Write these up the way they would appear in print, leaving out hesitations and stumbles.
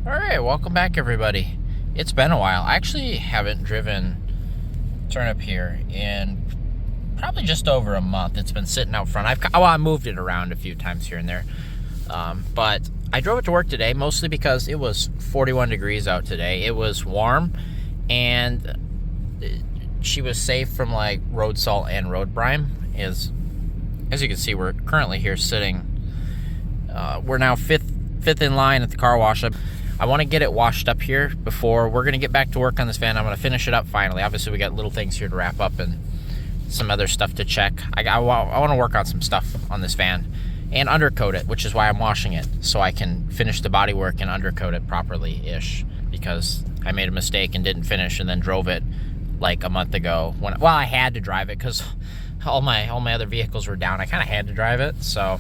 Alright, welcome back everybody. It's been a while. I actually haven't driven Turnip here in probably just over a month. It's been sitting out front. I moved it around a few times here and there. But I drove it to work today, mostly because it was 41 degrees out today. It was warm, and she was safe from like road salt and road brine. As you can see, we're currently here sitting. We're now fifth in line at the car wash. I want to get it washed up here before we're going to get back to work on this van. I'm going to finish it up finally. Obviously, we got little things here to wrap up and some other stuff to check. I want to work on some stuff on this van and undercoat it, which is why I'm washing it, so I can finish the body work and undercoat it properly-ish, because I made a mistake and didn't finish and then drove it like a month ago. Well, I had to drive it because all my other vehicles were down. I kind of had to drive it, so...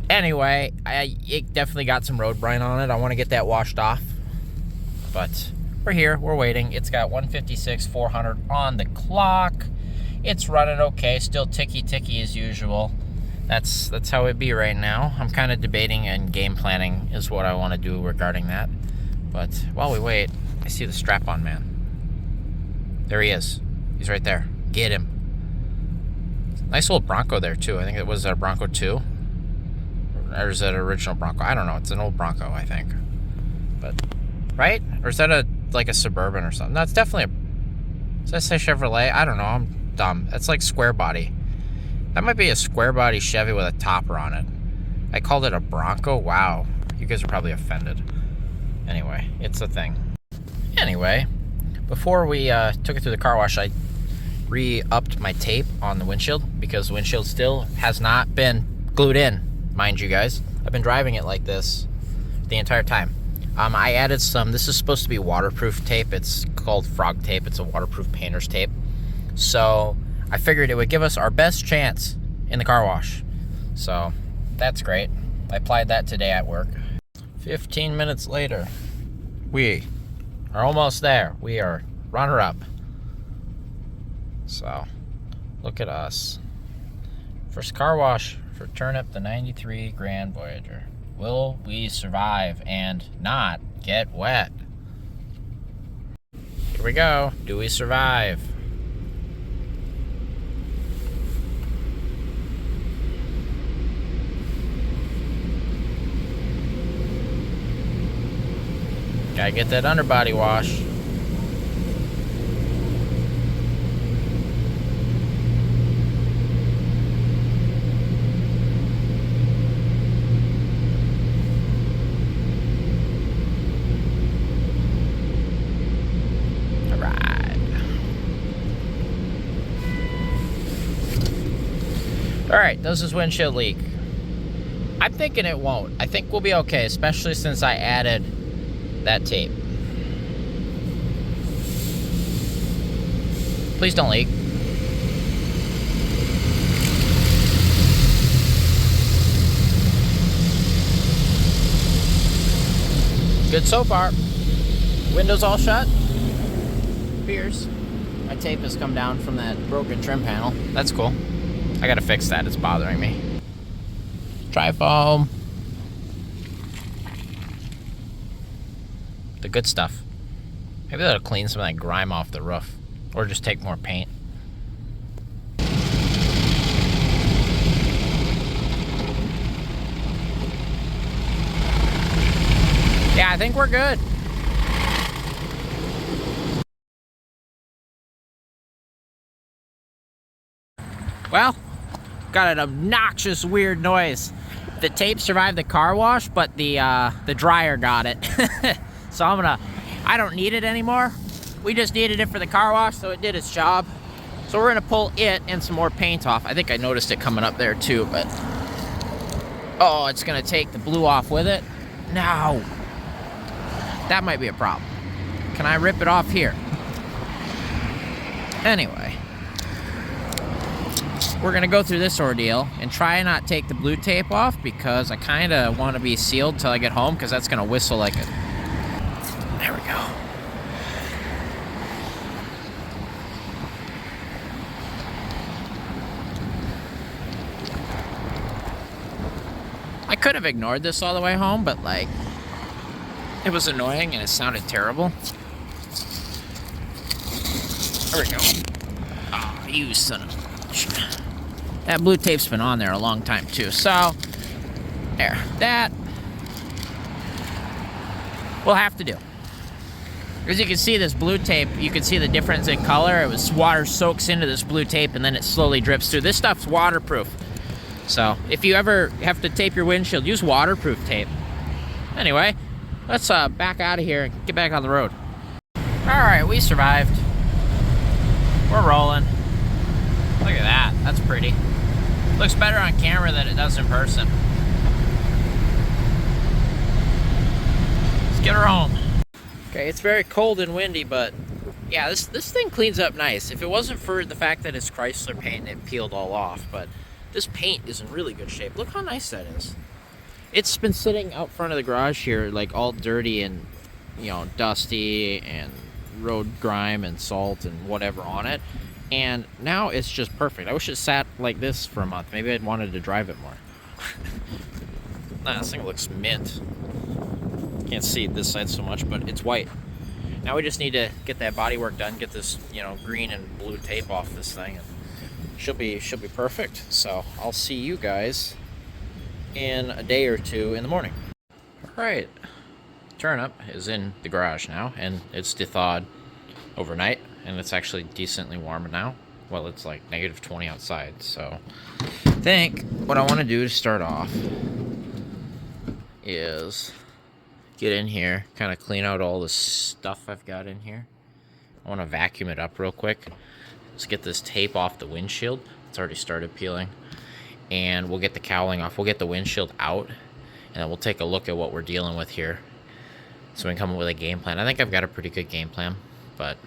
Anyway, it definitely got some road brine on it. I want to get that washed off. But we're here. We're waiting. It's got 156, 400 on the clock. It's running okay. Still ticky as usual. That's how it be right now. I'm kind of debating and game planning is what I want to do regarding that. But while we wait, I see the strap-on man. There he is. He's right there. Get him. Nice old Bronco there, too. I think it was a Bronco 2. Or is that an original Bronco? I don't know. It's an old Bronco, I think. But, right? Or is that like a Suburban or something? No, it's definitely a... Does that say Chevrolet? I don't know. I'm dumb. That's like square body. That might be a square body Chevy with a topper on it. I called it a Bronco? Wow. You guys are probably offended. Anyway, it's a thing. Anyway, before we took it through the car wash, I re-upped my tape on the windshield because the windshield still has not been glued in. Mind you guys, I've been driving it like this the entire time. I added some, this is supposed to be waterproof tape. It's called frog tape. It's a waterproof painter's tape. So I figured it would give us our best chance in the car wash. So that's great. I applied that today at work. 15 minutes later, we are almost there. We are runner-up. So look at us. First car wash for Turnip, the 93 Grand Voyager. Will we survive and not get wet? Here we go. Do we survive? Gotta get that underbody wash. Alright, does this windshield leak? I'm thinking it won't. I think we'll be okay, especially since I added that tape. Please don't leak. Good so far. Windows all shut. Appears. My tape has come down from that broken trim panel. That's cool. I gotta fix that, it's bothering me. Tri-foam. The good stuff. Maybe that'll clean some of that grime off the roof. Or just take more paint. Yeah, I think we're good. Well, got an obnoxious weird noise. The tape survived the car wash, but the dryer got it. So I don't need it anymore. We just needed it for the car wash, so it did its job. So we're gonna pull it and some more paint off. I think I noticed it coming up there too, but... Oh, it's gonna take the blue off with it? No. That might be a problem. Can I rip it off here? Anyway. We're gonna go through this ordeal and try not take the blue tape off because I kinda wanna be sealed till I get home because that's gonna whistle like a... There we go. I could have ignored this all the way home, but like, It was annoying and it sounded terrible. There we go. Oh, you son of a... That blue tape's been on there a long time too, so... There. That... we'll have to do. As you can see, this blue tape, you can see the difference in color. It was water soaks into this blue tape and then it slowly drips through. This stuff's waterproof. So if you ever have to tape your windshield, use waterproof tape. Anyway, let's back out of here and get back on the road. All right, we survived. We're rolling. Look at that, that's pretty. Looks better on camera than it does in person. Let's get her home. Okay, it's very cold and windy, but yeah, this thing cleans up nice. If it wasn't for the fact that it's Chrysler paint, it peeled all off, but this paint is in really good shape. Look how nice that is. It's been sitting out front of the garage here, like all dirty and, you know, dusty and road grime and salt and whatever on it. And now it's just perfect. I wish it sat like this for a month. Maybe I'd wanted to drive it more. Nah, this thing looks mint. Can't see this side so much, but it's white. Now we just need to get that body work done, get this, you know, green and blue tape off this thing, and she'll be perfect. So I'll see you guys in a day or two in the morning. All right, Turnip is in the garage now, and it's thawed overnight, and it's actually decently warm now. Well, it's like -20 outside, so I think what I want to do to start off is get in here, kind of clean out all the stuff I've got in here. I want to vacuum it up real quick. Let's get this tape off the windshield. It's already started peeling. And we'll get the cowling off. We'll get the windshield out, and then we'll take a look at what we're dealing with here, so we can come up with a game plan. I think I've got a pretty good game plan, but...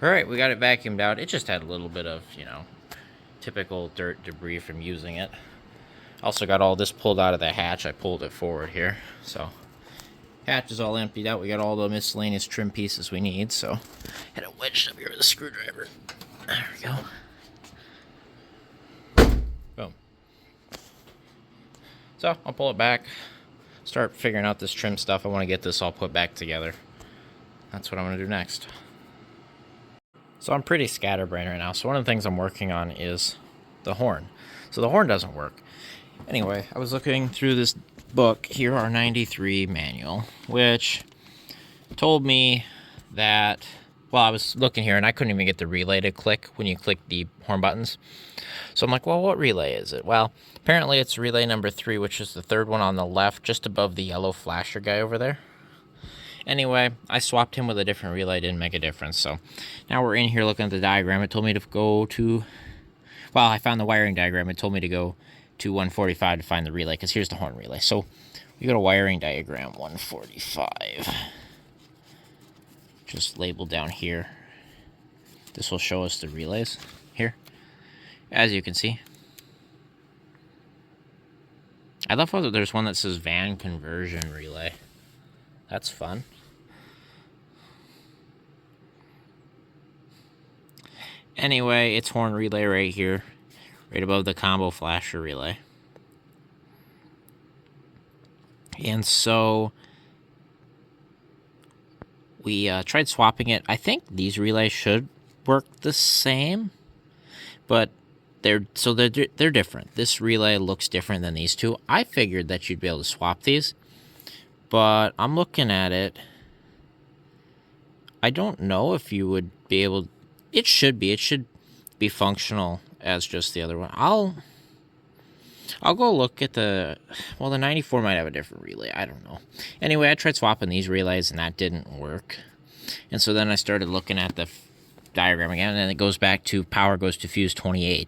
Alright, we got it vacuumed out. It just had a little bit of, you know, typical dirt debris from using it. Also got all this pulled out of the hatch. I pulled it forward here. So, hatch is all emptied out. We got all the miscellaneous trim pieces we need. So, had it wedged up here with a screwdriver. There we go. Boom. So, I'll pull it back. Start figuring out this trim stuff. I want to get this all put back together. That's what I'm going to do next. So I'm pretty scatterbrained right now. So one of the things I'm working on is the horn. So the horn doesn't work. Anyway, I was looking through this book here, our 93 manual, which told me that, well, I was looking here and I couldn't even get the relay to click when you click the horn buttons. So I'm like, well, what relay is it? Well, apparently it's relay number 3, which is the third one on the left, just above the yellow flasher guy over there. Anyway, I swapped him with a different relay, didn't make a difference. So now we're in here looking at the diagram. It told me to go to, well, I found the wiring diagram. It told me to go to 145 to find the relay, because here's the horn relay. So we go to wiring diagram 145. Just labeled down here. This will show us the relays here, as you can see. I love how there's one that says van conversion relay. That's fun. Anyway, it's horn relay right here, right above the combo flasher relay. And so we tried swapping it. I think these relays should work the same, but they're different. This relay looks different than these two. I figured that you'd be able to swap these, but I'm looking at it. I don't know if you would be able. It should be functional as just the other one. I'll go look at the, well, the 94 might have a different relay. I don't know. Anyway, I tried swapping these relays and that didn't work. And so then I started looking at the diagram again, and it goes back to power goes to fuse 28.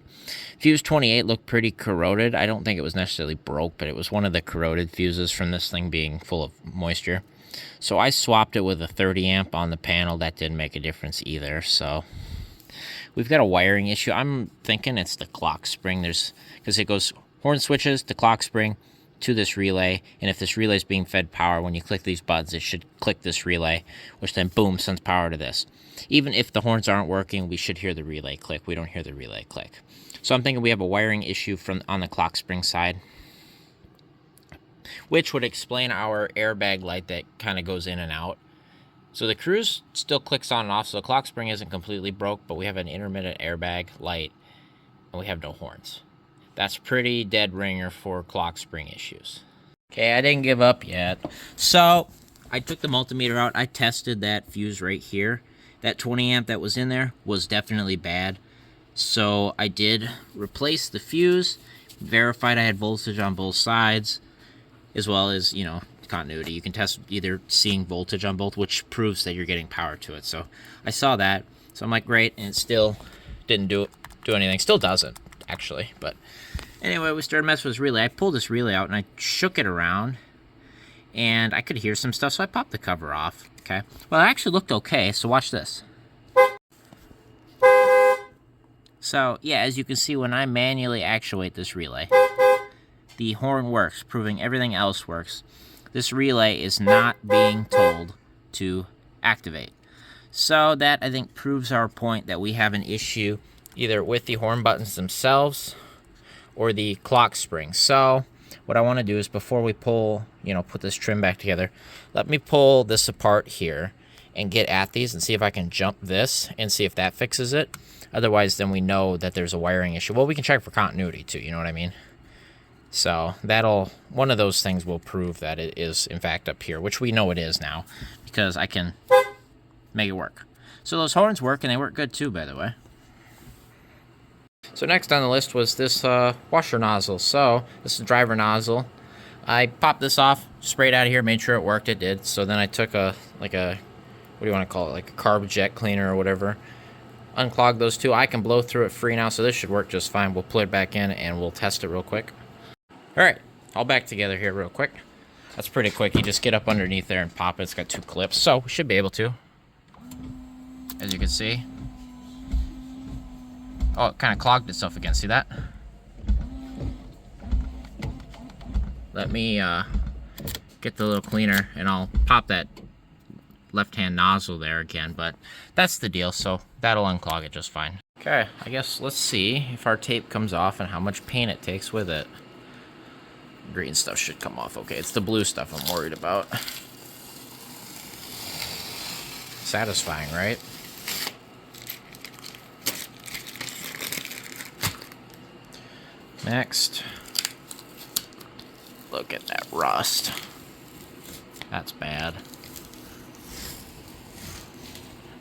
Fuse 28 looked pretty corroded. I don't think it was necessarily broke, but it was one of the corroded fuses from this thing being full of moisture. So I swapped it with a 30 amp on the panel. That didn't make a difference either. So we've got a wiring issue. I'm thinking it's the clock spring. Because it goes horn switches to clock spring to this relay, and if this relay is being fed power, when you click these buttons, it should click this relay, which then boom sends power to this. Even if the horns aren't working, we should hear the relay click. We don't hear the relay click. So I'm thinking we have a wiring issue on the clock spring side, which would explain our airbag light that kind of goes in and out. So the cruise still clicks on and off, so the clock spring isn't completely broke, but we have an intermittent airbag light, and we have no horns. That's pretty dead ringer for clock spring issues. Okay, I didn't give up yet. So I took the multimeter out. I tested that fuse right here. That 20 amp that was in there was definitely bad. So I did replace the fuse, verified I had voltage on both sides, as well as, you know, continuity. You can test either seeing voltage on both, which proves that you're getting power to it. So I saw that. So I'm like, great, and it still didn't do anything. Still doesn't, actually, but anyway, we started messing with this relay. I pulled this relay out and I shook it around, and I could hear some stuff, so I popped the cover off. Okay, well, it actually looked okay, so watch this. So yeah, as you can see, when I manually actuate this relay, the horn works, proving everything else works. This relay is not being told to activate. So that, I think, proves our point that we have an issue either with the horn buttons themselves or the clock spring. So what I want to do is, before we pull, put this trim back together, let me pull this apart here and get at these and see if I can jump this and see if that fixes it. Otherwise, then we know that there's a wiring issue. Well, we can check for continuity too, you know what I mean? So one of those things will prove that it is in fact up here, which we know it is now because I can make it work. So those horns work, and they work good too, by the way. So next on the list was this washer nozzle. So this is the driver nozzle. I popped this off, sprayed out of here, made sure it worked. It did. So then I took what do you want to call it, like a carb jet cleaner or whatever. Unclogged those two. I can blow through it free now, so this should work just fine. We'll put it back in and we'll test it real quick. All right, all back together here real quick. That's pretty quick. You just get up underneath there and pop it. It's got two clips, so we should be able to. As you can see. Oh, it kind of clogged itself again. See that? Let me get the little cleaner, and I'll pop that left-hand nozzle there again, but that's the deal, so that'll unclog it just fine. Okay, I guess let's see if our tape comes off and how much paint it takes with it. Green stuff should come off okay. It's the blue stuff I'm worried about. Satisfying, right? Next, look at that rust. That's bad.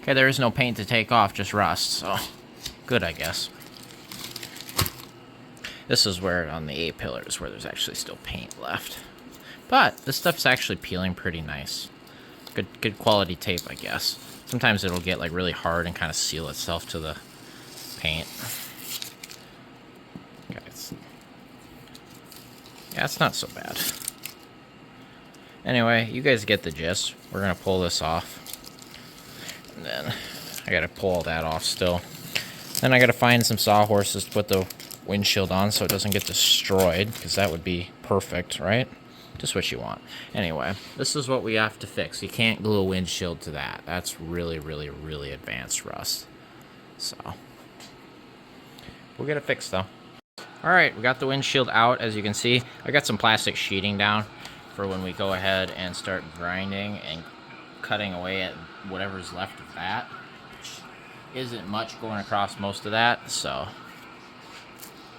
Okay, there is no paint to take off, just rust, so good, I guess. This is where, on the A-pillars, where there's actually still paint left. But this stuff's actually peeling pretty nice. Good quality tape, I guess. Sometimes it'll get like really hard and kind of seal itself to the paint. Okay, yeah, it's not so bad. Anyway, you guys get the gist. We're gonna pull this off. And then I gotta pull all that off still. Then I gotta find some sawhorses to put the windshield on so it doesn't get destroyed, because that would be perfect, right? Just what you want. Anyway, this is what we have to fix. You can't glue a windshield to that. That's really, really, really advanced rust. So we'll get it fixed though. Alright, we got the windshield out. As you can see, I got some plastic sheeting down for when we go ahead and start grinding and cutting away at whatever's left of that. Which isn't much going across most of that, so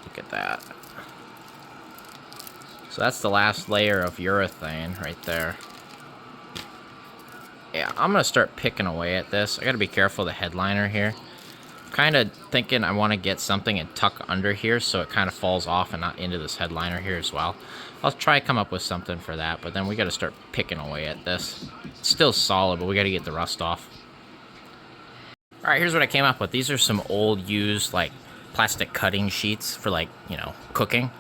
look at that. So that's the last layer of urethane right there. Yeah, I'm gonna start picking away at this. I gotta be careful of the headliner here. Kind of thinking I want to get something and tuck under here so it kind of falls off and not into this headliner here as well. I'll try to come up with something for that, but then we got to start picking away at this. It's still solid, but we got to get the rust off. All right, here's what I came up with. These are some old used like plastic cutting sheets for like, you know, cooking.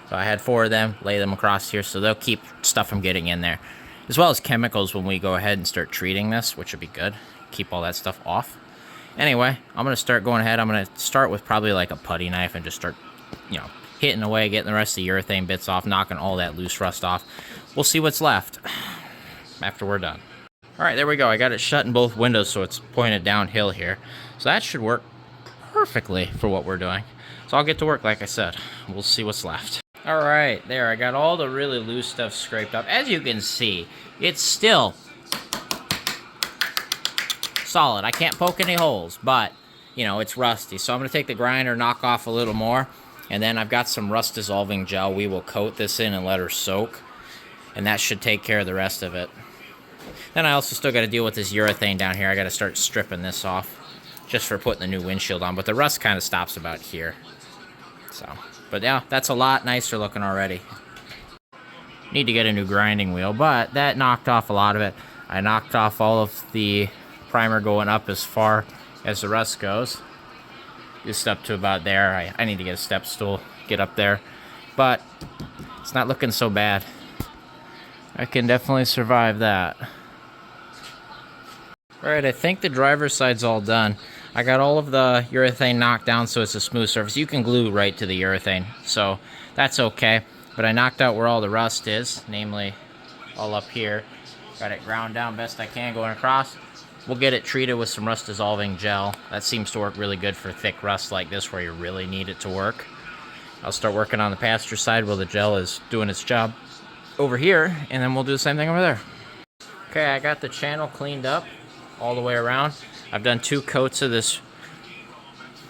So I had 4 of them, lay them across here so they'll keep stuff from getting in there. as well as chemicals when we go ahead and start treating this, which would be good. Keep all that stuff off. Anyway, I'm going to start going ahead. I'm going to start with probably like a putty knife and just start, you know, hitting away, getting the rest of the urethane bits off, knocking all that loose rust off. We'll see what's left after we're done. All right, there we go. I got it shut in both windows, so it's pointed downhill here. So that should work perfectly for what we're doing. So I'll get to work, like I said. We'll see what's left. All right, there. I got all the really loose stuff scraped up. As you can see, it's still solid. I can't poke any holes, but, you know, it's rusty. So I'm going to take the grinder, knock off a little more, and then I've got some rust-dissolving gel. We will coat this in and let her soak, and that should take care of the rest of it. Then I also still got to deal with this urethane down here. I got to start stripping this off just for putting the new windshield on, but the rust kind of stops about here. So, but yeah, that's a lot nicer looking already. Need to get a new grinding wheel, but that knocked off a lot of it. I knocked off all of the primer going up as far as the rust goes. Just up to about there. I need to get a step stool, get up there, but it's not looking so bad. I can definitely survive that. Alright, I think the driver's side's all done. I got all of the urethane knocked down so it's a smooth surface. You can glue right to the urethane, so that's okay. But I knocked out where all the rust is, namely all up here. Got it ground down best I can going across. We'll get it treated with some rust-dissolving gel. That seems to work really good for thick rust like this where you really need it to work. I'll start working on the passenger side while the gel is doing its job over here, and then we'll do the same thing over there. Okay, I got the channel cleaned up all the way around. I've done 2 coats of this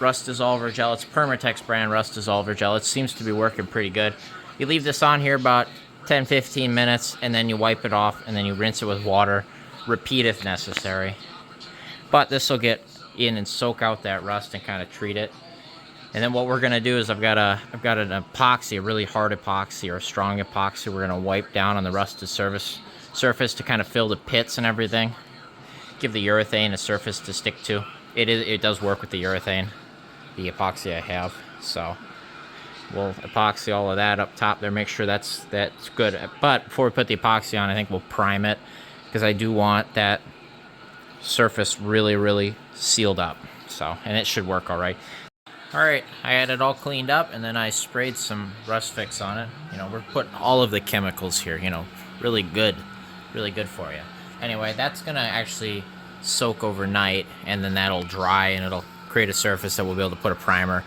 rust dissolver gel. It's Permatex brand rust dissolver gel. It seems to be working pretty good. You leave this on here about 10-15 minutes, and then you wipe it off, and then you rinse it with water. Repeat if necessary. But this will get in and soak out that rust and kind of treat it. And then what we're gonna do is I've got an epoxy, a really hard epoxy or a strong epoxy. We're gonna wipe down on the rusted surface to kind of fill the pits and everything. Give the urethane a surface to stick to. It does work with the urethane, the epoxy I have. So we'll epoxy all of that up top there, make sure that's good. But before we put the epoxy on, I think we'll prime it because I do want that surface really sealed up. So, and it should work all right. All right, I had it all cleaned up, and then I sprayed some rust fix on it. You know, we're putting all of the chemicals here, you know, really good for you. Anyway, that's gonna actually soak overnight, and then that'll dry, and it'll create a surface that we'll be able to put a primer,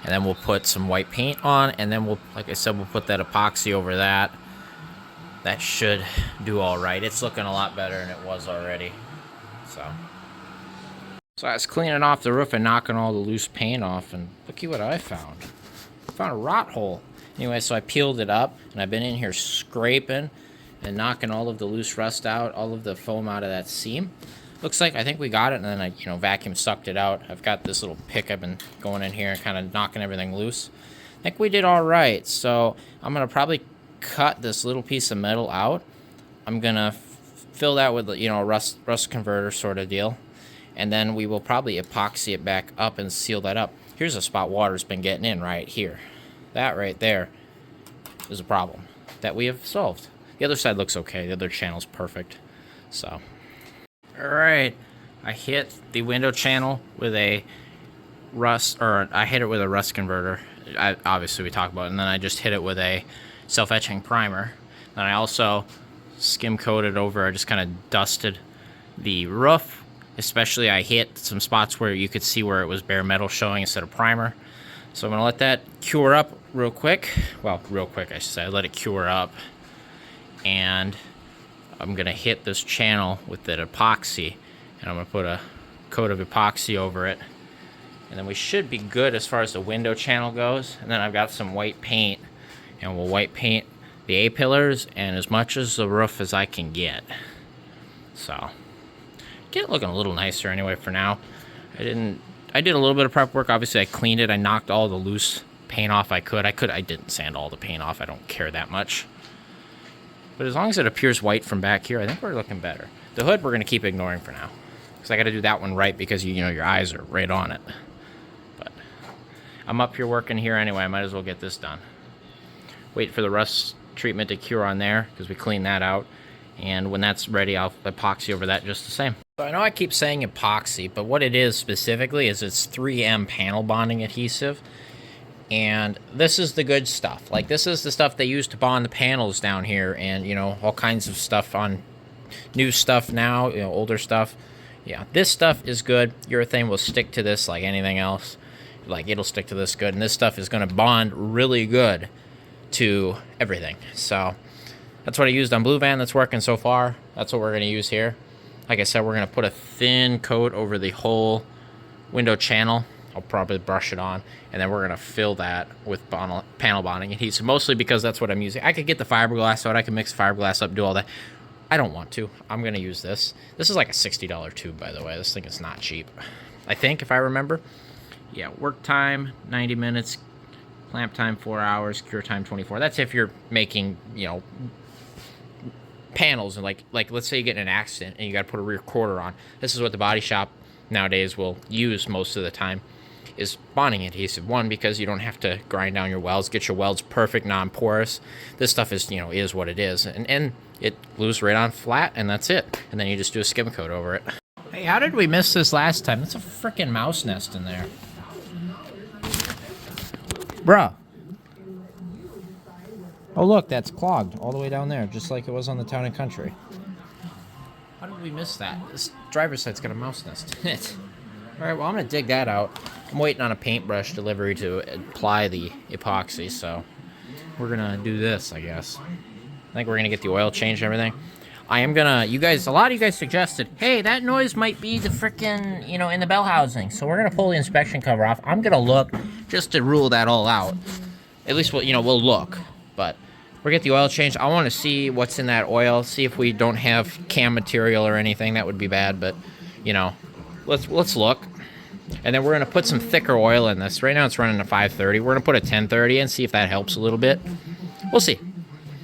and then we'll put some white paint on, and then we'll, like I said, we'll put that epoxy over that. That should do all right. It's looking a lot better than it was already. So I was cleaning off the roof and knocking all the loose paint off, and looky what I found. I found a rot hole. Anyway, so I peeled it up, and I've been in here scraping and knocking all of the loose rust out, all of the foam out of that seam. Looks like I think we got it, and then I, vacuum sucked it out. I've got this little pick I've been going in here and kind of knocking everything loose. I think we did all right. So I'm gonna probably cut this little piece of metal out. I'm gonna fill that with a rust converter sort of deal, and then we will probably epoxy it back up and seal that up. Here's a spot water's been getting in right here. That right there is a problem that we have solved. The other side looks okay. The other channel's perfect. So, all right, I hit the window channel with a I hit it with a rust converter. Obviously we talked about it, and then I just hit it with a self-etching primer. And I also skim coated over. I just kind of dusted the roof. Especially I hit some spots where you could see where it was bare metal showing instead of primer. So I'm gonna let that cure up real quick. Well, real quick I should say. Let it cure up. And I'm gonna hit this channel with that epoxy, and I'm gonna put a coat of epoxy over it, and then we should be good as far as the window channel goes. And then I've got some white paint, and we'll white paint the A-pillars and as much as the roof as I can get. So get it looking a little nicer anyway for now. I did a little bit of prep work. Obviously I cleaned it. I knocked all the loose paint off I could. I didn't sand all the paint off. I don't care that much. But as long as it appears white from back here, I think we're looking better. The hood we're going to keep ignoring for now, because I got to do that one right because your eyes are right on it. But I'm up here working here anyway. I might as well get this done. Wait for the rust treatment to cure on there because we cleaned that out. And when that's ready, I'll epoxy over that just the same. So I know I keep saying epoxy, but what it is specifically is it's 3M panel bonding adhesive. And this is the good stuff. Like, this is the stuff they use to bond the panels down here, and, you know, all kinds of stuff on new stuff now, you know, older stuff. Yeah, this stuff is good. Urethane will stick to this like anything else. Like, it'll stick to this good, and this stuff is going to bond really good to everything. So that's what I used on Blue Van. That's working so far. That's what we're going to use here. Like I said, we're going to put a thin coat over the whole window channel. I'll probably brush it on, and then we're going to fill that with panel bonding adhesive, mostly because that's what I'm using. I could get the fiberglass out. I can mix fiberglass up, do all that. I don't want to. I'm going to use this. This is like a $60 tube, by the way. This thing is not cheap, I think, if I remember. Yeah, work time, 90 minutes. Clamp time, 4 hours. Cure time, 24. That's if you're making, you know, panels. And like let's say you get in an accident and you got to put a rear quarter on. This is what the body shop nowadays will use most of the time, is bonding adhesive. One, because you don't have to grind down your welds, get your welds perfect, non-porous. This stuff is, you know, is what it is, and it glues right on flat, and that's it. And then you just do a skim coat over it. Hey, how did we miss this last time? That's a freaking mouse nest in there, bruh. Oh look, that's clogged all the way down there, just like it was on the Town and Country. How did we miss that? This driver's side's got a mouse nest in it. Alright, well, I'm going to dig that out. I'm waiting on a paintbrush delivery to apply the epoxy, so we're going to do this, I guess. I think we're going to get the oil changed and everything. I am going to, a lot of you guys suggested, hey, that noise might be the frickin', you know, in the bell housing. So we're going to pull the inspection cover off. I'm going to look just to rule that all out. At least, we'll look. But we'll get the oil changed. I want to see what's in that oil, see if we don't have cam material or anything. That would be bad, but, you know, let's look. And then we're going to put some thicker oil in this. Right now it's running a 530. We're going to put a 1030 and see if that helps a little bit. We'll see.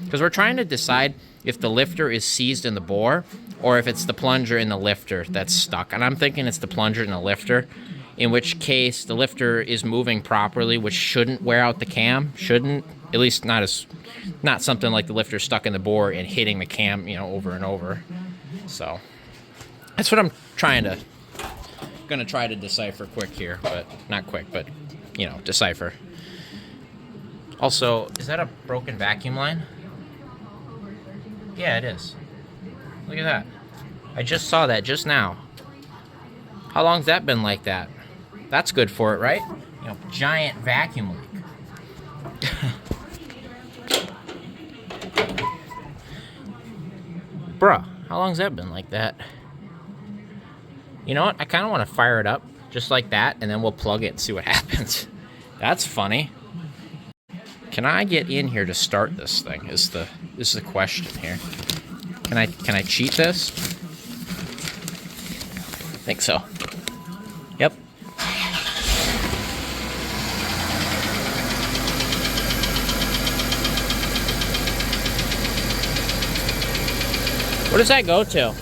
Because we're trying to decide if the lifter is seized in the bore or if it's the plunger in the lifter that's stuck. And I'm thinking it's the plunger in the lifter, in which case the lifter is moving properly, which shouldn't wear out the cam. Shouldn't. At least not something like the lifter stuck in the bore and hitting the cam, you know, over and over. So that's what I'm gonna try to decipher quick here, but not quick, but, you know, decipher. Also, is that a broken vacuum line? Yeah, it is. Look at that. I just saw that just now. How long's that been like that? That's good for it, right? You know, giant vacuum leak. Bruh, how long's that been like that? You know what? I kind of want to fire it up just like that, and then we'll plug it and see what happens. That's funny. Can I get in here to start this thing? Is the question here. Can I cheat this? I think so. Yep. Where does that go to?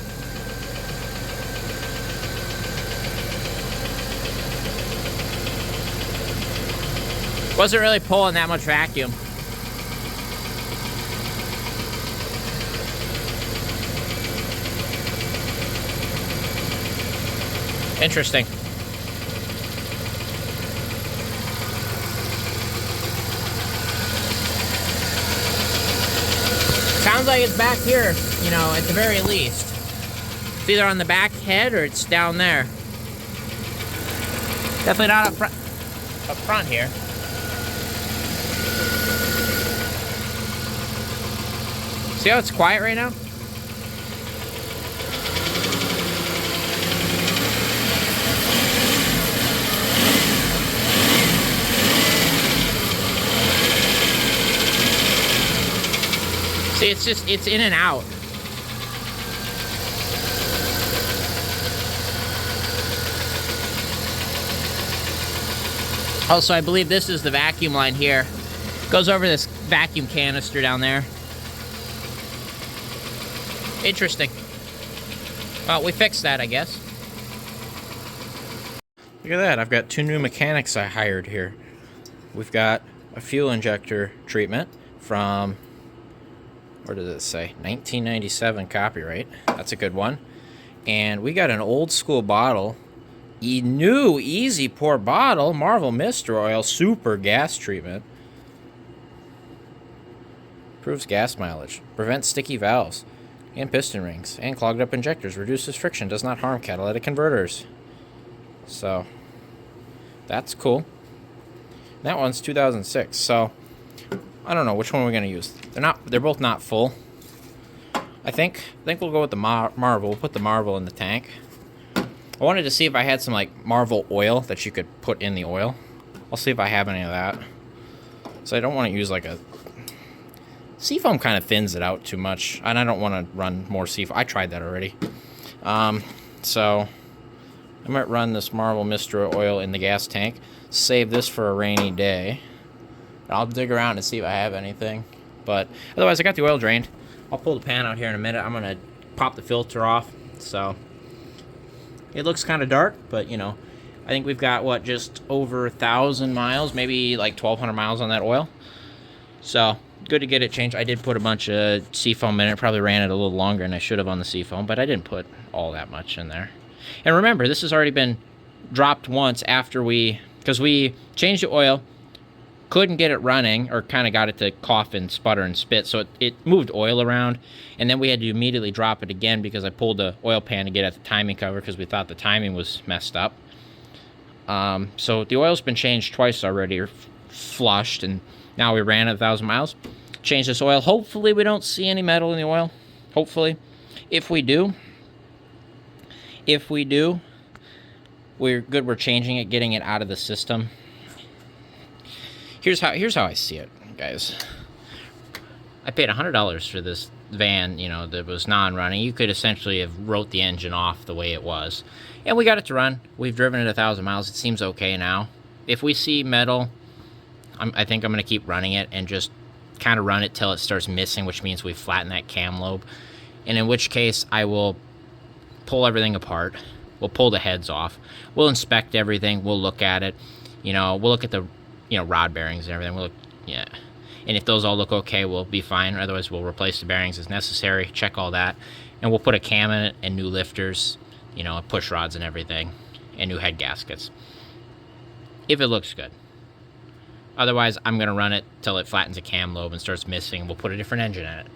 Wasn't really pulling that much vacuum. Interesting. Sounds like it's back here, you know, at the very least. It's either on the back head or it's down there. Definitely not up front here. See how it's quiet right now? See, it's in and out. Also, I believe this is the vacuum line here. Goes over this vacuum canister down there. Interesting. Well, we fixed that, I guess. Look at that. I've got 2 new mechanics I hired here. We've got a fuel injector treatment from What does it say? 1997 copyright. That's a good one. And we got an old school bottle. New easy pour bottle. Marvel Mystery Oil Super Gas Treatment. Improves gas mileage. Prevents sticky valves and piston rings and clogged up injectors. Reduces friction. Does not harm catalytic converters. So, that's cool. That one's 2006. So, I don't know which one we're gonna use. They're both not full. I think we'll go with the Marvel. We'll put the Marvel in the tank. I wanted to see if I had some like Marvel oil that you could put in the oil. I'll see if I have any of that. So I don't want to use like a seafoam. Kind of thins it out too much, and I don't want to run more seafoam. I tried that already. So I might run this Marvel Mystery Oil in the gas tank. Save this for a rainy day. I'll dig around and see if I have anything. But otherwise, I got the oil drained. I'll pull the pan out here in a minute. I'm going to pop the filter off. So it looks kind of dark, but, you know, I think we've got, what, just over 1,000 miles, maybe like 1,200 miles on that oil. So good to get it changed. I did put a bunch of seafoam in it. Probably ran it a little longer than I should have on the seafoam, but I didn't put all that much in there. And remember, this has already been dropped once after because we changed the oil, couldn't get it running, or kind of got it to cough and sputter and spit, so it moved oil around, and then we had to immediately drop it again because I pulled the oil pan to get at the timing cover because we thought the timing was messed up. So the oil's been changed twice already, or flushed, and now we ran at 1,000 miles. Change this oil. Hopefully we don't see any metal in the oil. Hopefully. If we do, we're good. We're changing it, getting it out of the system. Here's how I see it, guys. I paid $100 for this van, you know, that was non-running. You could essentially have wrote the engine off the way it was. And we got it to run. We've driven it 1,000 miles. It seems okay now. If we see metal, I think I'm going to keep running it and just kind of run it till it starts missing, which means we flatten that cam lobe. And in which case, I will pull everything apart. We'll pull the heads off. We'll inspect everything. We'll look at it. You know, we'll look at the rod bearings and everything. We'll look, yeah. And if those all look okay, we'll be fine. Otherwise, we'll replace the bearings as necessary, check all that. And we'll put a cam in it and new lifters, you know, push rods and everything, and new head gaskets. If it looks good. Otherwise, I'm going to run it till it flattens a cam lobe and starts missing, and we'll put a different engine in it.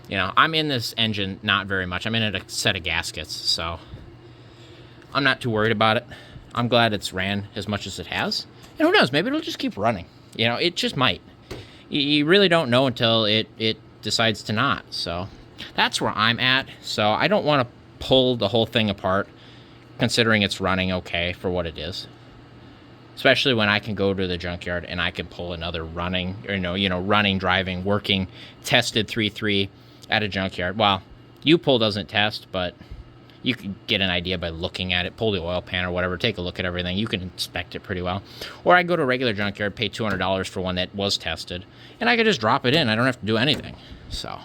You know, I'm in this engine not very much. I'm in it a set of gaskets, so I'm not too worried about it. I'm glad it's ran as much as it has. And who knows, maybe it'll just keep running. You know, it just might. You really don't know until it decides to not. So that's where I'm at. So I don't want to pull the whole thing apart, considering it's running okay for what it is. Especially when I can go to the junkyard and I can pull another running, or running, driving, working, tested 3.3 at a junkyard. Well, U-pull doesn't test, but you can get an idea by looking at it, pull the oil pan or whatever, take a look at everything. You can inspect it pretty well. Or I go to a regular junkyard, pay $200 for one that was tested, and I can just drop it in. I don't have to do anything. So,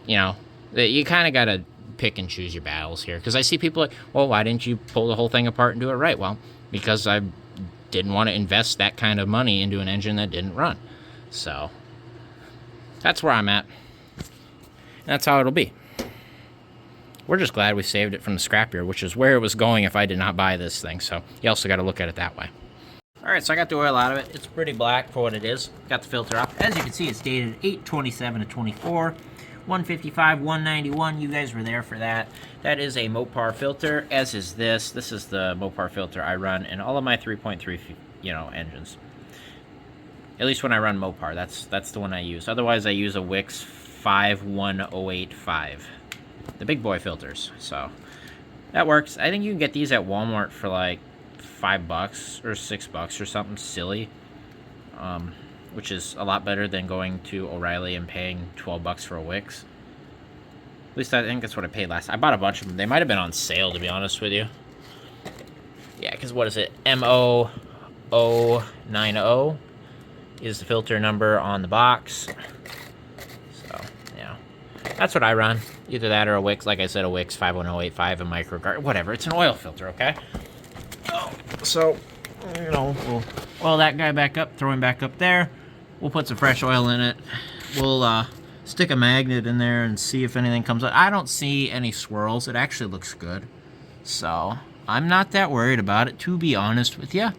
you know, you kind of got to pick and choose your battles here. Because I see people like, well, why didn't you pull the whole thing apart and do it right? Well, because I didn't want to invest that kind of money into an engine that didn't run. So, that's where I'm at. That's how it'll be. We're just glad we saved it from the scrapyard, which is where it was going if I did not buy this thing. So you also got to look at it that way. All right, so I got the oil out of it. It's pretty black for what it is. Got the filter off. As you can see, it's dated 8/27/24, 155, 191. You guys were there for that. That is a Mopar filter, as is this. This is the Mopar filter I run in all of my 3.3, engines. At least when I run Mopar, that's the one I use. Otherwise, I use a Wix 51085, the big boy filters. So that works. I think you can get these at Walmart for like $5 or $6 or something silly, which is a lot better than going to O'Reilly and paying $12 for a Wix. At least I think that's what I paid last. I bought a bunch of them. They might have been on sale, to be honest with you. Yeah, because what is it? MO090 is the filter number on the box. That's what I run. Either that or a Wix, like I said, a Wix 51085, a microguard, whatever. It's an oil filter, okay? So, we'll oil that guy back up, throw him back up there. We'll put some fresh oil in it. We'll stick a magnet in there and see if anything comes out. I don't see any swirls. It actually looks good. So I'm not that worried about it, to be honest with you.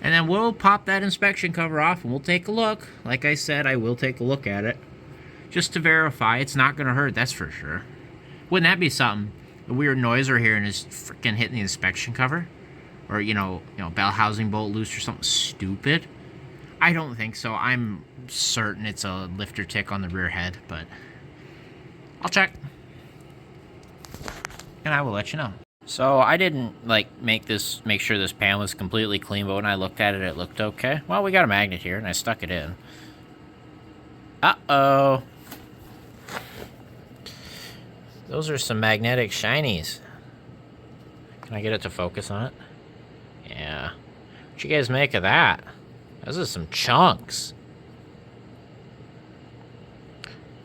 And then we'll pop that inspection cover off and we'll take a look. Like I said, I will take a look at it just to verify it's not going to hurt, that's for sure. Wouldn't that be something? A weird noise we're hearing is freaking hitting the inspection cover? Or, you know, bell housing bolt loose or something stupid? I don't think so. I'm certain it's a lifter tick on the rear head, but I'll check. And I will let you know. So I didn't make sure this pan was completely clean, but when I looked at it, it looked okay. Well, we got a magnet here, and I stuck it in. Uh-oh. Those are some magnetic shinies. Can I get it to focus on it? Yeah. What you guys make of that? Those are some chunks.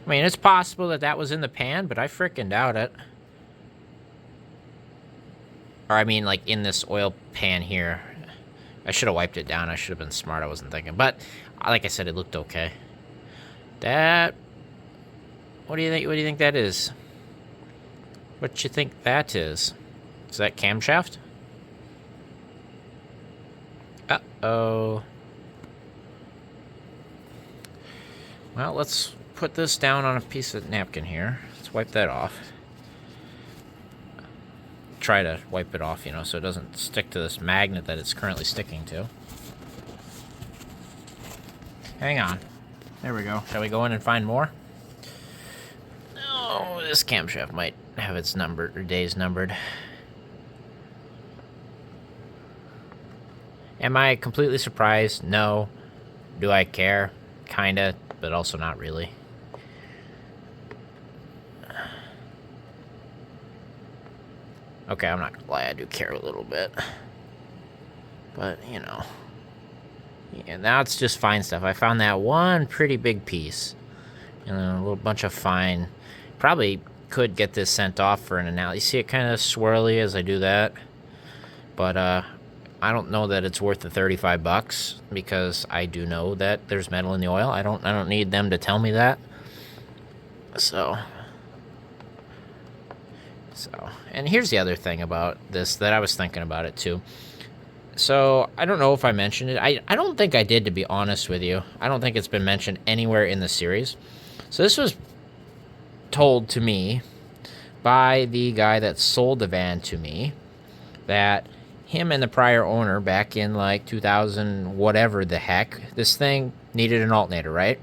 I mean, it's possible that that was in the pan, but I frickin' doubt it. Or, I mean, like, in this oil pan here. I should have wiped it down. I should have been smart. I wasn't thinking. But, like I said, it looked okay. That... What do you think that is? What you think that is? Is that camshaft? Uh-oh. Well, let's put this down on a piece of napkin here. Let's wipe that off. Try to wipe it off, so it doesn't stick to this magnet that it's currently sticking to. Hang on. There we go. Shall we go in and find more? Oh, this camshaft might have its days numbered. Am I completely surprised? No. Do I care? Kinda, but also not really. Okay, I'm not gonna lie, I do care a little bit. But, Yeah, now it's just fine stuff. I found that one pretty big piece. And a little bunch of fine. Probably could get this sent off for an analysis. You see it kind of swirly as I do that. But, I don't know that it's worth the $35 because I do know that there's metal in the oil. I don't need them to tell me that. So, and here's the other thing about this that I was thinking about it too. So, I don't know if I mentioned it. I don't think I did, to be honest with you. I don't think it's been mentioned anywhere in the series. So, this was told to me by the guy that sold the van to me, that him and the prior owner back in 2000 whatever the heck, this thing needed an alternator, right?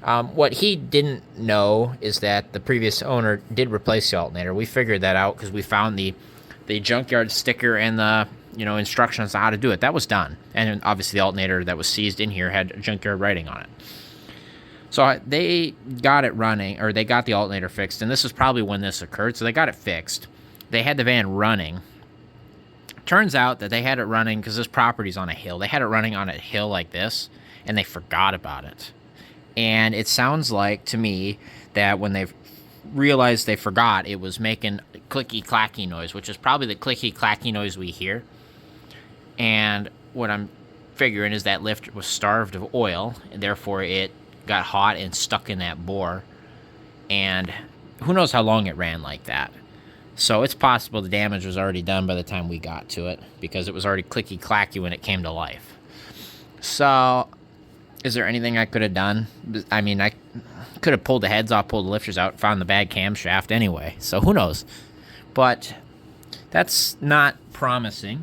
What he didn't know is that the previous owner did replace the alternator. We figured that out because we found the junkyard sticker and the instructions on how to do it. That was done, and obviously the alternator that was seized in here had junkyard writing on it. So they got it running, or they got the alternator fixed, and this is probably when this occurred. So they got it fixed. They had the van running. Turns out that they had it running because this property's on a hill. They had it running on a hill like this, and they forgot about it. And it sounds like to me that when they realized they forgot, it was making clicky-clacky noise, which is probably the clicky-clacky noise we hear. And what I'm figuring is that lift was starved of oil, and therefore it got hot and stuck in that bore. And who knows how long it ran like that. So it's possible the damage was already done by the time we got to it, because it was already clicky-clacky when it came to life. So, is there anything I could have done? I mean, I could have pulled the heads off, pulled the lifters out, found the bad camshaft anyway. So who knows? But that's not promising.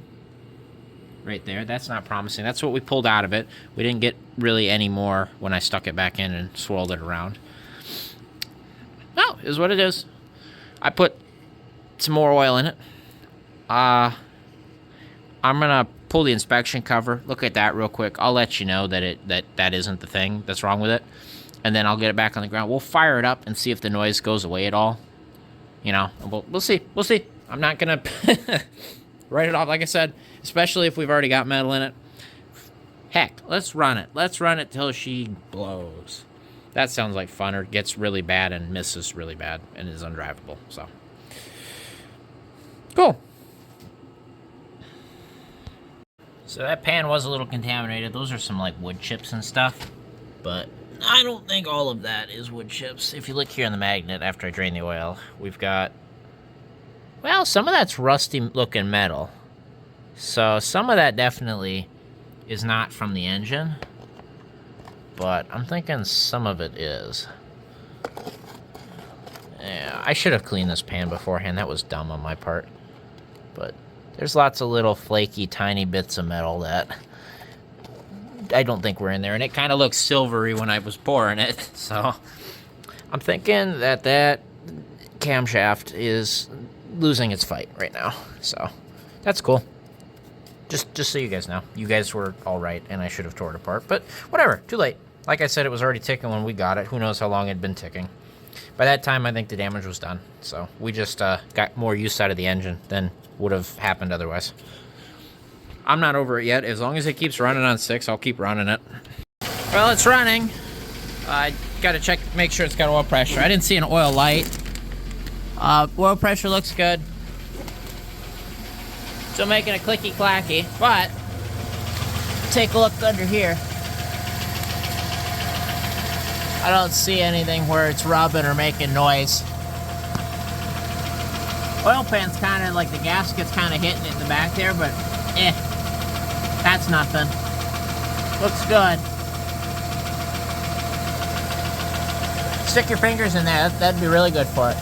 Right there. That's not promising. That's what we pulled out of it. We didn't get really any more when I stuck it back in and swirled it around. No, is what it is. I put some more oil in it. I'm gonna pull the inspection cover, look at that real quick. I'll let you know that that isn't the thing that's wrong with it, and then I'll get it back on the ground. We'll fire it up and see if the noise goes away at all. We'll see. I'm not gonna write it off, like I said, especially if we've already got metal in it. Heck, let's run it till she blows. That sounds like fun, or gets really bad and misses really bad and is undrivable. So cool. So that pan was a little contaminated. Those are some wood chips and stuff. But I don't think all of that is wood chips. If you look here on the magnet after I drain the oil, we've got, well, some of that's rusty looking metal. So some of that definitely is not from the engine, but I'm thinking some of it is. Yeah, I should have cleaned this pan beforehand. That was dumb on my part. But there's lots of little flaky, tiny bits of metal that I don't think were in there. And it kind of looks silvery when I was pouring it. So I'm thinking that that camshaft is losing its fight right now. So that's cool. Just so you guys know. You guys were all right, and I should have tore it apart. But whatever, too late. Like I said, it was already ticking when we got it. Who knows how long it had been ticking. By that time, I think the damage was done. So we just got more use out of the engine than would have happened otherwise. I'm not over it yet. As long as it keeps running on 6, I'll keep running it. Well, it's running. I got to check, make sure it's got oil pressure. I didn't see an oil light. Oil pressure looks good. Still making a clicky clacky, but take a look under here. I don't see anything where it's rubbing or making noise. Oil pan's kind of like the gasket's kind of hitting it in the back there, but that's nothing. Looks good. Stick your fingers in there. That'd be really good for it.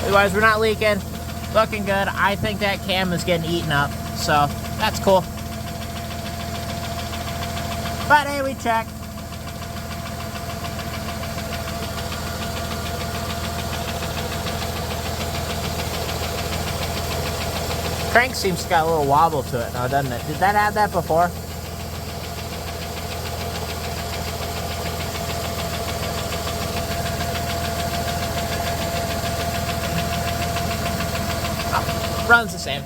Otherwise, we're not leaking. Looking good. I think that cam is getting eaten up, so that's cool. But hey, we checked. Crank seems to got a little wobble to it now, doesn't it? Did that have that before? Oh, runs the same.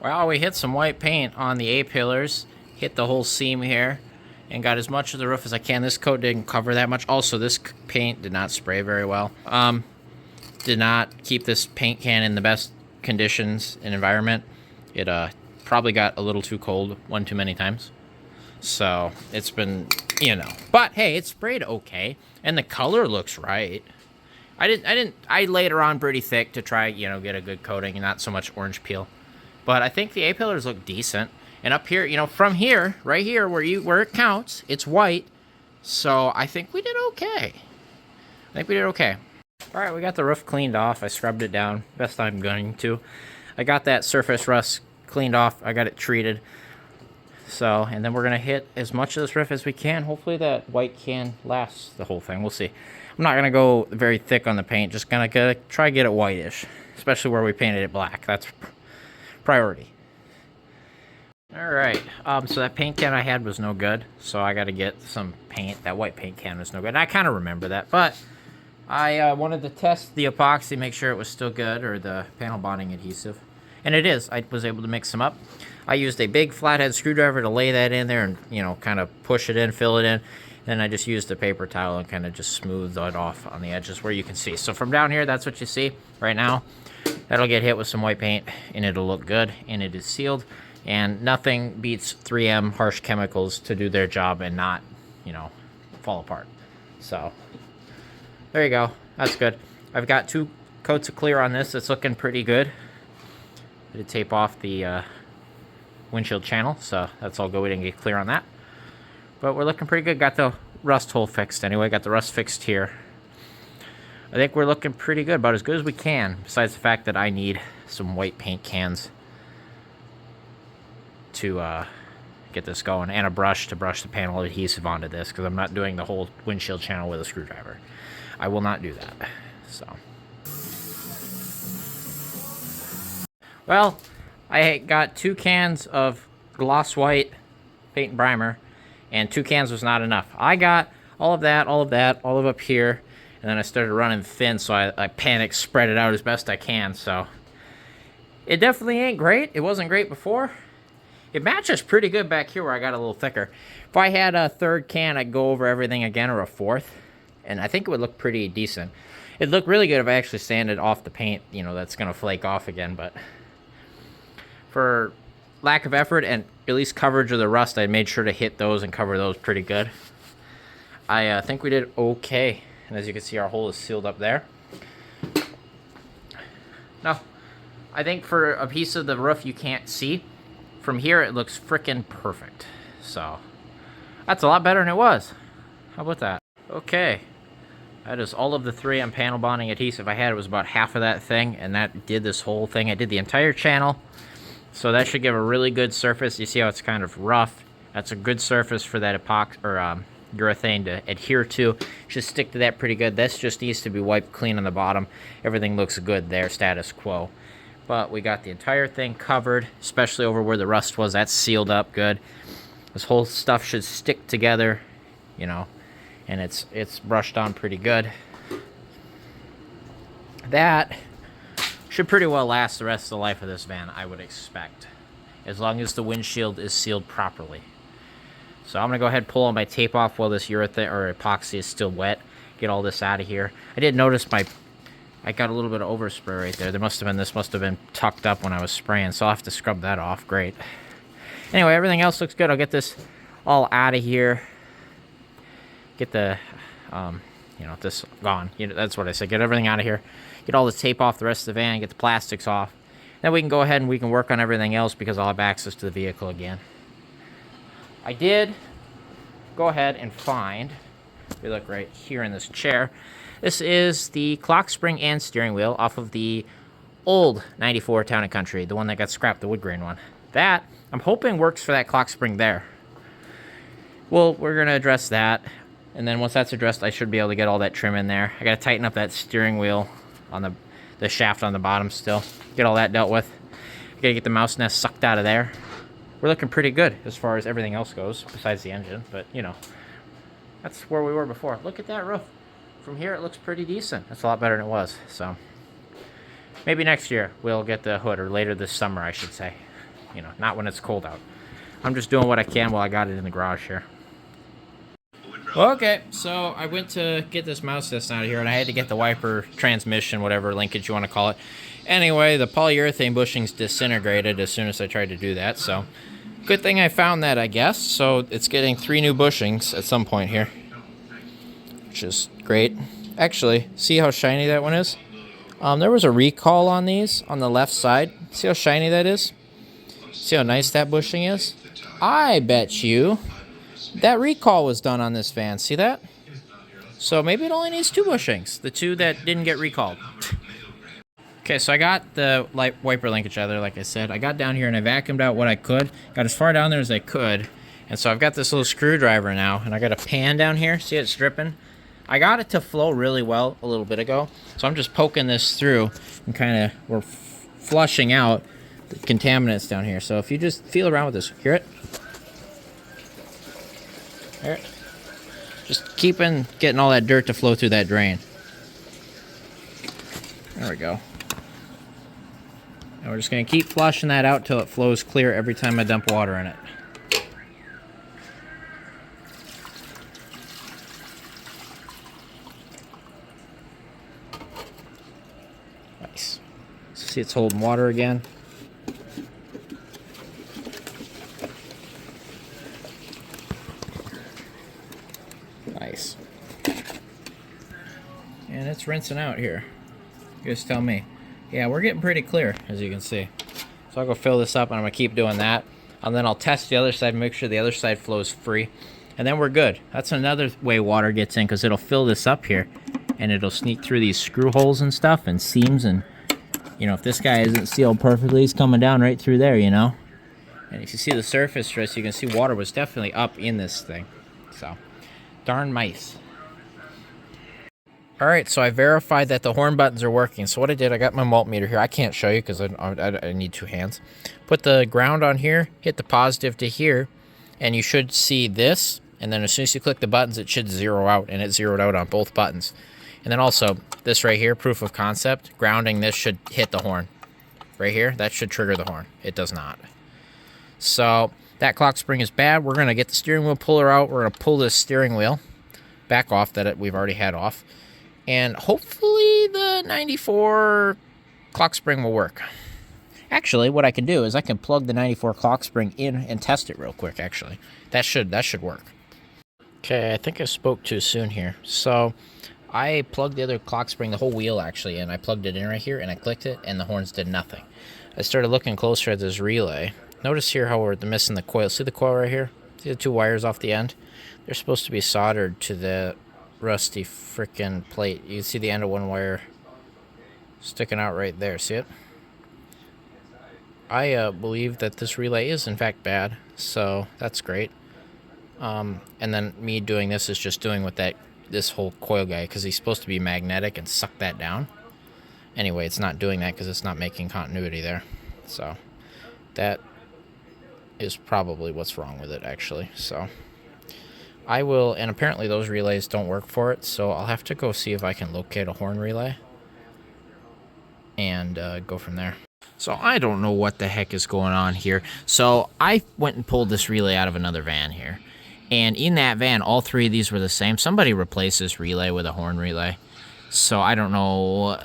Well, we hit some white paint on the A-pillars, hit the whole seam here, and got as much of the roof as I can. This coat didn't cover that much. Also, this paint did not spray very well. Did not keep this paint can in the best conditions and environment. It probably got a little too cold one too many times. So it's been, you know. But hey, it sprayed okay, and the color looks right. I laid it on pretty thick to try, you know, get a good coating and not so much orange peel. But I think the A-pillars look decent. And up here, you know, from here, right here, where it counts, it's white. So I think we did okay. All right, we got the roof cleaned off. I scrubbed it down best I'm going to. I got that surface rust cleaned off. I got it treated. So, and then we're going to hit as much of this roof as we can. Hopefully that white can lasts the whole thing. We'll see. I'm not going to go very thick on the paint. Just going to try to get it whitish, especially where we painted it black. That's priority. All right, so that paint can I had was no good, so I got to get some paint. That white paint can was no good, and I kind of remember that, but I wanted to test the epoxy, make sure it was still good, or the panel bonding adhesive, and it is. I was able to mix them up. I used a big flathead screwdriver to lay that in there and, you know, kind of push it in, fill it in. Then I just used a paper towel and kind of just smoothed it off on the edges where you can see. So from down here, that's what you see right now. That'll get hit with some white paint, and it'll look good, and it is sealed. And nothing beats 3M harsh chemicals to do their job and not, you know, fall apart. So there you go. That's good. I've got 2 coats of clear on this. It's looking pretty good. I did tape off the windshield channel, so that's all good. We didn't get clear on that. But we're looking pretty good. Got the rust hole fixed anyway. Got the rust fixed here. I think we're looking pretty good, about as good as we can, besides the fact that I need some white paint cans to get this going, and a brush to brush the panel adhesive onto this, because I'm not doing the whole windshield channel with a screwdriver. I will not do that. So, well, I got 2 cans of gloss white paint and primer, and 2 cans was not enough. I got all of that, all of up here, and then I started running thin, so I panicked, spread it out as best I can. So it definitely ain't great. It wasn't great before. It matches pretty good back here where I got a little thicker. If I had a 3rd can, I'd go over everything again, or a 4th, and I think it would look pretty decent. It'd look really good if I actually sanded off the paint, you know, that's gonna flake off again, but for lack of effort and at least coverage of the rust, I made sure to hit those and cover those pretty good. I think we did okay, and as you can see, our hole is sealed up there. Now, I think for a piece of the roof you can't see, from here it looks frickin' perfect. So that's a lot better than it was. How about that? Okay, that is all of the 3M panel bonding adhesive I had. It was about half of that thing, and that did this whole thing. I did the entire channel, so that should give a really good surface. You see how it's kind of rough? That's a good surface for that epoxy or urethane to adhere to. Should stick to that pretty good. This just needs to be wiped clean on the bottom. Everything looks good there, status quo. But we got the entire thing covered, especially over where the rust was. That's sealed up good. This whole stuff should stick together, you know, and it's brushed on pretty good. That should pretty well last the rest of the life of this van, I would expect, as long as the windshield is sealed properly. So I'm gonna go ahead and pull all my tape off while this urethane or epoxy is still wet. Get all this out of here. I did notice I got a little bit of overspray right there. This must have been tucked up when I was spraying, so I'll have to scrub that off. Great. Anyway, everything else looks good. I'll get this all out of here. Get the, you know, this gone. You know, that's what I said. Get everything out of here. Get all the tape off the rest of the van. Get the plastics off. Then we can go ahead and we can work on everything else because I'll have access to the vehicle again. I did go ahead and find, we look right here in this chair. This is the clock spring and steering wheel off of the old 94 Town & Country, the one that got scrapped, the wood grain one. That, I'm hoping, works for that clock spring there. Well, we're going to address that, and then once that's addressed, I should be able to get all that trim in there. I got to tighten up that steering wheel on the shaft on the bottom still. Get all that dealt with. I got to get the mouse nest sucked out of there. We're looking pretty good as far as everything else goes, besides the engine, but, you know, that's where we were before. Look at that roof. From here, it looks pretty decent. That's a lot better than it was, so maybe next year we'll get the hood, or later this summer, I should say. You know, not when it's cold out. I'm just doing what I can while I got it in the garage here. Okay, so I went to get this mouse nest out of here, and I had to get the wiper transmission, whatever linkage you want to call it. Anyway, the polyurethane bushings disintegrated as soon as I tried to do that, so good thing I found that, I guess. So it's getting 3 new bushings at some point here, which is great. Actually, see how shiny that one is? There was a recall on these on the left side. See how shiny that is? See how nice that bushing is? I bet you that recall was done on this van. See that? So maybe it only needs 2 bushings. The 2 that didn't get recalled. Okay, so I got the wiper linkage out of there, like I said. I got down here and I vacuumed out what I could. Got as far down there as I could. And so I've got this little screwdriver now, and I got a pan down here. See it's dripping? I got it to flow really well a little bit ago. So I'm just poking this through and kind of, we're flushing out the contaminants down here. So if you just feel around with this, hear it? Hear it? Just getting all that dirt to flow through that drain. There we go. And we're just going to keep flushing that out till it flows clear every time I dump water in it. Nice. See, it's holding water again. Nice. And it's rinsing out here. You guys tell me. Yeah, we're getting pretty clear, as you can see. So I'll go fill this up, and I'm going to keep doing that. And then I'll test the other side, make sure the other side flows free. And then we're good. That's another way water gets in, because it'll fill this up here. And it'll sneak through these screw holes and stuff and seams. And, you know, if this guy isn't sealed perfectly, he's coming down right through there, you know. And if you see the surface stress, you can see water was definitely up in this thing. So, darn mice. Alright, so I verified that the horn buttons are working. So what I did, I got my multimeter here. I can't show you because I need two hands. Put the ground on here, hit the positive to here, and you should see this. And then as soon as you click the buttons, it should zero out, and it zeroed out on both buttons. And then also, this right here, proof of concept, grounding this should hit the horn. Right here, that should trigger the horn. It does not. So, that clock spring is bad. We're going to get the steering wheel puller out. We're going to pull this steering wheel back off that we've already had off. And hopefully the 94 clock spring will work. Actually, what I can do is I can plug the 94 clock spring in and test it real quick, actually. That should work. Okay, I think I spoke too soon here. So, I plugged the other clock spring, the whole wheel actually, and I plugged it in right here, and I clicked it, and the horns did nothing. I started looking closer at this relay. Notice here how we're missing the coil. See the coil right here? See the two wires off the end? They're supposed to be soldered to the rusty frickin' plate. You can see the end of one wire sticking out right there. See it? I believe that this relay is in fact bad, so that's great. And then me doing this is just doing with this whole coil guy, because he's supposed to be magnetic and suck that down. Anyway, it's not doing that because it's not making continuity there. So that is probably what's wrong with it, actually. So I will, and apparently those relays don't work for it, so I'll have to go see if I can locate a horn relay and go from there. So I don't know what the heck is going on here. So I went and pulled this relay out of another van here. And in that van, all three of these were the same. Somebody replaced this relay with a horn relay. So I don't know,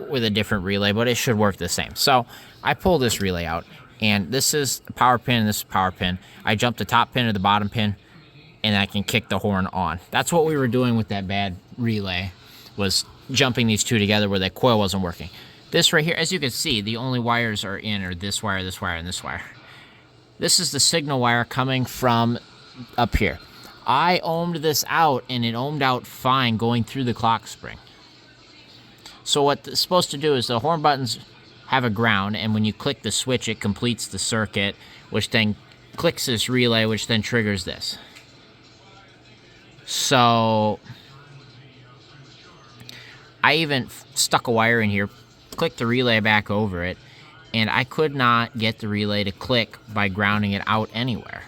with a different relay, but it should work the same. So I pulled this relay out, and this is a power pin, and this is a power pin. I jumped the top pin to the bottom pin, and I can kick the horn on. That's what we were doing with that bad relay, was jumping these two together where that coil wasn't working. This right here, as you can see, the only wires are in are this wire, and this wire. This is the signal wire coming from up here. I ohmed this out, and it ohmed out fine going through the clock spring. So what it's supposed to do is the horn buttons have a ground, and when you click the switch, it completes the circuit, which then clicks this relay, which then triggers this. So I even stuck a wire in here, clicked the relay back over it, and I could not get the relay to click by grounding it out anywhere.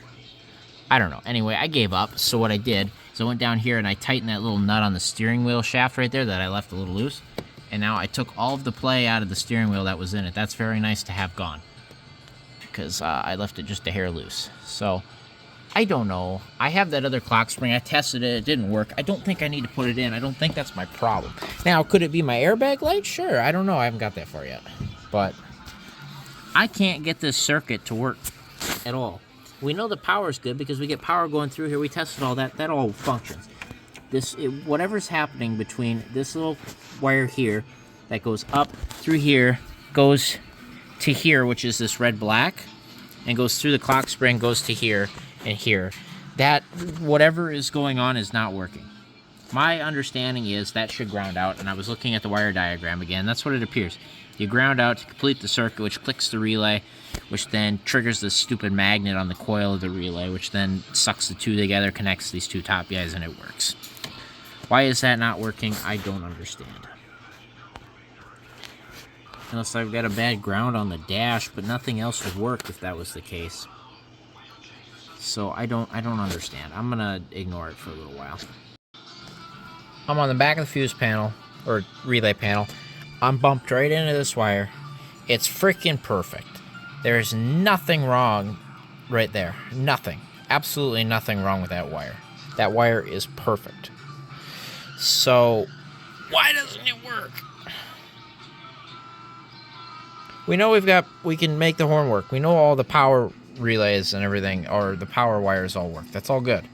I don't know. Anyway, I gave up, so what I did is I went down here and I tightened that little nut on the steering wheel shaft right there that I left a little loose, and now I took all of the play out of the steering wheel that was in it. That's very nice to have gone, because I left it just a hair loose. So I don't know. I have that other clock spring. I tested it. It didn't work. I don't think I need to put it in. I don't think that's my problem. Now, could it be my airbag light? Sure. I don't know. I haven't got that far yet. But I can't get this circuit to work at all. We know the power's good because we get power going through here. We tested all that. That all functions. Whatever's happening between this little wire here that goes up through here, goes to here, which is this red-black, and goes through the clock spring, goes to here and here. That, whatever is going on, is not working. My understanding is that should ground out, and I was looking at the wire diagram again. That's what it appears. You ground out to complete the circuit, which clicks the relay, which then triggers the stupid magnet on the coil of the relay, which then sucks the two together, connects these two top guys, and it works. Why is that not working? I don't understand. Unless I've got a bad ground on the dash, but nothing else would work if that was the case. So I don't understand. I'm gonna ignore it for a little while. I'm on the back of the fuse panel, or relay panel. I'm bumped right into this wire. It's freaking perfect. There's nothing wrong right there. Nothing. Absolutely nothing wrong with that wire. That wire is perfect. So, why doesn't it work? We know we can make the horn work. We know all the power relays and everything, or the power wires all work. That's all good.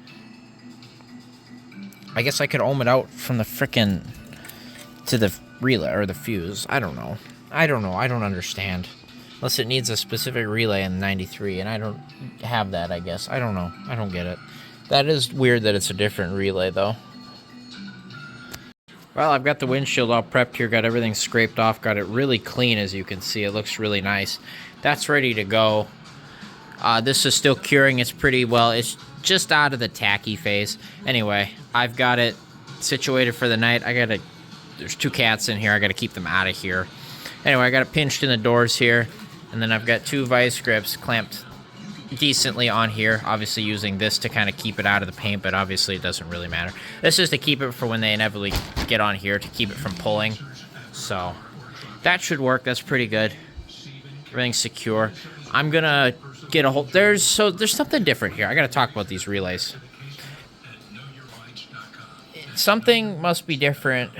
I guess I could ohm it out from the frickin' to the relay or the fuse. I don't know. I don't understand. Unless it needs a specific relay in 93, and I don't have that, I guess. I don't know. I don't get it. That is weird that it's a different relay, though. Well, I've got the windshield all prepped here, got everything scraped off, got it really clean, as you can see. It looks really nice. That's ready to go. This is still curing. It's pretty well. It's just out of the tacky phase. Anyway, I've got it situated for the night. There's 2 cats in here. I gotta keep them out of here. Anyway, I got it pinched in the doors here, and then I've got 2 vice grips clamped decently on here, obviously using this to kind of keep it out of the paint, but obviously it doesn't really matter. This is to keep it for when they inevitably get on here, to keep it from pulling. So that should work. That's pretty good. Everything's secure. I'm gonna get a hold. There's something different here. I gotta talk about these relays. Something must be different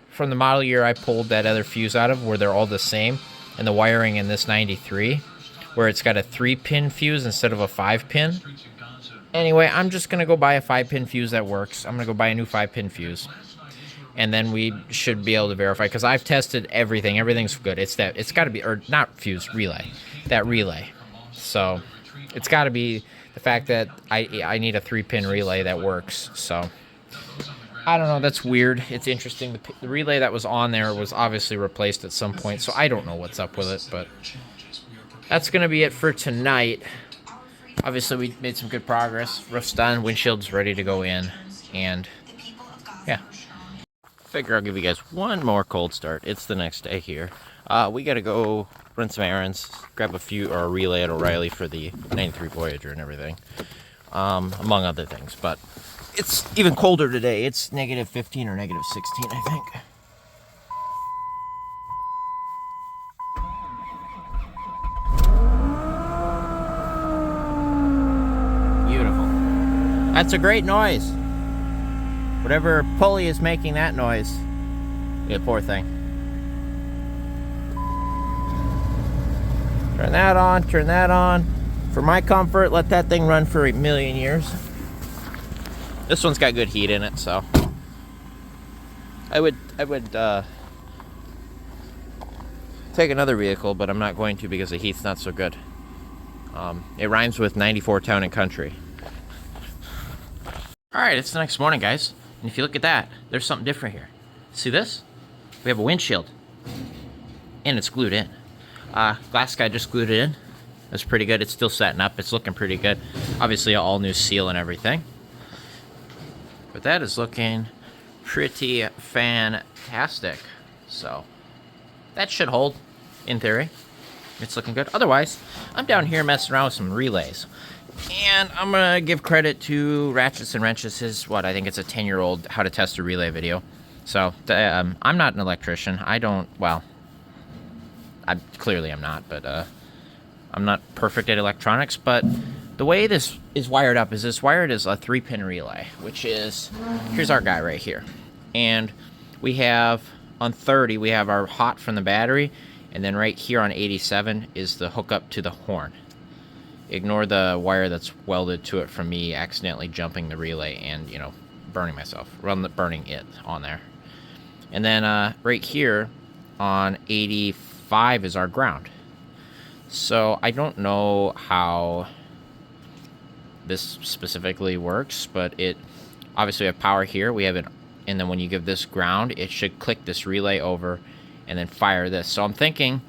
from the model year I pulled that other fuse out of, where they're all the same, and the wiring in this 93, where it's got a 3-pin fuse instead of a 5-pin. Anyway, I'm just gonna go buy a 5-pin fuse that works. I'm gonna go buy a new 5-pin fuse, and then we should be able to verify, because I've tested everything. Everything's good. It's got to be, or not fuse, relay. That relay. So it's got to be the fact that I need a 3-pin relay that works. So I don't know. That's weird. It's interesting. The relay that was on there was obviously replaced at some point, so I don't know what's up with it, but that's going to be it for tonight. Obviously, we made some good progress. Roof's done. Windshield's ready to go in. And, yeah. Figure I'll give you guys one more cold start. It's the next day here. We got to go run some errands, grab a relay at O'Reilly for the 93 Voyager and everything, among other things. But it's even colder today. It's negative 15 or negative 16, I think. Beautiful. That's a great noise. Whatever pulley is making that noise. Yeah, poor thing. Turn that on, turn that on. For my comfort, let that thing run for 1,000,000 years. This one's got good heat in it, so I would take another vehicle, but I'm not going to because the heat's not so good. It rhymes with 94 Town and Country. Alright, it's the next morning, guys. And if you look at that, there's something different here. See this? We have a windshield. And it's glued in. Glass guy just glued it in. That's pretty good. It's still setting up. It's looking pretty good. Obviously, an all-new seal and everything. But that is looking pretty fantastic. So, that should hold, in theory. It's looking good. Otherwise, I'm down here messing around with some relays. And I'm going to give credit to Ratchets and Wrenches, I think it's a 10-year-old how to test a relay video. So, I'm not an electrician. Clearly I'm not, but I'm not perfect at electronics. But the way this is wired up is this wired as a 3-pin relay, which is, here's our guy right here. And we have, on 30, we have our hot from the battery, and then right here on 87 is the hookup to the horn. Ignore the wire that's welded to it from me accidentally jumping the relay and, burning myself. Burning it on there. And then right here on 85 is our ground. So I don't know how this specifically works, but obviously we have power here. We have it, and then when you give this ground, it should click this relay over and then fire this. So I'm thinking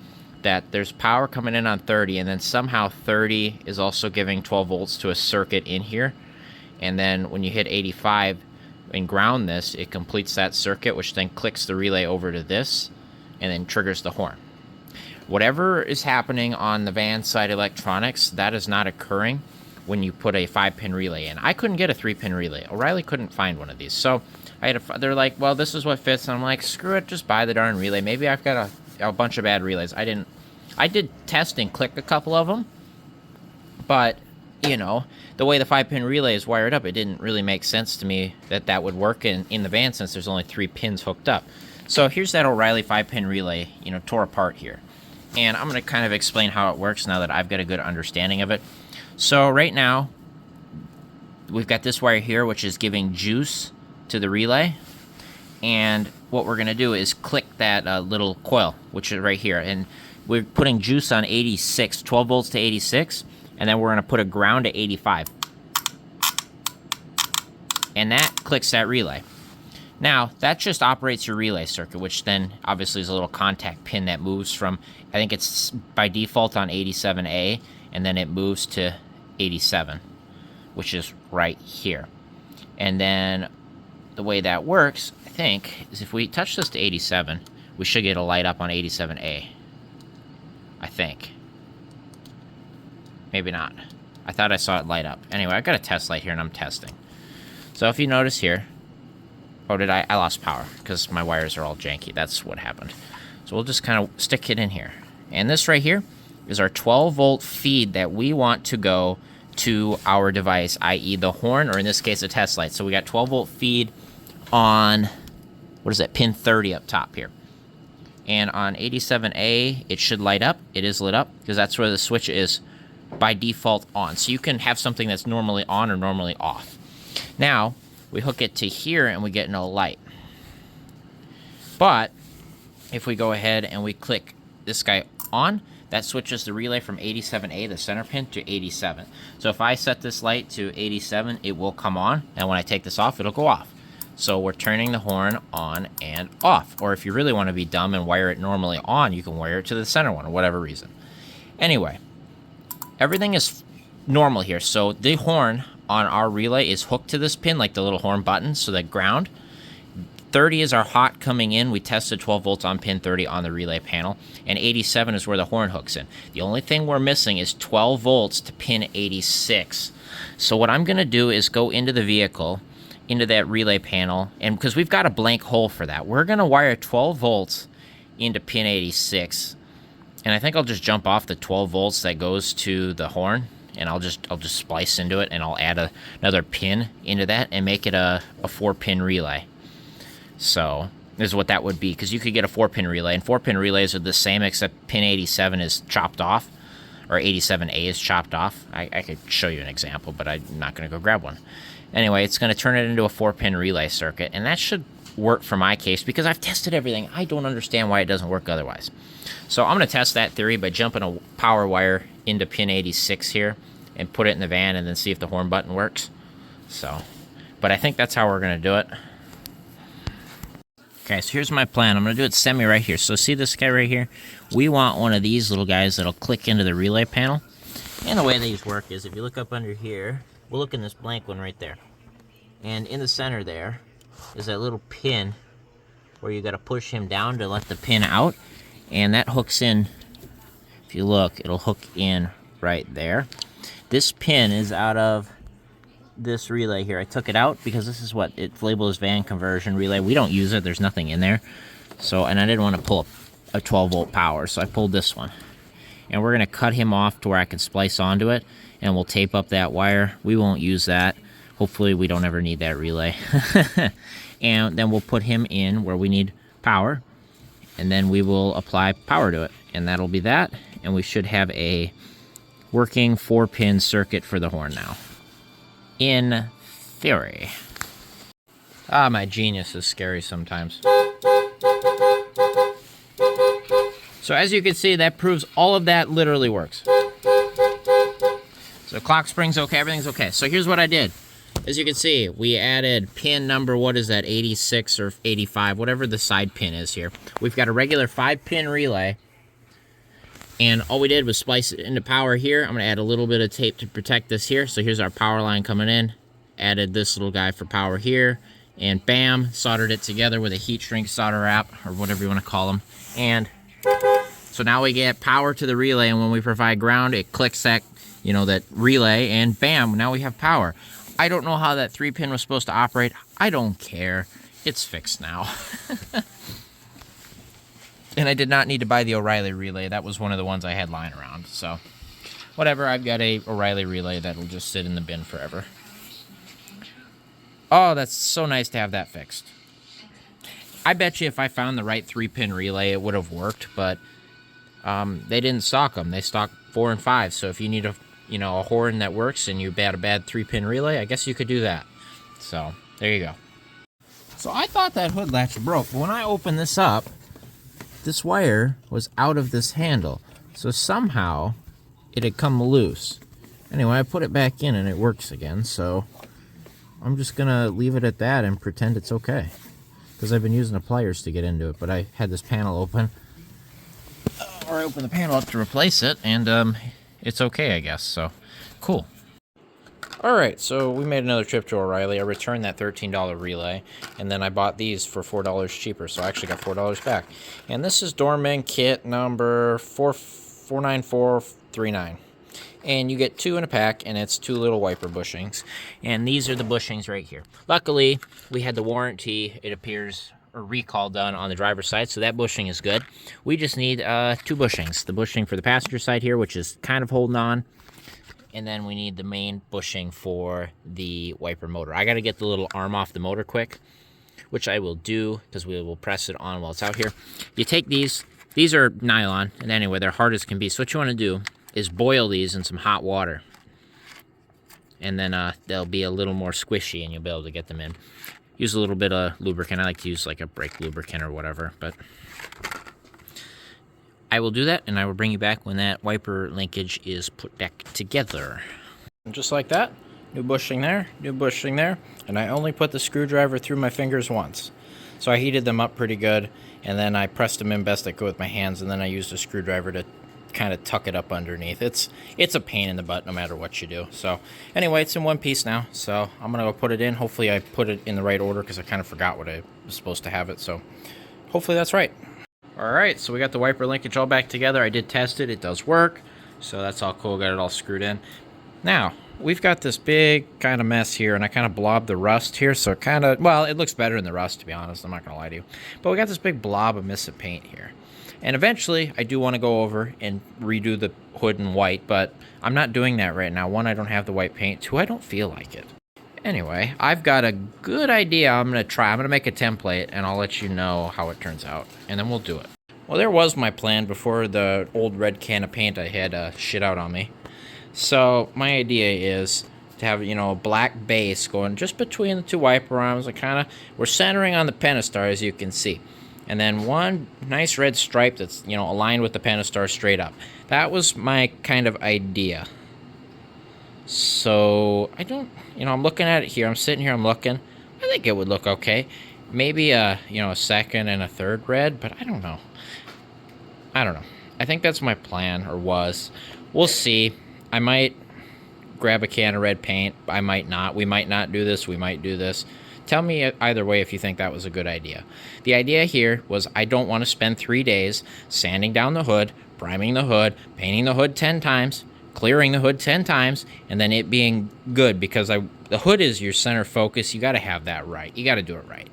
that there's power coming in on 30, and then somehow 30 is also giving 12 volts to a circuit in here. And then when you hit 85 and ground this, it completes that circuit, which then clicks the relay over to this and then triggers the horn. Whatever is happening on the van side electronics, that is not occurring when you put a 5-pin relay in. I couldn't get a 3-pin relay. O'Reilly couldn't find one of these. So they're like, well, this is what fits. And I'm like, screw it, just buy the darn relay. Maybe I've got a bunch of bad relays. I did test and click a couple of them, but, the way the 5-pin relay is wired up, it didn't really make sense to me that would work in the van since there's only 3 pins hooked up. So here's that O'Reilly 5-pin relay, tore apart here. And I'm going to kind of explain how it works now that I've got a good understanding of it. So right now, we've got this wire here, which is giving juice to the relay. And what we're going to do is click that little coil, which is right here. And we're putting juice on 86, 12 volts to 86, and then we're going to put a ground to 85. And that clicks that relay. Now, that just operates your relay circuit, which then obviously is a little contact pin that moves from, I think it's by default on 87A, and then it moves to 87, which is right here. And then the way that works, I think, is if we touch this to 87, we should get a light up on 87A. I think. Maybe not. I thought I saw it light up. Anyway, I've got a test light here, and I'm testing. So if you notice here, oh, did I lost power because my wires are all janky. That's what happened. So we'll just kind of stick it in here. And this right here is our 12 volt feed that we want to go to our device, i.e. the horn, or in this case, a test light. So we got 12 volt feed on, what is that, pin 30 up top here. And on 87A, it should light up. It is lit up because that's where the switch is by default on. So you can have something that's normally on or normally off. Now, we hook it to here and we get no light. But if we go ahead and we click this guy on, that switches the relay from 87A, the center pin, to 87. So if I set this light to 87, it will come on, and when I take this off, it'll go off. So we're turning the horn on and off. Or if you really want to be dumb and wire it normally on, you can wire it to the center one, or whatever reason. Anyway, everything is normal here. So the horn on our relay is hooked to this pin, like the little horn button, so that ground. 30 is our hot coming in. We tested 12 volts on pin 30 on the relay panel, and 87 is where the horn hooks in. The only thing we're missing is 12 volts to pin 86. So what I'm going to do is go into the vehicle, into that relay panel, and because we've got a blank hole for that, we're going to wire 12 volts into pin 86. And I think I'll just jump off the 12 volts that goes to the horn, and I'll just splice into it, and I'll add another pin into that and make it a 4-pin relay. So this is what that would be, because you could get a 4-pin relay, and 4-pin relays are the same except pin 87 is chopped off, or 87A is chopped off. I could show you an example, but I'm not going to go grab one. Anyway, it's going to turn it into a 4-pin relay circuit, and that should work for my case because I've tested everything. I don't understand why it doesn't work otherwise. So I'm going to test that theory by jumping a power wire into pin 86 here and put it in the van and then see if the horn button works. So, but I think that's how we're going to do it. Okay, so here's my plan. I'm going to do it semi right here. So see this guy right here? We want one of these little guys that'll click into the relay panel. And the way these work is if you look up under here, we'll look in this blank one right there. And in the center there is that little pin where you got to push him down to let the pin out. And that hooks in, if you look, it'll hook in right there. This pin is out of this relay here. I took it out because this is what it's labeled as van conversion relay. We don't use it. There's nothing in there. So, and I didn't want to pull a 12 volt power, so I pulled this one. And we're going to cut him off to where I can splice onto it, and we'll tape up that wire. We won't use that. Hopefully we don't ever need that relay. And then we'll put him in where we need power, and then we will apply power to it. And that'll be that, and we should have a working 4-pin circuit for the horn now. In theory. Ah, my genius is scary sometimes. So as you can see, that proves all of that literally works. So clock spring's okay, everything's okay. So here's what I did. As you can see, we added pin number, what is that, 86 or 85, whatever the side pin is here. We've got a regular 5-pin relay, and all we did was splice it into power here. I'm going to add a little bit of tape to protect this here. So here's our power line coming in. Added this little guy for power here, and bam, soldered it together with a heat shrink solder wrap, or whatever you want to call them. And so now we get power to the relay, and when we provide ground, it clicks that, you know, that relay, and bam, now we have power. I don't know how that 3-pin was supposed to operate. I don't care. It's fixed now. And I did not need to buy the O'Reilly relay. That was one of the ones I had lying around. So, whatever. I've got a O'Reilly relay that'll just sit in the bin forever. Oh, that's so nice to have that fixed. I bet you if I found the right 3-pin relay, it would have worked. But they didn't stock them. They stock 4 and 5. So if you need a horn that works and you had a bad 3-pin relay, I guess you could do that. So, there you go. So I thought that hood latch broke, but when I opened this up, this wire was out of this handle. So somehow it had come loose. Anyway, I put it back in and it works again. So I'm just going to leave it at that and pretend it's okay. Because I've been using the pliers to get into it. But I had this panel open. Or I opened the panel up to replace it. And it's okay, I guess. So, cool. Alright, so we made another trip to O'Reilly. I returned that $13 relay, and then I bought these for $4 cheaper, so I actually got $4 back. And this is Dorman kit number 49439. And you get 2 in a pack, and it's 2 little wiper bushings. And these are the bushings right here. Luckily, we had the warranty, it appears, or recall done on the driver's side, so that bushing is good. We just need 2 bushings. The bushing for the passenger side here, which is kind of holding on. And then we need the main bushing for the wiper motor. I got to get the little arm off the motor quick, which I will do because we will press it on while it's out here. You take these are nylon, and anyway, they're hard as can be. So what you want to do is boil these in some hot water. And then they'll be a little more squishy and you'll be able to get them in. Use a little bit of lubricant. I like to use like a brake lubricant or whatever, but I will do that, and I will bring you back when that wiper linkage is put back together. And just like that, new bushing there, and I only put the screwdriver through my fingers once. So I heated them up pretty good, and then I pressed them in best I could with my hands, and then I used a screwdriver to kind of tuck it up underneath. It's a pain in the butt no matter what you do. So anyway, it's in one piece now, so I'm going to go put it in. Hopefully I put it in the right order because I kind of forgot what I was supposed to have it, so hopefully that's right. Alright, so we got the wiper linkage all back together. I did test it. It does work. So that's all cool. Got it all screwed in. Now, we've got this big kind of mess here, and I kind of blobbed the rust here. So it kind of, well, it looks better than the rust, to be honest. I'm not going to lie to you. But we got this big blob of missing paint here. And eventually, I do want to go over and redo the hood in white, but I'm not doing that right now. 1, I don't have the white paint. 2, I don't feel like it. Anyway, I've got a good idea I'm going to try. I'm going to make a template, and I'll let you know how it turns out, and then we'll do it. Well, there was my plan before the old red can of paint I had shit out on me. So, my idea is to have, a black base going just between the 2 wiper arms. We're centering on the Pentastar, as you can see. And then one nice red stripe that's, aligned with the Pentastar straight up. That was my kind of idea. So, I don't, I'm looking at it here. I'm sitting here, I'm looking. I think it would look okay. Maybe a second and a third red, but I don't know. I think that's my plan, or was. We'll see. I might grab a can of red paint. I might not. We might not do this. We might do this. Tell me either way if you think that was a good idea. The idea here was I don't want to spend 3 days sanding down the hood, priming the hood, painting the hood 10 times, clearing the hood 10 times, and then it being good, because the hood is your center focus. You got to have that right. You got to do it right.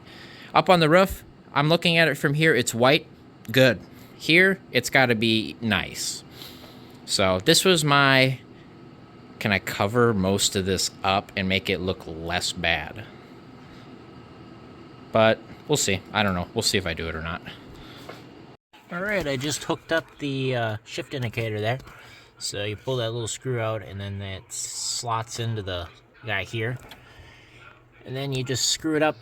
Up on the roof, I'm looking at it from here. It's white. Good. Here, it's got to be nice. So this was my, can I cover most of this up and make it look less bad? But we'll see. I don't know. We'll see if I do it or not. Alright, I just hooked up the shift indicator there. So you pull that little screw out, and then that slots into the guy here. And then you just screw it up,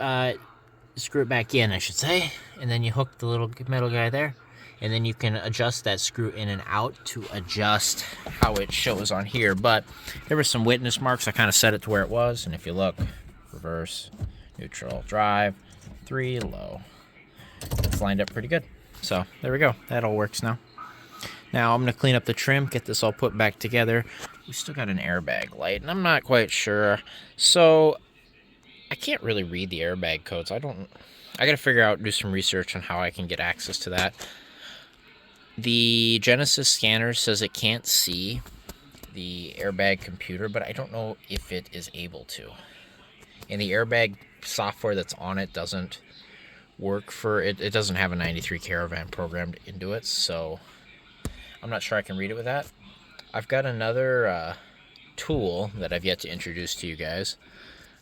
screw it back in, I should say. And then you hook the little metal guy there. And then you can adjust that screw in and out to adjust how it shows on here. But there were some witness marks. I kind of set it to where it was. And if you look, reverse, neutral, drive, 3, low. It's lined up pretty good. So there we go. That all works now. Now I'm going to clean up the trim, get this all put back together. We still got an airbag light, and I'm not quite sure. So I can't really read the airbag codes. I got to figure out, do some research on how I can get access to that. The Genesis scanner says it can't see the airbag computer, but I don't know if it is able to. And the airbag software that's on it doesn't work for it. It doesn't have a 93 Caravan programmed into it, so I'm not sure I can read it with that. I've got another tool that I've yet to introduce to you guys.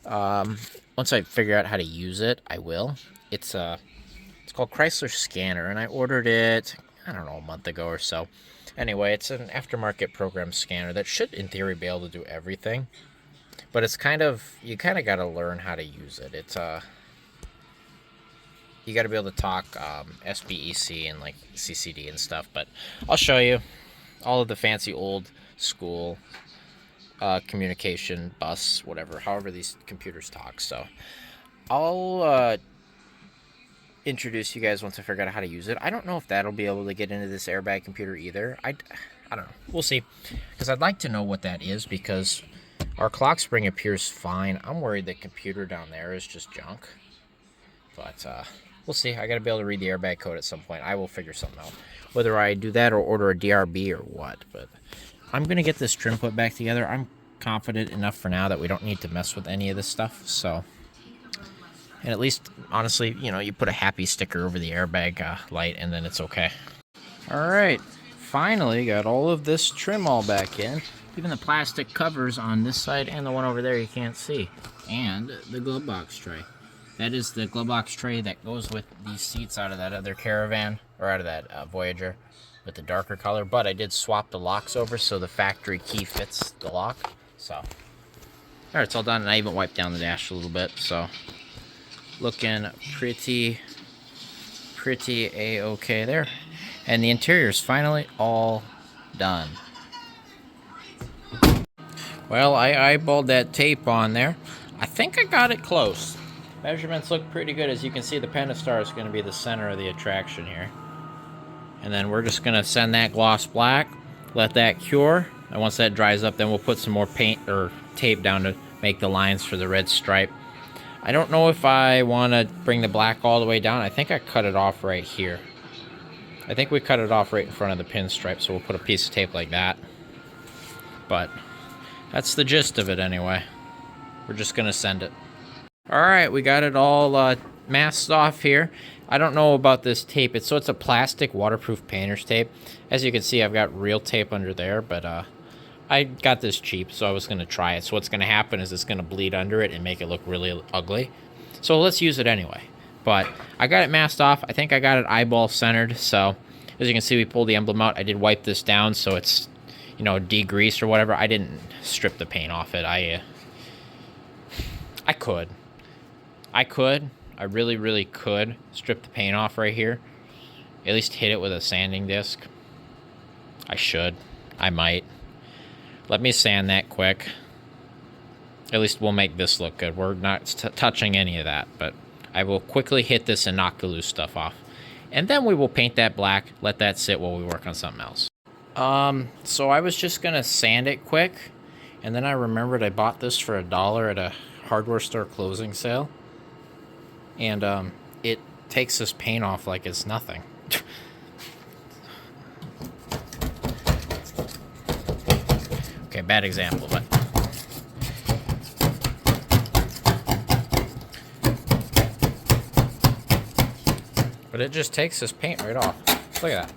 Once I figure out how to use it, I will. It's called Chrysler Scanner, and I ordered it, I don't know, a month ago or so. Anyway, it's an aftermarket program scanner that should, in theory, be able to do everything. But it's you kind of got to learn how to use it. you got to be able to talk SBEC and like CCD and stuff. But I'll show you all of the fancy old school communication, bus, whatever, however these computers talk. So I'll introduce you guys once I figure out how to use it. I don't know if that'll be able to get into this airbag computer either. I don't know. We'll see. Because I'd like to know what that is, because our clock spring appears fine. I'm worried the computer down there is just junk. But we'll see. I got to be able to read the airbag code at some point. I will figure something out. Whether I do that or order a DRB or what. But I'm going to get this trim put back together. I'm confident enough for now that we don't need to mess with any of this stuff. So, and at least, honestly, you know, you put a happy sticker over the airbag light and then it's okay. All right. Finally got all of this trim all back in. Even the plastic covers on this side and the one over there you can't see. And the glove box tray. That is the glove box tray that goes with these seats out of that other Caravan, or out of that Voyager with the darker color. But I did swap the locks over so the factory key fits the lock. So, all right, it's all done, and I even wiped down the dash a little bit. So, looking pretty A-okay there. And the interior is finally all done. Well, I eyeballed that tape on there. I think I got it close. Measurements look pretty good. As you can see, the Pentastar is going to be the center of the attraction here. And then we're just going to send that gloss black, let that cure, and once that dries up, then we'll put some more paint or tape down to make the lines for the red stripe. I don't know if I want to bring the black all the way down. I think I cut it off right here. I think we cut it off right in front of the pinstripe, so we'll put a piece of tape like that. But that's the gist of it anyway. We're just going to send it. Alright, we got it all masked off here. I don't know about this tape. It's a plastic waterproof painter's tape. As you can see, I've got real tape under there, but I got this cheap, so I was going to try it. So what's going to happen is it's going to bleed under it and make it look really ugly. So let's use it anyway. But I got it masked off. I think I got it eyeball centered. So as you can see, we pulled the emblem out. I did wipe this down so it's, you know, degreased or whatever. I didn't strip the paint off it. I could. I really could strip the paint off right here. At least hit it with a sanding disc. I should. I might. Let me sand that quick. At least we'll make this look good. We're not touching any of that, but I will quickly hit this and knock the loose stuff off. And then we will paint that black, let that sit while we work on something else. So I was just going to sand it quick, and then I remembered I bought this for $1 at a hardware store closing sale. And it takes this paint off like it's nothing. Okay, bad example, but it just takes this paint right off. Look at that.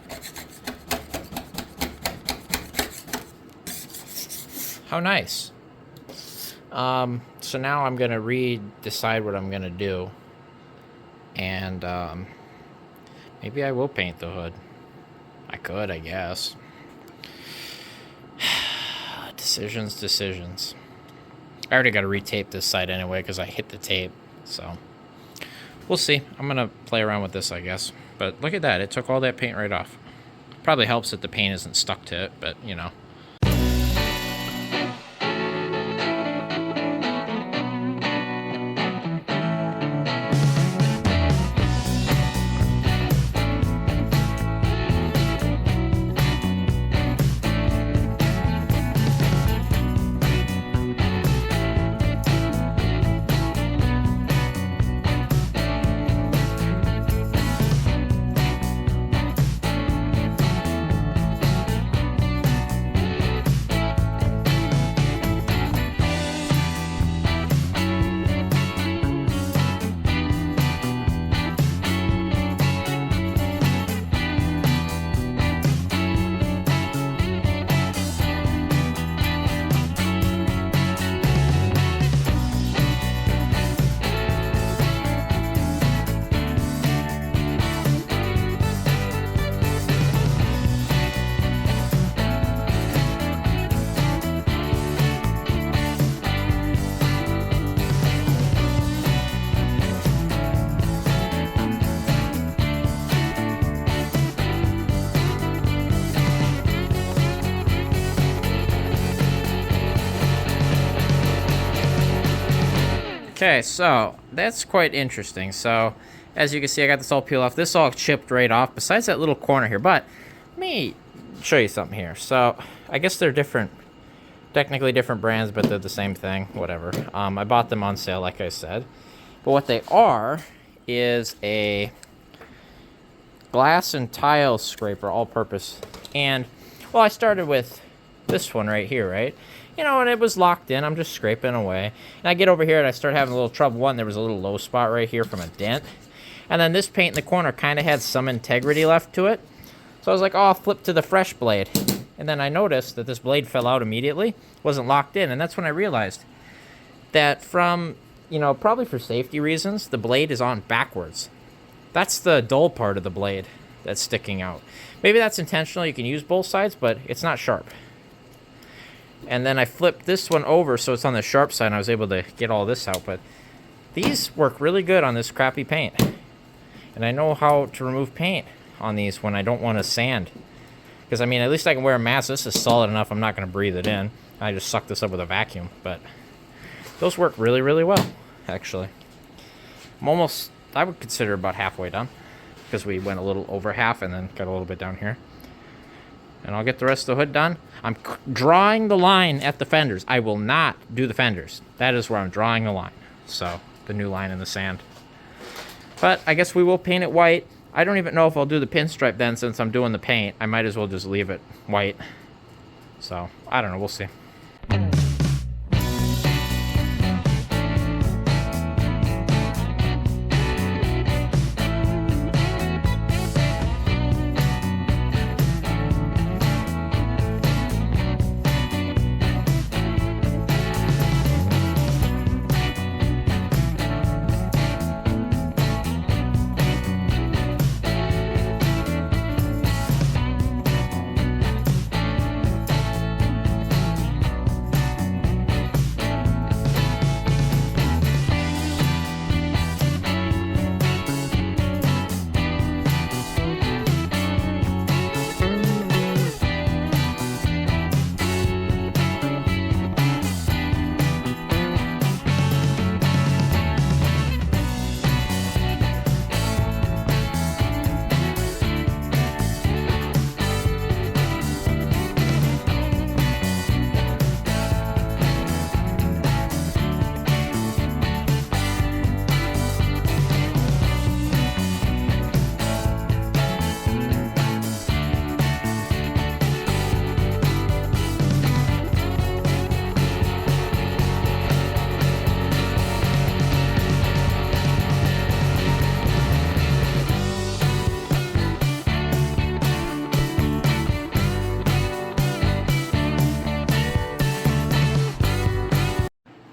How nice. So now I'm gonna decide what I'm gonna do. And maybe I will paint the hood. I could, I guess. Decisions. I already got to retape this side anyway because I hit the tape. So we'll see. I'm going to play around with this, I guess. But look at that. It took all that paint right off. Probably helps that the paint isn't stuck to it, but you know. Okay, so that's quite interesting. So as you can see, I got this all peeled off. This all chipped right off, besides that little corner here. But let me show you something here. So I guess they're different, technically different brands, but they're the same thing, whatever. I bought them on sale, like I said. But what they are is a glass and tile scraper, all-purpose. And, well, I started with this one right here, right? You know, and it was locked in. I'm just scraping away. And I get over here and I start having a little trouble. One, there was a little low spot right here from a dent. And then this paint in the corner kind of had some integrity left to it. So I was like, oh, I'll flip to the fresh blade. And then I noticed that this blade fell out immediately. Wasn't locked in. And that's when I realized that from, you know, probably for safety reasons, the blade is on backwards. That's the dull part of the blade that's sticking out. Maybe that's intentional. You can use both sides, but it's not sharp. And then I flipped this one over so it's on the sharp side, and I was able to get all this out. But these work really good on this crappy paint. And I know how to remove paint on these when I don't want to sand. Because, I mean, at least I can wear a mask. This is solid enough. I'm not going to breathe it in. I just suck this up with a vacuum. But those work really, really well, actually. I'm almost, I would consider about halfway done. Because we went a little over half and then got a little bit down here. And I'll get the rest of the hood done. I'm drawing the line at the fenders. I will not do the fenders. That is where I'm drawing the line. So, the new line in the sand. But I guess we will paint it white. I don't even know if I'll do the pinstripe then, since I'm doing the paint. I might as well just leave it white. So, I don't know. We'll see.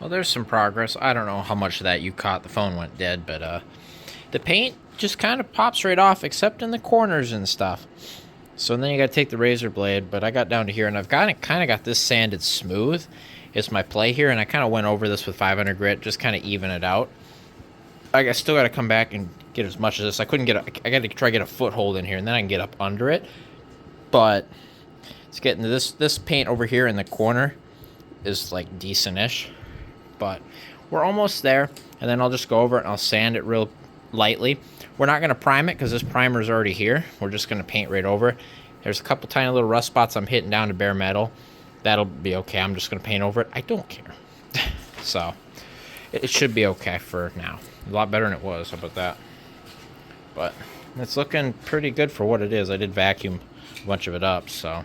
There's some progress. I don't know how much of that you caught. The phone went dead, but the paint just kind of pops right off, except in the corners and stuff. So then you got to take the razor blade, but I got down to here, and I've kind of got this sanded smooth. It's my play here, and I kind of went over this with 500 grit, just kind of even it out. I still got to come back and get as much of this. I couldn't get I got to try to get a foothold in here, and then I can get up under it. But it's getting to this paint over here in the corner is like decent-ish. But we're almost there, and then I'll just go over it and I'll sand it real lightly. We're not going to prime it because this primer is already here. We're just going to paint right over. There's a couple tiny little rust spots I'm hitting down to bare metal. That'll be okay. I'm just going to paint over it. I don't care. So it should be okay for now. A lot better than it was. How about that? But it's looking pretty good for what it is. I did vacuum a bunch of it up, so...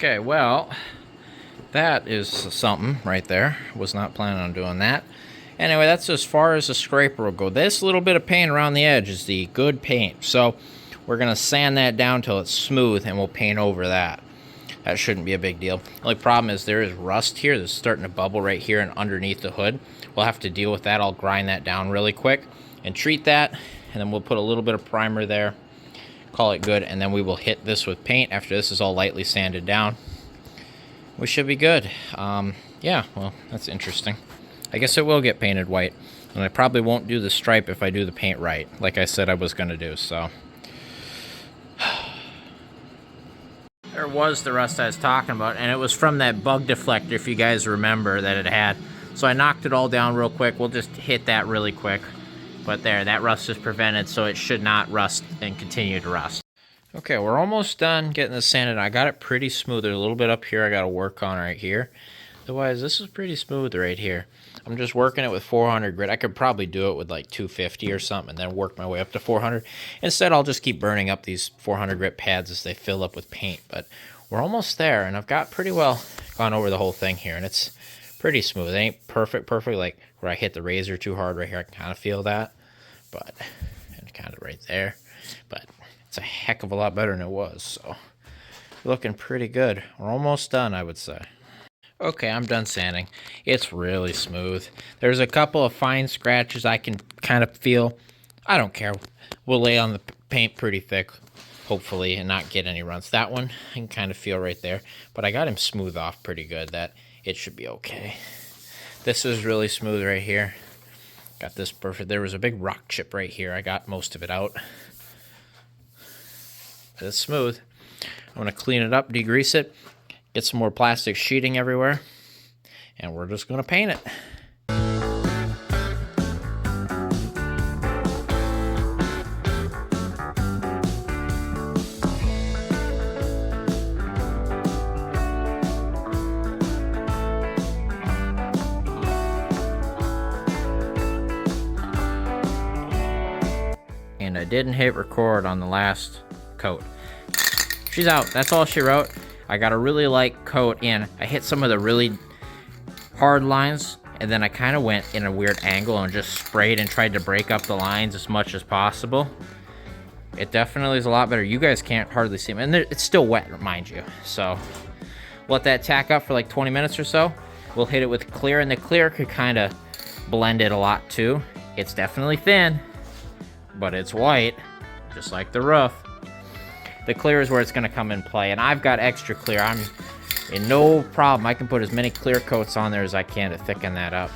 Okay, well, that is something right there. Was not planning on doing that. Anyway, that's as far as the scraper will go. This little bit of paint around the edge is the good paint. So we're going to sand that down till it's smooth, and we'll paint over that. That shouldn't be a big deal. The only problem is there is rust here that's starting to bubble right here and underneath the hood. We'll have to deal with that. I'll grind that down really quick and treat that, and then we'll put a little bit of primer there. Call it good, and then we will hit this with paint after this is all lightly sanded down. We should be good. Yeah, well, that's interesting. I guess it will get painted white, and I probably won't do the stripe if I do the paint right, like I said I was going to do, so. There was the rust I was talking about, and it was from that bug deflector, if you guys remember, that it had. So I knocked it all down real quick. We'll just hit that really quick. But there, that rust is prevented, so it should not rust and continue to rust. Okay, we're almost done getting this sanded. I got it pretty smooth. There's a little bit up here I got to work on right here. Otherwise, this is pretty smooth right here. I'm just working it with 400 grit. I could probably do it with like 250 or something and then work my way up to 400. Instead, I'll just keep burning up these 400 grit pads as they fill up with paint. But we're almost there, and I've got pretty well gone over the whole thing here, and it's pretty smooth. It ain't perfect, like where I hit the razor too hard right here. I can kind of feel that, but and kind of right there. But it's a heck of a lot better than it was, so looking pretty good. We're almost done, I would say. Okay, I'm done sanding. It's really smooth. There's a couple of fine scratches I can kind of feel. I don't care. We'll lay on the paint pretty thick, hopefully, and not get any runs. That one I can kind of feel right there, but I got him smooth off pretty good. That it should be okay. This is really smooth right here. Got this perfect. There was a big rock chip right here. I got most of it out. But it's smooth. I'm going to clean it up, degrease it, get some more plastic sheeting everywhere, and we're just going to paint it. And I didn't hit record on the last coat. She's out. That's all she wrote. I got a really light coat in. I hit some of the really hard lines, and then I kind of went in a weird angle and just sprayed and tried to break up the lines as much as possible. It definitely is a lot better. You guys can't hardly see them, and it's still wet, mind you. So let that tack up for like 20 minutes or so. We'll hit it with clear, and the clear could kind of blend it a lot too. It's definitely thin, but it's white, just like the roof. The clear is where it's going to come in play, and I've got extra clear. I'm in no problem. I can put as many clear coats on there as I can to thicken that up.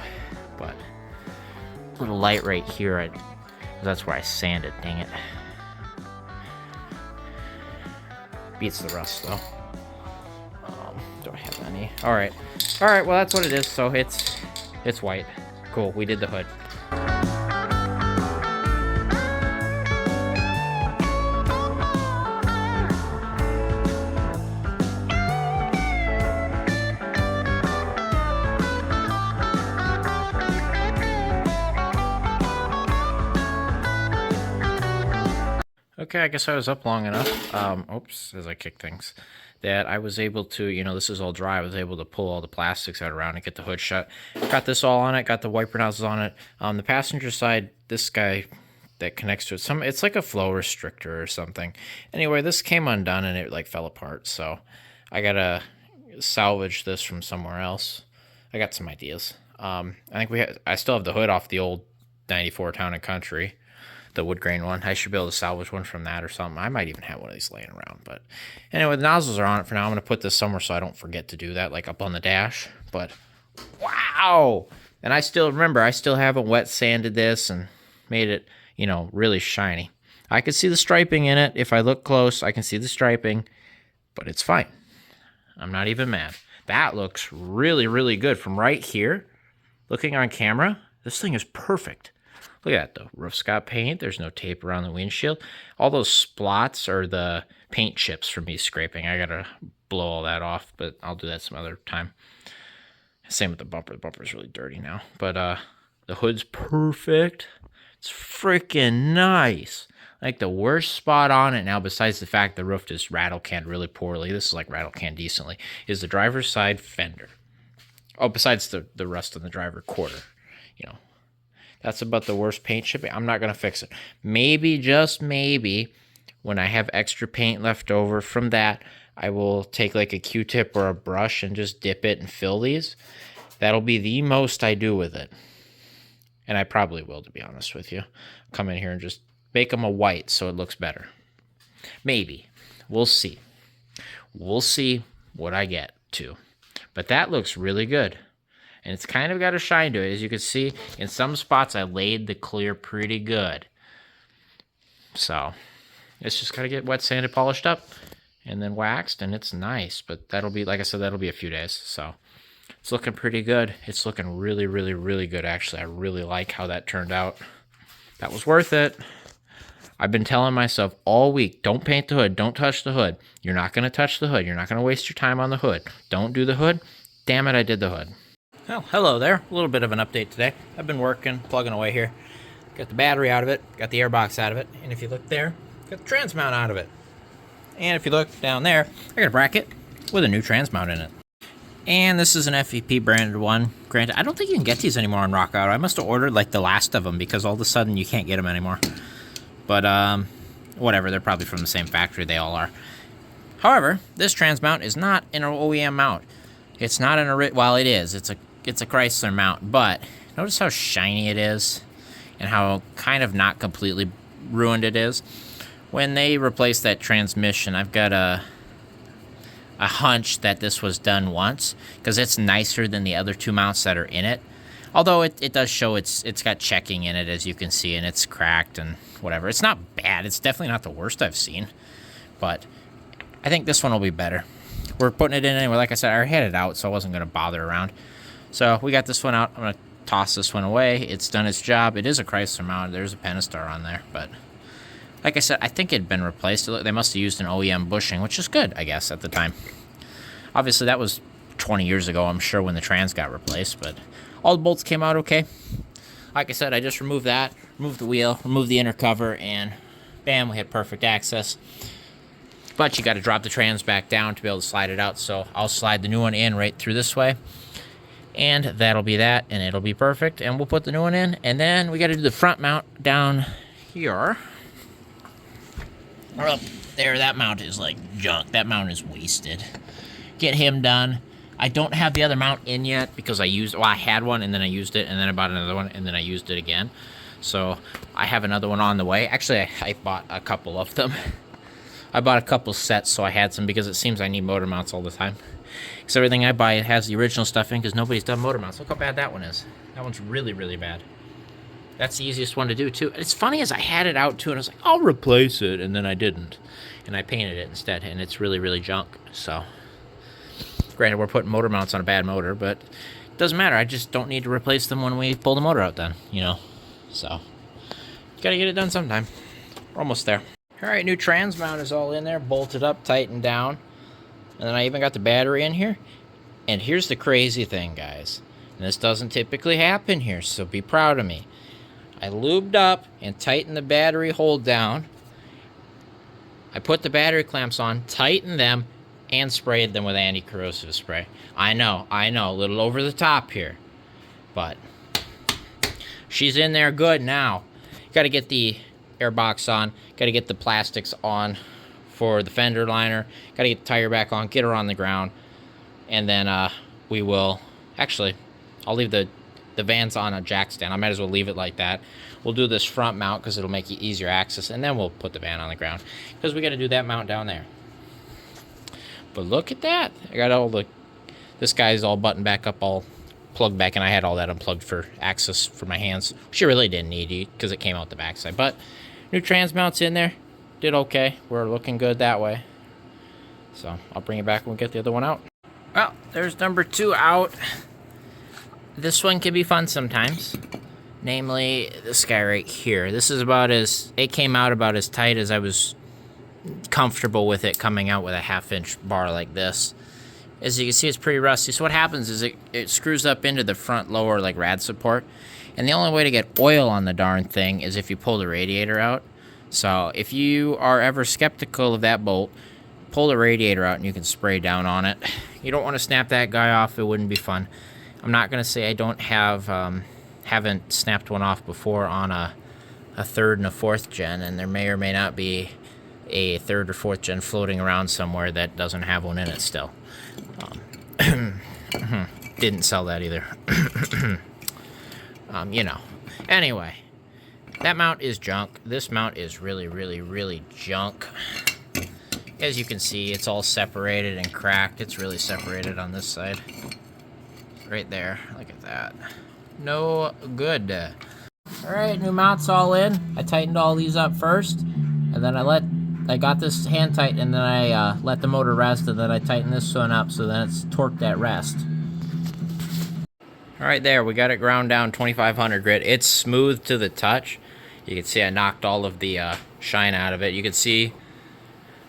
But a little light right here. That's where I sanded, dang it. Beats the rust, though. Do I have any? All right, well, that's what it is. So it's white. Cool, we did the hood. Okay, I guess I was up long enough, oops, as I kick things, that I was able to, this is all dry, I was able to pull all the plastics out around and get the hood shut. Got this all on it, got the wiper nozzles on it. The passenger side, this guy that connects to it, it's like a flow restrictor or something. Anyway, this came undone and it like fell apart, so I gotta salvage this from somewhere else. I got some ideas. I think I still have the hood off the old 94 Town and Country. The wood grain one. I should be able to salvage one from that or something. I might even have one of these laying around. But anyway, the nozzles are on it for now. I'm going to put this somewhere so I don't forget to do that, like up on the dash. But wow! And I still haven't wet sanded this and made it, really shiny. I can see the striping in it. If I look close, I can see the striping. But it's fine. I'm not even mad. That looks really, really good. From right here, looking on camera, this thing is perfect. Look at that, the roof's got paint. There's no tape around the windshield. All those splots are the paint chips from me scraping. I gotta blow all that off, but I'll do that some other time. Same with the bumper. The bumper's really dirty now. But the hood's perfect. It's freaking nice. Like the worst spot on it now, besides the fact the roof is rattle canned really poorly, this is like rattle canned decently, is the driver's side fender. Oh, besides the rust on the driver quarter, you know. That's about the worst paint chipping. I'm not going to fix it. Maybe, just maybe, when I have extra paint left over from that, I will take like a Q-tip or a brush and just dip it and fill these. That'll be the most I do with it. And I probably will, to be honest with you. Come in here and just make them a white so it looks better. Maybe. We'll see. We'll see what I get to. But that looks really good. And it's kind of got a shine to it. As you can see, in some spots I laid the clear pretty good. So, it's just got to get wet sanded, polished up, and then waxed, and it's nice. But that'll be, like I said, that'll be a few days. So, it's looking pretty good. It's looking really, really, really good, actually. I really like how that turned out. That was worth it. I've been telling myself all week, don't paint the hood, don't touch the hood. You're not going to touch the hood. You're not going to waste your time on the hood. Don't do the hood. Damn it, I did the hood. Well, hello there. A little bit of an update today. I've been working, plugging away here. Got the battery out of it, got the airbox out of it, and if you look there, got the trans mount out of it. And if you look down there, I got a bracket with a new trans mount in it. And this is an FEP branded one. Granted, I don't think you can get these anymore on Rock Auto. I must have ordered like the last of them because all of a sudden you can't get them anymore. But, whatever, they're probably from the same factory, they all are. However, this trans mount is not an OEM mount. It's not an, well, it is. It's a Chrysler mount, but notice how shiny it is and how kind of not completely ruined it is. When they replaced that transmission, I've got a hunch that this was done once because it's nicer than the other two mounts that are in it. Although it does show it's got checking in it, as you can see, and it's cracked and whatever. It's not bad. It's definitely not the worst I've seen, but I think this one will be better. We're putting it in anyway. Like I said, I already had it out, so I wasn't going to bother around. So we got this one out. I'm going to toss this one away. It's done its job. It is a Chrysler mount. There's a Pentastar on there, but like I said, I think it had been replaced. They must have used an OEM bushing, which is good, I guess, at the time. Obviously, that was 20 years ago, I'm sure, when the trans got replaced, but all the bolts came out okay. Like I said, I just removed that, removed the wheel, removed the inner cover, and bam, we had perfect access. But you got to drop the trans back down to be able to slide it out, so I'll slide the new one in right through this way. And that'll be that, and it'll be perfect, and we'll put the new one in. And then we got to do the front mount down here. Or up there, that mount is like junk. That mount is wasted. Get him done. I don't have the other mount in yet because I had one, and then I used it, and then I bought another one, and then I used it again. So I have another one on the way. Actually, I bought a couple of them. I bought a couple sets, so I had some, because it seems I need motor mounts all the time. Because everything I buy, it has the original stuff in, because nobody's done motor mounts. Look how bad that one is. That one's really, really bad. That's the easiest one to do, too. It's funny, as I had it out, too, and I was like, I'll replace it, and then I didn't. And I painted it instead, and it's really, really junk. So, granted, we're putting motor mounts on a bad motor, but it doesn't matter. I just don't need to replace them when we pull the motor out then, you know. So, gotta get it done sometime. We're almost there. Alright, new trans mount is all in there, bolted up, tightened down. And then I even got the battery in here. And here's the crazy thing, guys. And this doesn't typically happen here, so be proud of me. I lubed up and tightened the battery hold down. I put the battery clamps on, tightened them, and sprayed them with anti-corrosive spray. I know, a little over the top here. But she's in there good now. Got to get the airbox on. Got to get the plastics on for the fender liner. Got to get the tire back on, get her on the ground. And then we will... Actually, I'll leave the van's on a jack stand. I might as well leave it like that. We'll do this front mount because it'll make easier access, and then we'll put the van on the ground because we got to do that mount down there. But look at that. I got all the... This guy's all buttoned back up, all plugged back, and I had all that unplugged for access for my hands. Which you really didn't need because it came out the backside. But new trans mounts in there. Did okay. We're looking good that way. So I'll bring it back when we get the other one out. Well, there's number 2 out. This one can be fun sometimes. Namely, this guy right here. This is about as... It came out about as tight as I was comfortable with it coming out with a 1/2-inch bar like this. As you can see, it's pretty rusty. So what happens is it screws up into the front lower like rad support. And the only way to get oil on the darn thing is if you pull the radiator out. So if you are ever skeptical of that bolt, pull the radiator out and you can spray down on it. You don't want to snap that guy off. It wouldn't be fun. I'm not going to say I don't have, haven't snapped one off before on a 3rd and a 4th gen, and there may or may not be a 3rd or 4th gen floating around somewhere that doesn't have one in it still. Didn't sell that either. You know. Anyway, that mount is junk. This mount is really, really, really junk. As you can see, it's all separated and cracked. It's really separated on this side. Right there. Look at that. No good. Alright, new mount's all in. I tightened all these up first, and then I got this hand tight, and then I let the motor rest, and then I tightened this one up, so then it's torqued at rest. Alright, there, we got it ground down 2500 grit. It's smooth to the touch. You can see I knocked all of the shine out of it. You can see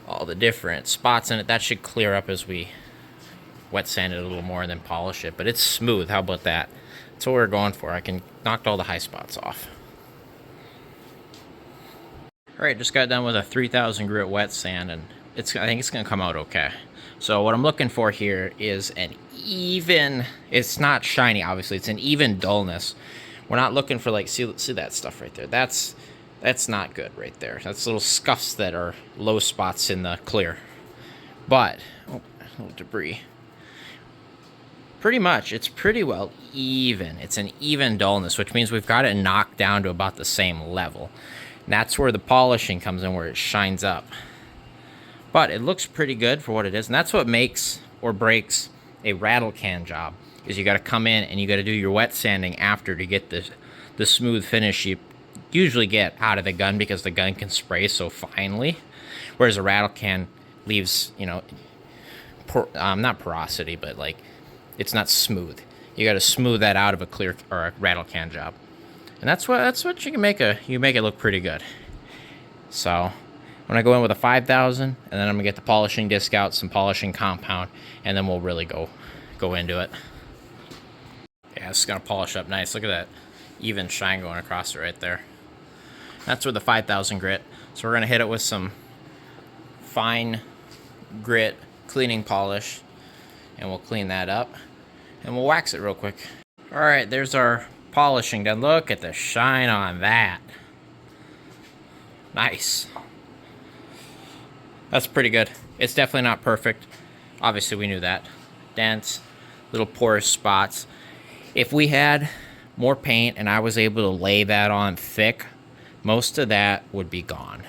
all the different spots in it. That should clear up as we wet sand it a little more and then polish it, but it's smooth. How about that? That's what we're going for. I knocked all the high spots off. Alright, just got done with a 3000 grit wet sand, and I think it's going to come out okay. So what I'm looking for here is an even, it's not shiny obviously, it's an even dullness. We're not looking for, like, see that stuff right there. That's not good right there. That's little scuffs that are low spots in the clear. But, oh, a little debris. Pretty much, it's pretty well even. It's an even dullness, which means we've got it knocked down to about the same level. And that's where the polishing comes in, where it shines up. But it looks pretty good for what it is, and that's what makes or breaks a rattle can job, is you got to come in and you got to do your wet sanding after to get the smooth finish you usually get out of the gun, because the gun can spray so finely, whereas a rattle can leaves, you know, not porosity, but like it's not smooth. You got to smooth that out of a clear or a rattle can job, and that's what you can make it look pretty good. So I'm gonna go in with a 5000, and then I'm gonna get the polishing disc out, some polishing compound, and then we'll really go into it. Yeah, it's gonna polish up nice. Look at that even shine going across it right there. That's with the 5000 grit. So we're gonna hit it with some fine grit cleaning polish, and we'll clean that up, and we'll wax it real quick. All right, there's our polishing done. Look at the shine on that. Nice. That's pretty good. It's definitely not perfect. Obviously, we knew that. Dents, little porous spots. If we had more paint and I was able to lay that on thick, most of that would be gone.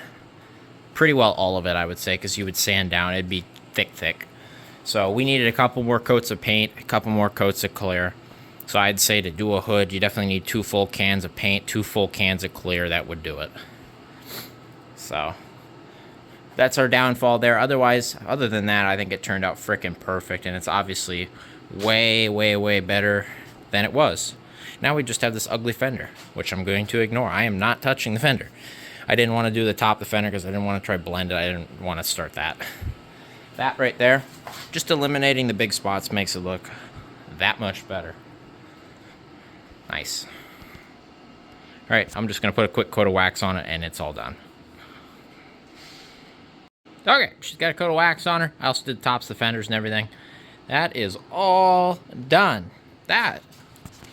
Pretty well all of it, I would say, because you would sand down. It'd be thick. So we needed a couple more coats of paint, a couple more coats of clear. So I'd say to do a hood, you definitely need 2 full cans of paint, 2 full cans of clear. That would do it. So that's our downfall there. Otherwise, other than that, I think it turned out frickin' perfect, and it's obviously way, way, way better than it was. Now we just have this ugly fender, which I'm going to ignore. I am not touching the fender. I didn't want to do the top of the fender because I didn't want to try blend it. I didn't want to start that. That right there, just eliminating the big spots makes it look that much better. Nice. All right, I'm just going to put a quick coat of wax on it, and it's all done. Okay, she's got a coat of wax on her. I also did the tops, the fenders, and everything. That is all done. That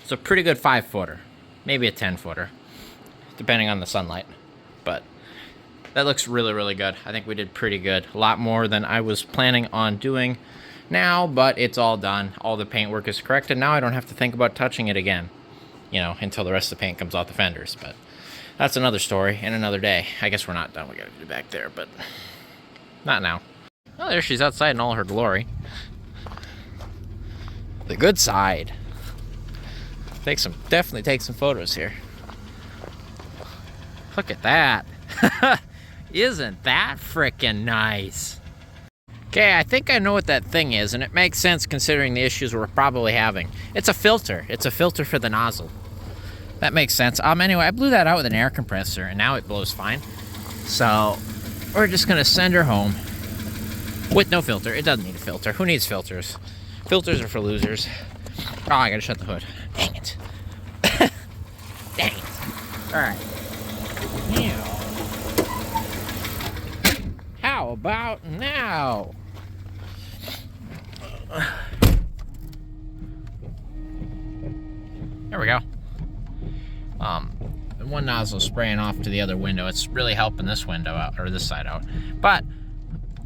is a pretty good 5-footer. Maybe a 10-footer, depending on the sunlight. But that looks really, really good. I think we did pretty good. A lot more than I was planning on doing now, but it's all done. All the paintwork is corrected. Now I don't have to think about touching it again, you know, until the rest of the paint comes off the fenders. But that's another story and another day. I guess we're not done. We got to do back there, but not now. Oh, there she's outside in all her glory. The good side. Definitely take some photos here. Look at that. Isn't that frickin' nice? Okay, I think I know what that thing is, and it makes sense considering the issues we're probably having. It's a filter. It's a filter for the nozzle. That makes sense. Anyway, I blew that out with an air compressor, and now it blows fine. So we're just gonna send her home with no filter. It doesn't need a filter. Who needs filters? Filters are for losers. Oh, I gotta shut the hood. Dang it. Dang it. All right. Yeah. about now? There we go. One nozzle spraying off to the other window. It's really helping this window out, or this side out. But,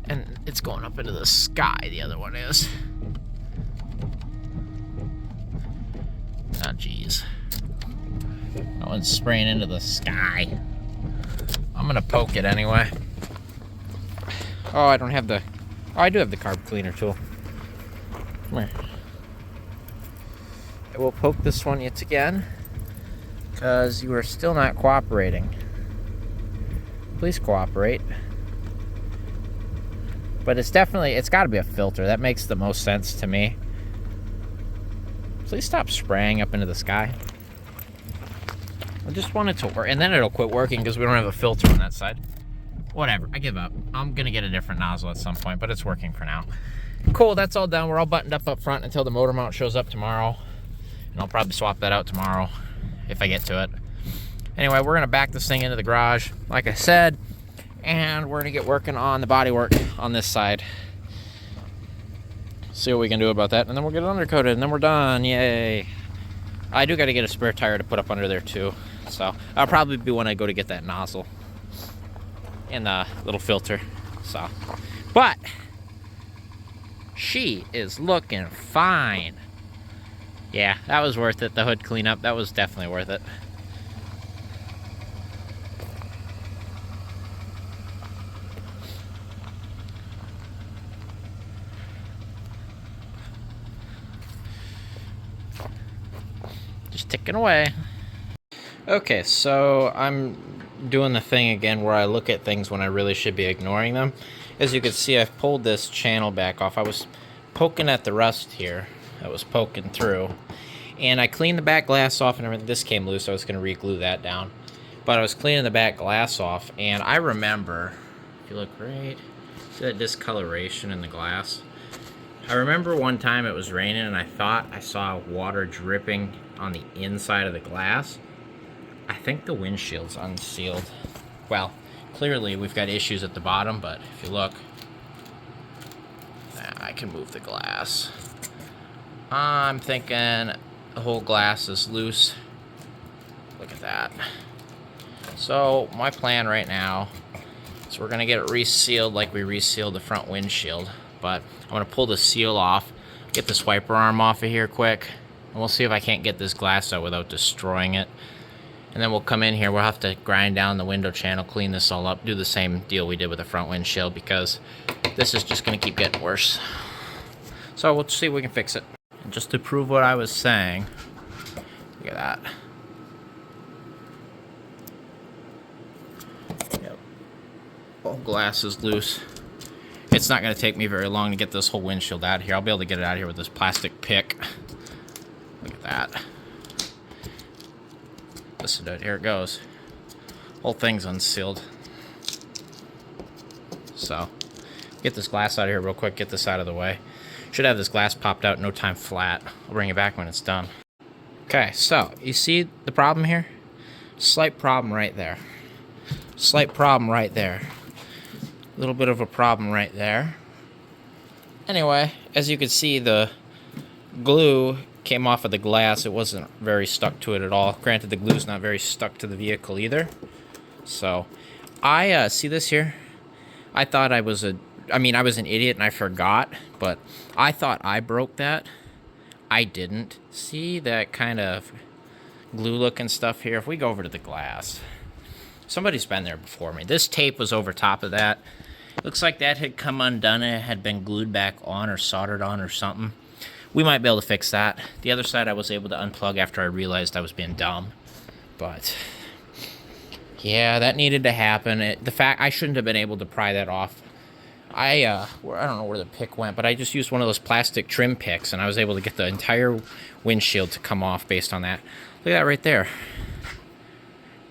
and it's going up into the sky, the other one is. Oh, geez. That one's spraying into the sky. I'm gonna poke it anyway. Oh, I don't have the... Oh, I do have the carb cleaner tool. Come here. I will poke this one yet again, because you are still not cooperating. Please cooperate. But it's definitely... It's got to be a filter. That makes the most sense to me. Please stop spraying up into the sky. I just want it to work, and then it'll quit working because we don't have a filter on that side. Whatever, I give up. I'm gonna get a different nozzle at some point, but it's working for now. Cool, that's all done. We're all buttoned up front until the motor mount shows up tomorrow. And I'll probably swap that out tomorrow if I get to it. Anyway, we're gonna back this thing into the garage, like I said, and we're gonna get working on the body work on this side. See what we can do about that, and then we'll get it undercoated, and then we're done. Yay. I do got to get a spare tire to put up under there too, so I'll probably be when I go to get that nozzle and the little filter. So, but she is looking fine. Yeah, that was worth it. The hood cleanup, that was definitely worth it. Ticking away. Okay, so I'm doing the thing again where I look at things when I really should be ignoring them. As you can see, I've pulled this channel back off. I was poking at the rust here that was poking through, and I cleaned the back glass off and everything. This came loose, so I was going to re-glue that down, but I was cleaning the back glass off, and I remember, if you look right, see that discoloration in the glass? I remember one time it was raining and I thought I saw water dripping on the inside of the glass. I think the windshield's unsealed. Well, clearly we've got issues at the bottom, but if you look, I can move the glass. I'm thinking the whole glass is loose. Look at that. So my plan right now is we're gonna get it resealed like we resealed the front windshield, but I'm gonna pull the seal off, get this wiper arm off of here quick, and we'll see if I can't get this glass out without destroying it. And then we'll come in here, we'll have to grind down the window channel, clean this all up, do the same deal we did with the front windshield, because this is just gonna keep getting worse. So we'll see if we can fix it. And just to prove what I was saying, look at that. Yep. Whole glass is loose. It's not going to take me very long to get this whole windshield out of here. I'll be able to get it out of here with this plastic pick. Look at that. Listen to it. Here it goes. Whole thing's unsealed. So, get this glass out of here real quick. Get this out of the way. Should have this glass popped out in no time flat. I'll bring it back when it's done. Okay, so, you see the problem here? Slight problem right there. Slight problem right there. Little bit of a problem right there. Anyway, as you can see, the glue came off of the glass. It wasn't very stuck to it at all. Granted, the glue's not very stuck to the vehicle either. So, I see this here. I thought I was an idiot and I forgot, but I thought I broke that. I didn't. See that kind of glue looking stuff here? If we go over to the glass, somebody's been there before me. This tape was over top of that. Looks like that had come undone and it had been glued back on or soldered on or something. We might be able to fix that. The other side I was able to unplug after I realized I was being dumb. But yeah, that needed to happen. The fact I shouldn't have been able to pry that off. I don't know where the pick went, but I just used one of those plastic trim picks and I was able to get the entire windshield to come off based on that. Look at that right there.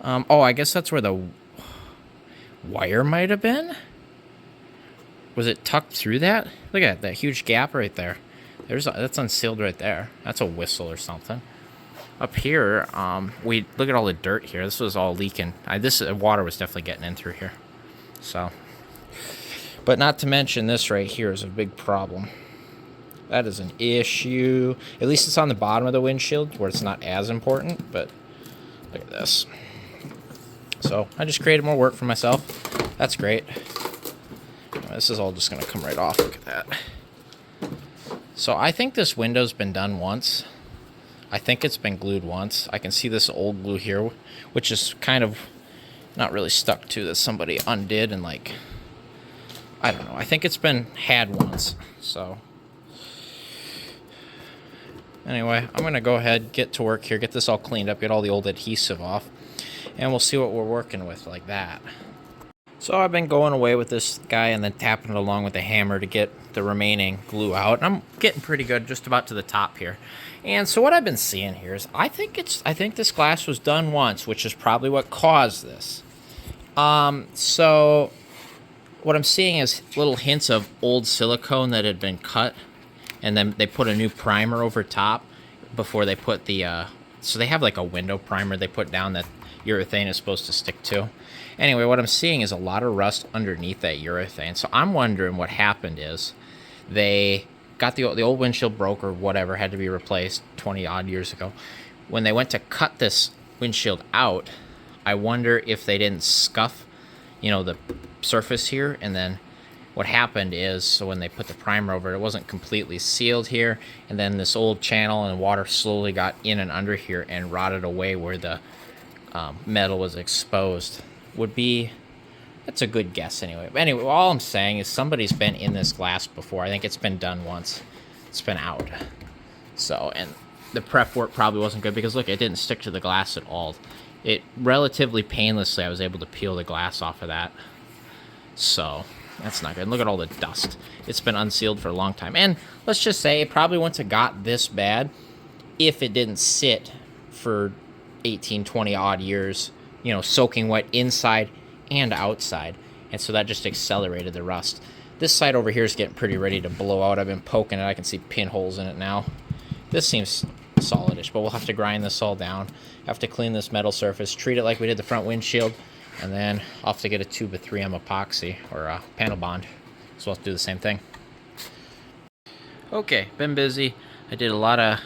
Oh, I guess that's where the wire might have been. Was it tucked through that? Look at that huge gap right there. That's unsealed right there. That's a whistle or something. Up here, we look at all the dirt here. This was all leaking. Water was definitely getting in through here. So, But not to mention this right here is a big problem. That is an issue. At least it's on the bottom of the windshield where it's not as important, but look at this. So I just created more work for myself. That's great. This is all just going to come right off. Look at that. So I think this window's been done once. I think it's been glued once. I can see this old glue here, which is kind of not really stuck to, that somebody undid and like, I don't know. I think it's been had once. So anyway, I'm going to go ahead, get to work here, get this all cleaned up, get all the old adhesive off, and we'll see what we're working with like that. So I've been going away with this guy and then tapping it along with the hammer to get the remaining glue out. And I'm getting pretty good, just about to the top here. And so what I've been seeing here is I think this glass was done once, which is probably what caused this. So what I'm seeing is little hints of old silicone that had been cut, and then they put a new primer over top before they put the so they have like a window primer they put down that urethane is supposed to stick to. Anyway, what I'm seeing is a lot of rust underneath that urethane. So I'm wondering what happened is they got the old windshield broke or whatever, had to be replaced 20 odd years ago. When they went to cut this windshield out, I wonder if they didn't scuff, you know, the surface here, and then what happened is, so when they put the primer over it wasn't completely sealed here, and then this old channel and water slowly got in and under here and rotted away where the metal was exposed. That's a good guess anyway. But anyway, all I'm saying is somebody's been in this glass before. I think it's been done once. It's been out. So, and the prep work probably wasn't good because look, it didn't stick to the glass at all. It relatively painlessly, I was able to peel the glass off of that. So that's not good. Look at all the dust. It's been unsealed for a long time. And let's just say it probably wouldn't have got this bad if it didn't sit for 18, 20 odd years, you know, soaking wet inside and outside. And so that just accelerated the rust. This side over here is getting pretty ready to blow out. I've been poking it. I can see pinholes in it now. This seems solidish, but we'll have to grind this all down. Have to clean this metal surface, treat it like we did the front windshield, and then I'll have to get a tube of 3M epoxy or panel bond. So we'll have to do the same thing. Okay, been busy. I did a lot of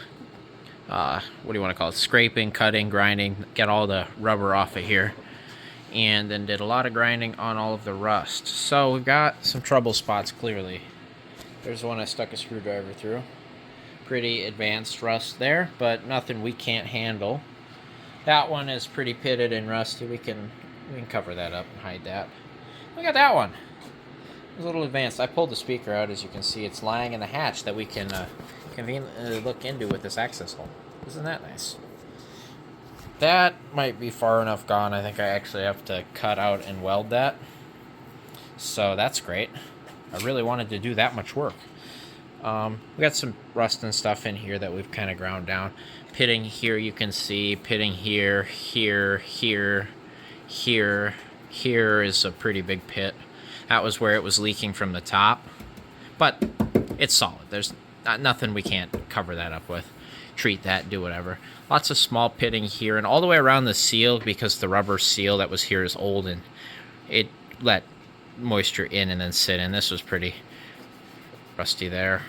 what do you want to call it, scraping, cutting, grinding, get all the rubber off of here, and then did a lot of grinding on all of the rust. So we've got some trouble spots clearly. There's one I stuck a screwdriver through. Pretty advanced rust there, but nothing we can't handle. That one is pretty pitted and rusty. We can cover that up and hide that. Look at that one. It's a little advanced. I pulled the speaker out, as you can see. It's lying in the hatch that we can conveniently look into with this access hole. Isn't that nice? That might be far enough gone. I think I actually have to cut out and weld that. So that's great. I really wanted to do that much work. We got some rust and stuff in here that we've kind of ground down. Pitting here, you can see. Pitting here, here, here, here. Here is a pretty big pit. That was where it was leaking from the top. But it's solid. There's nothing we can't cover that up with. Treat that, do whatever. Lots of small pitting here and all the way around the seal, because the rubber seal that was here is old and it let moisture in and then sit in. This was pretty rusty there.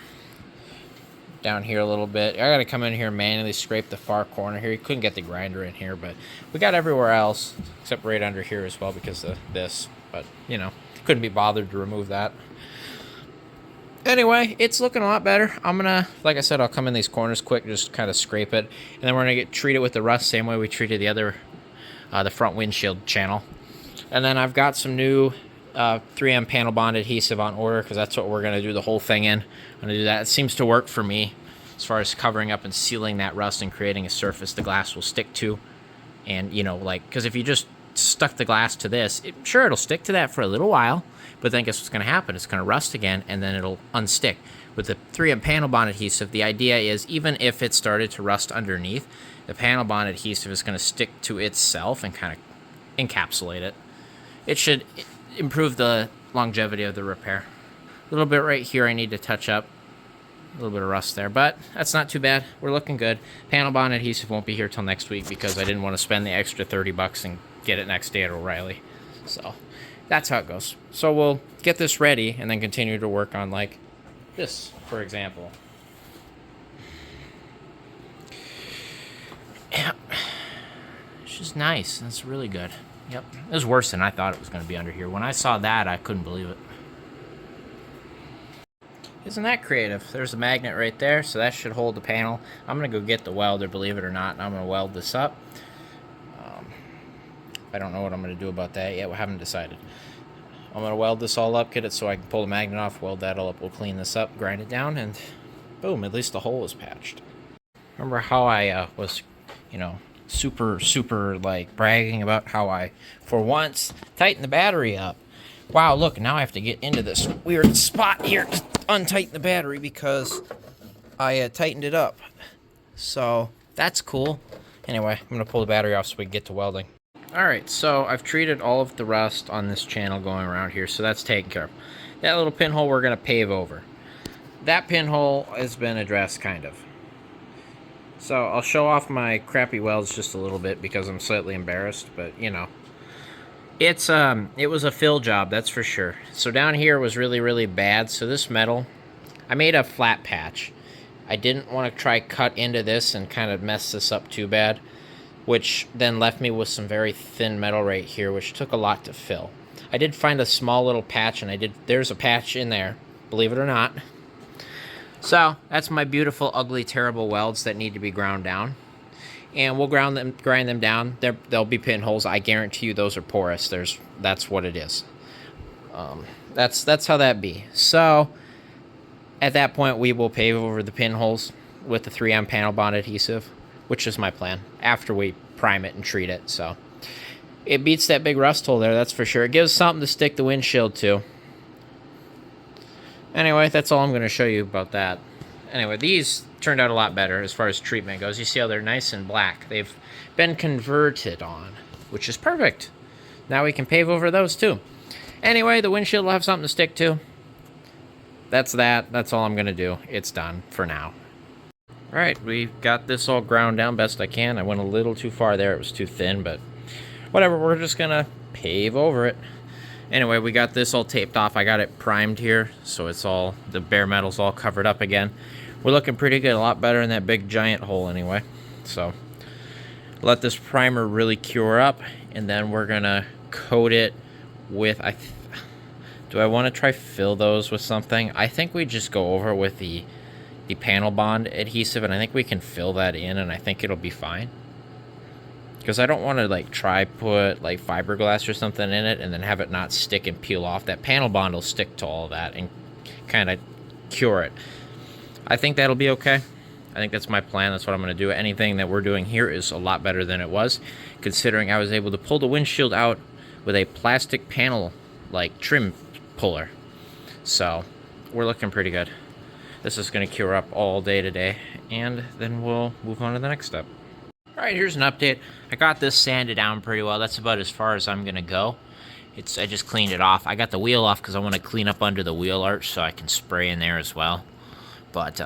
Down here a little bit. I got to come in here and manually scrape the far corner here. You couldn't get the grinder in here, but we got everywhere else except right under here as well because of this. But, you know, couldn't be bothered to remove that. Anyway, it's looking a lot better. I'm going to, like I said, I'll come in these corners quick, just kind of scrape it. And then we're going to treat it with the rust, same way we treated the other, the front windshield channel. And then I've got some new 3M panel bond adhesive on order because that's what we're going to do the whole thing in. I'm going to do that. It seems to work for me as far as covering up and sealing that rust and creating a surface the glass will stick to. And, you know, like, because if you just stuck the glass to this, sure, it'll stick to that for a little while, but then guess what's going to happen? It's going to rust again, and then it'll unstick. With the 3M panel bond adhesive, the idea is even if it started to rust underneath, the panel bond adhesive is going to stick to itself and kind of encapsulate it. It should improve the longevity of the repair. A little bit right here I need to touch up. A little bit of rust there, but that's not too bad. We're looking good. Panel bond adhesive won't be here till next week because I didn't want to spend the extra $30 and get it next day at O'Reilly. So That's how it goes. So we'll get this ready and then continue to work on like this, for example. Yeah. It's just nice. That's really good. Yep. It was worse than I thought it was going to be under here. When I saw that, I couldn't believe it. Isn't that creative? There's a magnet right there, so that should hold the panel. I'm going to go get the welder, believe it or not, and I'm going to weld this up. I don't know what I'm going to do about that yet. We haven't decided. I'm going to weld this all up, get it so I can pull the magnet off, weld that all up. We'll clean this up, grind it down, and boom, at least the hole is patched. Remember how I was, you know, super, like, bragging about how I, for once, tightened the battery up. Wow, look, now I have to get into this weird spot here to untighten the battery because I tightened it up. So, that's cool. Anyway, I'm going to pull the battery off so we can get to welding. Alright, so I've treated all of the rust on this channel going around here, so that's taken care of. That little pinhole we're going to pave over. That pinhole has been addressed, kind of. So I'll show off my crappy welds just a little bit because I'm slightly embarrassed, but you know. It was a fill job, that's for sure. So down here was really bad, so this metal, I made a flat patch. I didn't want to try cut into this and kind of mess this up too bad, which then left me with some very thin metal right here, which took a lot to fill. I did find a small little patch, and there's a patch in there, believe it or not. So, that's my beautiful, ugly, terrible welds that need to be ground down. And we'll grind them down. There'll be pinholes. I guarantee you those are porous. That's what it is. That's how that be. So, at that point, we will pave over the pinholes with the 3M panel bond adhesive, which is my plan, after we prime it and treat it. So it beats that big rust hole there, that's for sure. It gives something to stick the windshield to. Anyway, that's all I'm going to show you about that. Anyway, these turned out a lot better as far as treatment goes. You see how they're nice and black. They've been converted on, which is perfect. Now we can pave over those too. Anyway, the windshield will have something to stick to. That's that. That's all I'm going to do. It's done for now. Alright, we got this all ground down best I can. I went a little too far there. It was too thin, but whatever. We're just going to pave over it. Anyway, we got this all taped off. I got it primed here, so it's all, the bare metal's all covered up again. We're looking pretty good. A lot better in that big giant hole anyway. So, let this primer really cure up, and then we're going to coat it with, do I want to try fill those with something? I think we just go over with the panel bond adhesive, and I think we can fill that in, and I think it'll be fine. Because I don't want to like try put like fiberglass or something in it and then have it not stick and peel off. That panel bond will stick to all that and kind of cure it. I think that'll be okay. I think that's my plan. That's what I'm going to do. Anything that we're doing here is a lot better than it was, considering I was able to pull the windshield out with a plastic panel like trim puller. So we're looking pretty good. This is going to cure up all day today, and then we'll move on to the next step. Alright, here's an update. I got this sanded down pretty well. That's about as far as I'm going to go. I just cleaned it off. I got the wheel off because I want to clean up under the wheel arch so I can spray in there as well. But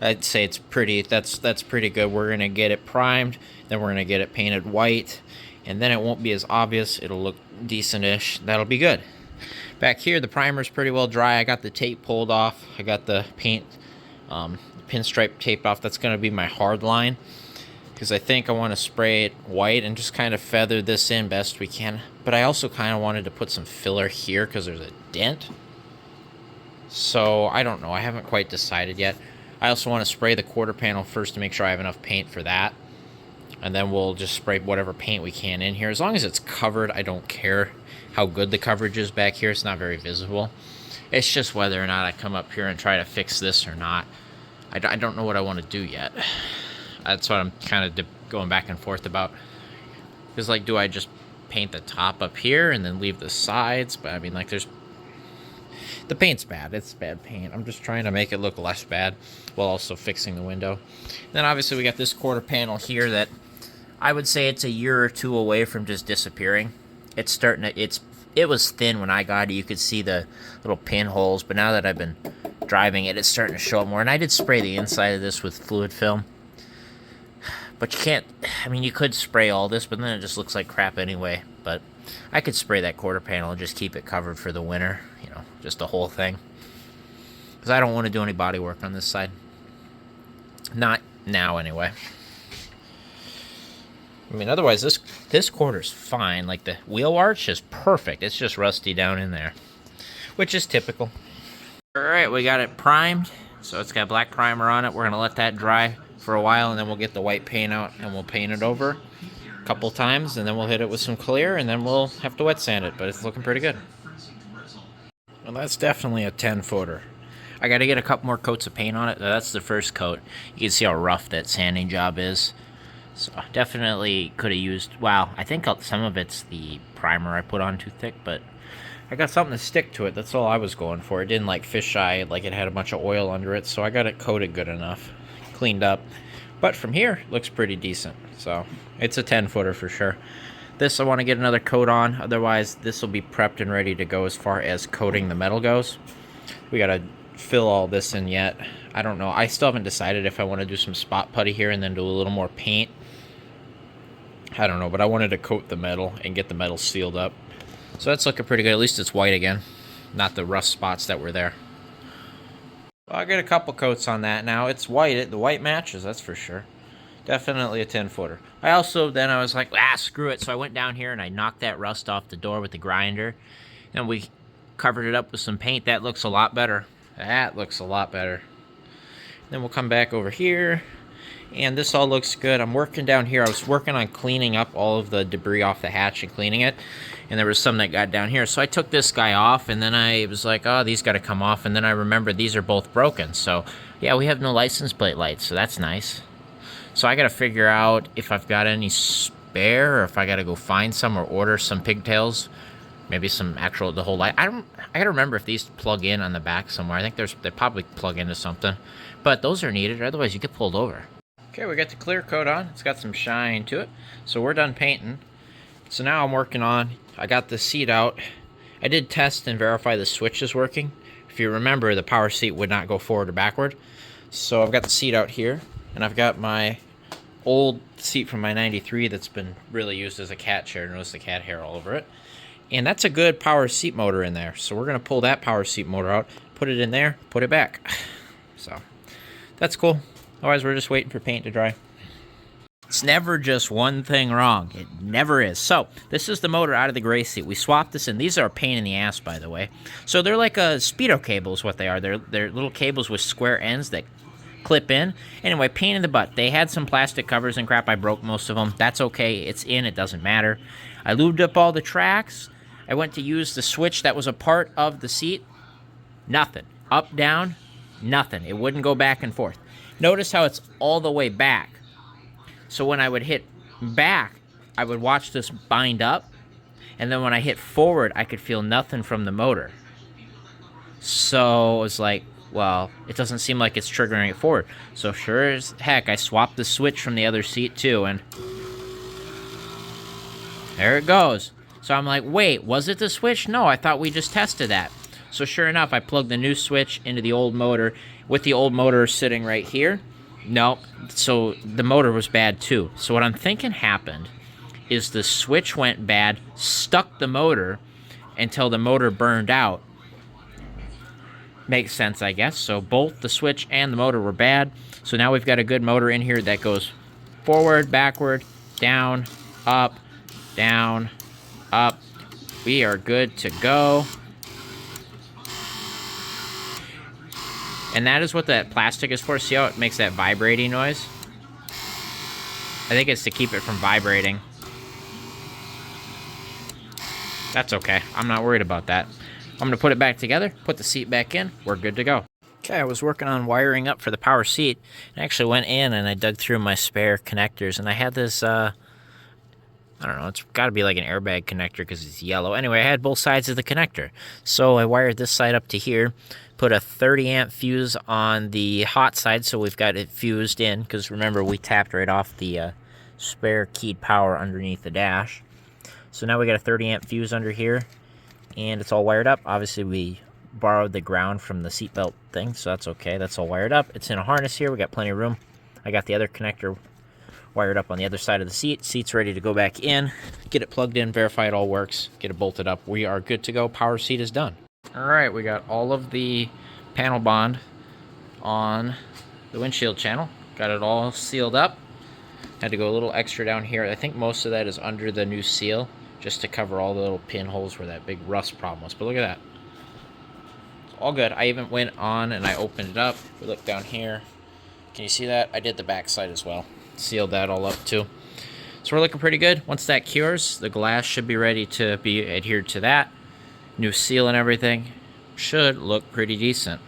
I'd say it's pretty, that's pretty good. We're going to get it primed, then we're going to get it painted white, and then it won't be as obvious. It'll look decent-ish. That'll be good. Back here, the primer's pretty well dry. I got the tape pulled off. I got the paint pinstripe taped off. That's going to be my hard line, because I think I want to spray it white and just kind of feather this in best we can. But I also kind of wanted to put some filler here because there's a dent. So, I don't know. I haven't quite decided yet. I also want to spray the quarter panel first to make sure I have enough paint for that. And then we'll just spray whatever paint we can in here. As long as it's covered, I don't care how good the coverage is back here. It's not very visible. It's just whether or not I come up here and try to fix this or not. I don't know what I want to do yet. That's what I'm kind of going back and forth about. Because, like, do I just paint the top up here and then leave the sides? But, I mean, like, the paint's bad. It's bad paint. I'm just trying to make it look less bad while also fixing the window. Then, obviously, we got this quarter panel here that I would say it's a year or two away from just disappearing. It's starting to, it was thin when I got it. You could see the little pinholes, but now that I've been driving it, it's starting to show up more. And I did spray the inside of this with fluid film. But you can't, I mean, you could spray all this, but then it just looks like crap anyway. But I could spray that quarter panel and just keep it covered for the winter, you know, just the whole thing. Because I don't want to do any body work on this side. Not now, anyway. I mean, otherwise, this quarter's fine. Like, the wheel arch is perfect. It's just rusty down in there, which is typical. All right, we got it primed. So it's got black primer on it. We're going to let that dry for a while, and then we'll get the white paint out, and we'll paint it over a couple times, and then we'll hit it with some clear, and then we'll have to wet sand it, but it's looking pretty good. Well, that's definitely a 10-footer. I got to get a couple more coats of paint on it. That's the first coat. You can see how rough that sanding job is. So definitely could have used, well, I think some of it's the primer I put on too thick, but I got something to stick to it. That's all I was going for. It didn't like fisheye, like it had a bunch of oil under it, so I got it coated good enough, cleaned up. But from here, it looks pretty decent. So it's a 10-footer for sure. This I want to get another coat on, otherwise this will be prepped and ready to go as far as coating the metal goes. We got to fill all this in yet. I don't know. I still haven't decided if I want to do some spot putty here and then do a little more paint. I don't know, but I wanted to coat the metal and get the metal sealed up. So that's looking pretty good. At least it's white again, not the rough spots that were there. Well, I'll get a couple coats on that now. It's white. The white matches, that's for sure. Definitely a 10-footer. I was like, screw it. So I went down here and I knocked that rust off the door with the grinder. And we covered it up with some paint. That looks a lot better. That looks a lot better. Then we'll come back over here. And this all looks good. I'm working down here. I was working on cleaning up all of the debris off the hatch and cleaning it. And there was some that got down here. So I took this guy off, and then I was like, oh, these got to come off. And then I remembered these are both broken. So, yeah, we have no license plate lights, so that's nice. So I got to figure out if I've got any spare, or if I got to go find some or order some pigtails. Maybe some the whole light. I got to remember if these plug in on the back somewhere. I think they probably plug into something. But those are needed, or otherwise you get pulled over. Okay, we got the clear coat on. It's got some shine to it. So we're done painting. So now I'm working on, I got the seat out. I did test and verify the switch is working. If you remember, the power seat would not go forward or backward. So I've got the seat out here, and I've got my old seat from my 93 that's been really used as a cat chair. Notice the cat hair all over it. And that's a good power seat motor in there. So we're going to pull that power seat motor out, put it in there, put it back. So that's cool. Otherwise, we're just waiting for paint to dry. It's never just one thing wrong. It never is. So, this is the motor out of the gray seat. We swapped this in. These are a pain in the ass, by the way. So, they're like a Speedo cable is what they are. They're little cables with square ends that clip in. Anyway, pain in the butt. They had some plastic covers and crap. I broke most of them. That's okay. It's in. It doesn't matter. I lubed up all the tracks. I went to use the switch that was a part of the seat. Nothing. Up, down, nothing. It wouldn't go back and forth. Notice how it's all the way back. So when I would hit back, I would watch this bind up. And then when I hit forward, I could feel nothing from the motor. So it was like, well, it doesn't seem like it's triggering it forward. So sure as heck, I swapped the switch from the other seat too. And there it goes. So I'm like, wait, was it the switch? No, I thought we just tested that. So sure enough, I plugged the new switch into the old motor with the old motor sitting right here. Nope. So the motor was bad too. So what I'm thinking happened is the switch went bad, stuck the motor until the motor burned out. Makes sense, I guess. So both the switch and the motor were bad. So now we've got a good motor in here that goes forward, backward, down, up, down, up. We are good to go. And that is what that plastic is for. See how it makes that vibrating noise? I think it's to keep it from vibrating. That's okay. I'm not worried about that. I'm going to put it back together, put the seat back in. We're good to go. Okay, I was working on wiring up for the power seat. I actually went in and I dug through my spare connectors. And I had this, I don't know, it's got to be like an airbag connector because it's yellow. Anyway, I had both sides of the connector. So I wired this side up to here. Put a 30 amp fuse on the hot side, so we've got it fused in, because remember, we tapped right off the spare keyed power underneath the dash. So now we got a 30 amp fuse under here, and it's all wired up. Obviously, we borrowed the ground from the seatbelt thing, so that's okay. That's all wired up. It's in a harness here. We got plenty of room. I got the other connector wired up on the other side of the seat. Seat's ready to go back in, get it plugged in, verify it all works, get it bolted up. We are good to go. Power seat is done. All right, we got all of the panel bond on the windshield channel. Got it all sealed up. Had to go a little extra down here. I think most of that is under the new seal, just to cover all the little pinholes where that big rust problem was. But look at that. It's all good. I even went on and I opened it up. We look down here. Can you see that? I did the back side as well. Sealed that all up too. So we're looking pretty good. Once that cures, the glass should be ready to be adhered to that. New seal and everything. Should look pretty decent.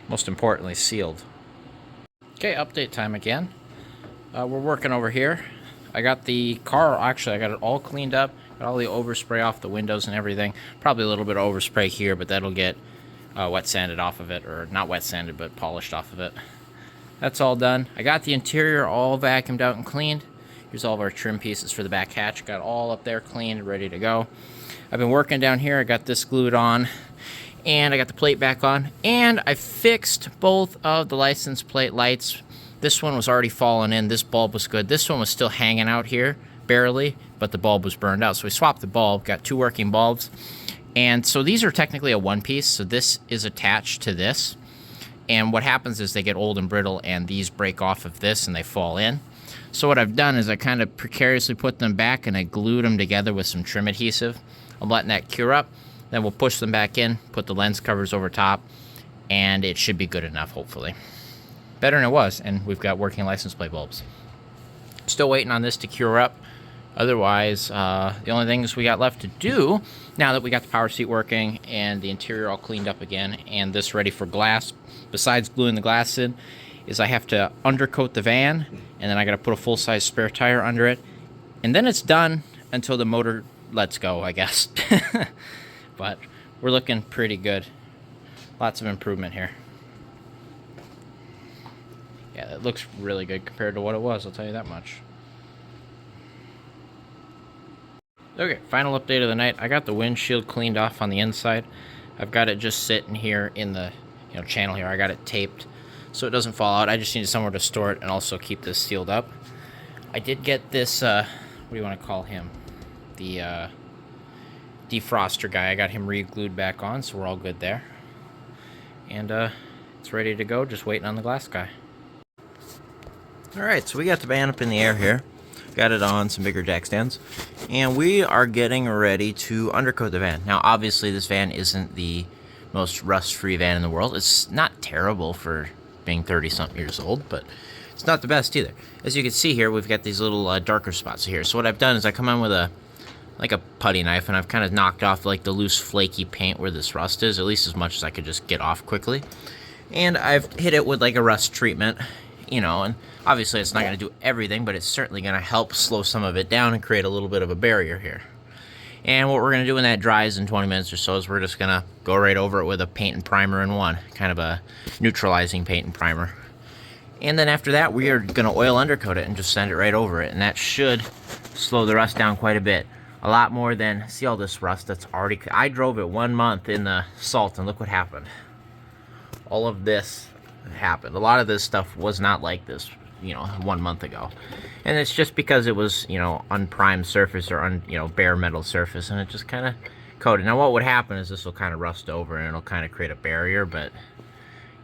Most importantly, sealed. Okay, update time again. We're working over here. I got the car, actually I got it all cleaned up. Got all the overspray off the windows and everything. Probably a little bit of overspray here, but that'll get wet sanded off of it. Or not wet sanded, but polished off of it. That's all done. I got the interior all vacuumed out and cleaned. Here's all of our trim pieces for the back hatch. Got all up there cleaned, ready to go. I've been working down here. I got this glued on. And I got the plate back on. And I fixed both of the license plate lights. This one was already falling in. This bulb was good. This one was still hanging out here, barely, but the bulb was burned out. So we swapped the bulb, got 2 working bulbs. And so these are technically a one piece. So this is attached to this. And what happens is they get old and brittle and these break off of this and they fall in. So what I've done is I kind of precariously put them back and I glued them together with some trim adhesive. I'm letting that cure up. Then we'll push them back in, put the lens covers over top, and it should be good enough, hopefully. Better than it was, and we've got working license plate bulbs. Still waiting on this to cure up. Otherwise, the only things we got left to do, now that we got the power seat working and the interior all cleaned up again, and this ready for glass, besides gluing the glass in, is I have to undercoat the van, and then I got to put a full-size spare tire under it, and then it's done until the motor lets go, I guess. But we're looking pretty good. Lots of improvement here. Yeah, it looks really good compared to what it was, I'll tell you that much. Okay, final update of the night. I got the windshield cleaned off on the inside. I've got it just sitting here in the channel here. I got it taped so it doesn't fall out. I just needed somewhere to store it and also keep this sealed up. I did get this, what do you want to call him? The defroster guy. I got him re-glued back on, so we're all good there. And it's ready to go, just waiting on the glass guy. Alright, so we got the van up in the air here. Got it on some bigger jack stands. And we are getting ready to undercoat the van. Now, obviously, this van isn't the most rust-free van in the world. It's not terrible for being 30-something years old, but it's not the best either. As you can see here, we've got these little darker spots here. So what I've done is I come on with a putty knife, and I've kind of knocked off like the loose flaky paint where this rust is, at least as much as I could just get off quickly. And I've hit it with like a rust treatment, and obviously it's not going to do everything, but it's certainly going to help slow some of it down and create a little bit of a barrier here. And what we're going to do when that dries in 20 minutes or so is we're just going to go right over it with a paint and primer in one, kind of a neutralizing paint and primer. And then after that, we are going to oil undercoat it and just send it right over it, and that should slow the rust down quite a bit. A lot more than, see all this rust that's already, I drove it 1 month in the salt and look what happened. All of this happened. A lot of this stuff was not like this, 1 month ago. And it's just because it was, unprimed surface or, bare metal surface, and it just kind of coated. Now what would happen is this will kind of rust over and it'll kind of create a barrier, but,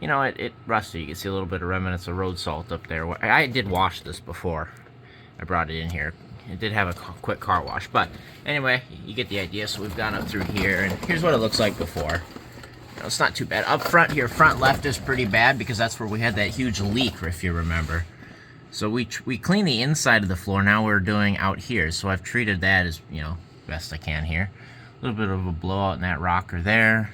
it rusted. You can see a little bit of remnants of road salt up there. I did wash this before I brought it in here. It did have a quick car wash, but anyway, you get the idea. So we've gone up through here, and here's what it looks like before. It's not too bad. Up front here, front left is pretty bad because that's where we had that huge leak, if you remember. So we cleaned the inside of the floor. Now we're doing out here. So I've treated that as, best I can here. A little bit of a blowout in that rocker there.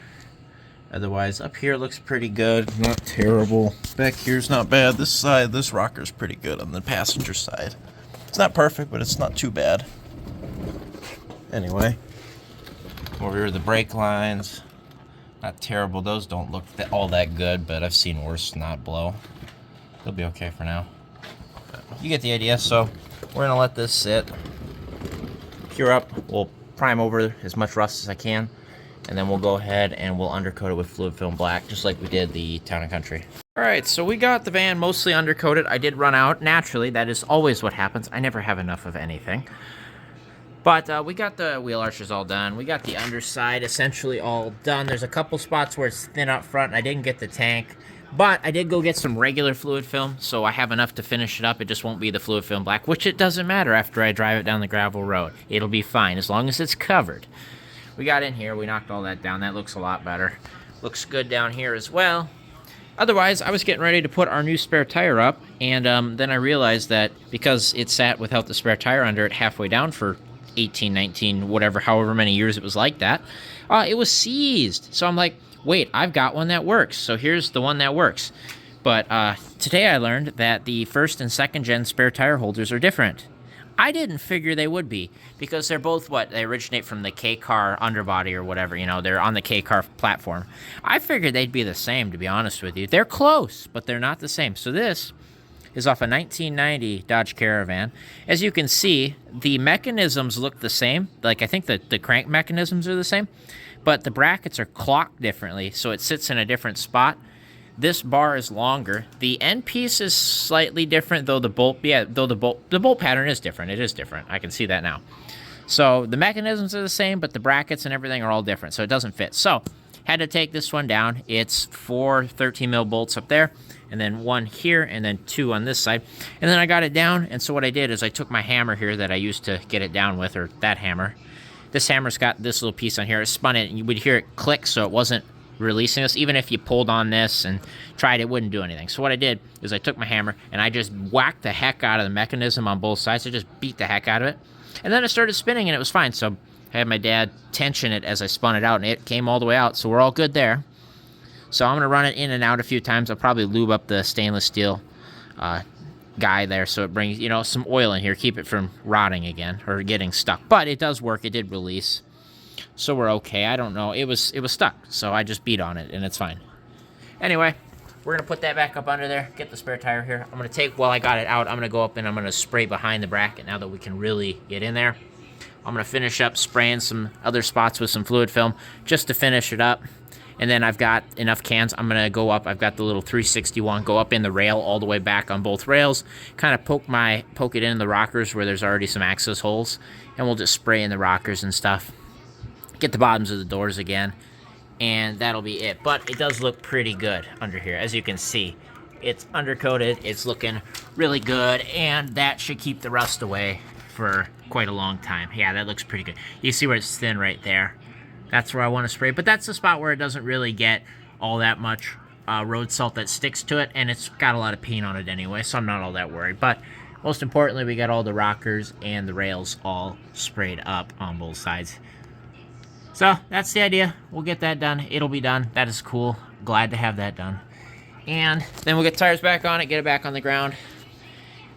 Otherwise, up here looks pretty good. Not terrible. Back here's not bad. This side, this rocker's pretty good on the passenger side. It's not perfect, but it's not too bad. Anyway, over here are the brake lines. Not terrible. Those don't look all that good, but I've seen worse not blow. They'll be okay for now. But you get the idea. So we're going to let this sit, cure up. We'll prime over as much rust as I can, and then we'll go ahead and we'll undercoat it with fluid film black, just like we did the Town & Country. Alright, so we got the van mostly undercoated. I did run out. Naturally, that is always what happens. I never have enough of anything. But we got the wheel arches all done. We got the underside essentially all done. There's a couple spots where it's thin up front, and I didn't get the tank. But I did go get some regular fluid film, so I have enough to finish it up. It just won't be the fluid film black, which it doesn't matter after I drive it down the gravel road. It'll be fine, as long as it's covered. We got in here. We knocked all that down. That looks a lot better. Looks good down here as well. Otherwise, I was getting ready to put our new spare tire up, and then I realized that because it sat without the spare tire under it halfway down for 18, 19, whatever, however many years it was like that, it was seized. So I'm like, wait, I've got one that works. So here's the one that works. But today I learned that the first and second gen spare tire holders are different. I didn't figure they would be, because they're both they originate from the K-Car underbody or whatever, you know, they're on the K-Car platform. I figured they'd be the same, to be honest with you. They're close, but they're not the same. So this is off a 1990 Dodge Caravan. As you can see, the mechanisms look the same. Like, I think the crank mechanisms are the same, but the brackets are clocked differently, so it sits in a different spot. This bar is longer. The end piece is slightly different, though the bolt pattern is different. It is different. I can see that now. So the mechanisms are the same, but the brackets and everything are all different, so it doesn't fit. So had to take this one down. It's 4 13 mil bolts up there, and then 1 here, and then 2 on this side. And then I got it down, and so what I did is I took my hammer here that I used to get it down with, or that hammer. This hammer's got this little piece on here. It spun it, and you would hear it click, so it wasn't releasing this. Even if you pulled on this and tried, it wouldn't do anything. So what I did is I took my hammer and I just whacked the heck out of the mechanism on both sides. I just beat the heck out of it, and then it started spinning and it was fine. So I had my dad tension it as I spun it out, and it came all the way out, so we're all good there. So I'm gonna run it in and out a few times. I'll probably lube up the stainless steel guy there, so it brings, you know, some oil in here, keep it from rotting again or getting stuck. But it does work. It did release, so we're okay. I don't know. It was stuck, so I just beat on it, and it's fine. Anyway, we're going to put that back up under there, get the spare tire here. I'm going to take, while I got it out, I'm going to go up and I'm going to spray behind the bracket now that we can really get in there. I'm going to finish up spraying some other spots with some fluid film just to finish it up. And then I've got enough cans. I'm going to go up. I've got the little 361, go up in the rail all the way back on both rails, kind of poke it in the rockers where there's already some access holes, and we'll just spray in the rockers and stuff. Get the bottoms of the doors again, and that'll be it. But it does look pretty good under here. As you can see, it's undercoated, it's looking really good, and that should keep the rust away for quite a long time. Yeah, that looks pretty good. You see where it's thin right there? That's where I want to spray, but that's the spot where it doesn't really get all that much road salt that sticks to it, and it's got a lot of paint on it anyway, so I'm not all that worried. But most importantly, we got all the rockers and the rails all sprayed up on both sides. So that's the idea. We'll get that done. It'll be done. That is cool. Glad to have that done. And then we'll get tires back on it, get it back on the ground,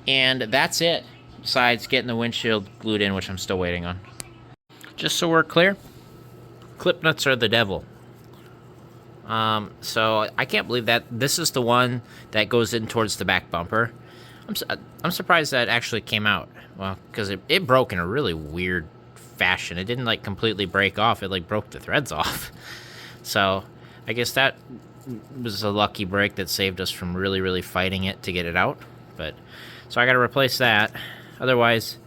and that's it. Besides getting the windshield glued in, which I'm still waiting on. Just so we're clear, clip nuts are the devil. So I can't believe that this is the one that goes in towards the back bumper. I'm surprised that actually came out. Well, because it broke in a really weird fashion. It didn't like completely break off. It like broke the threads off. So I guess that was a lucky break that saved us from really fighting it to get it out. But so I got to replace that. Otherwise,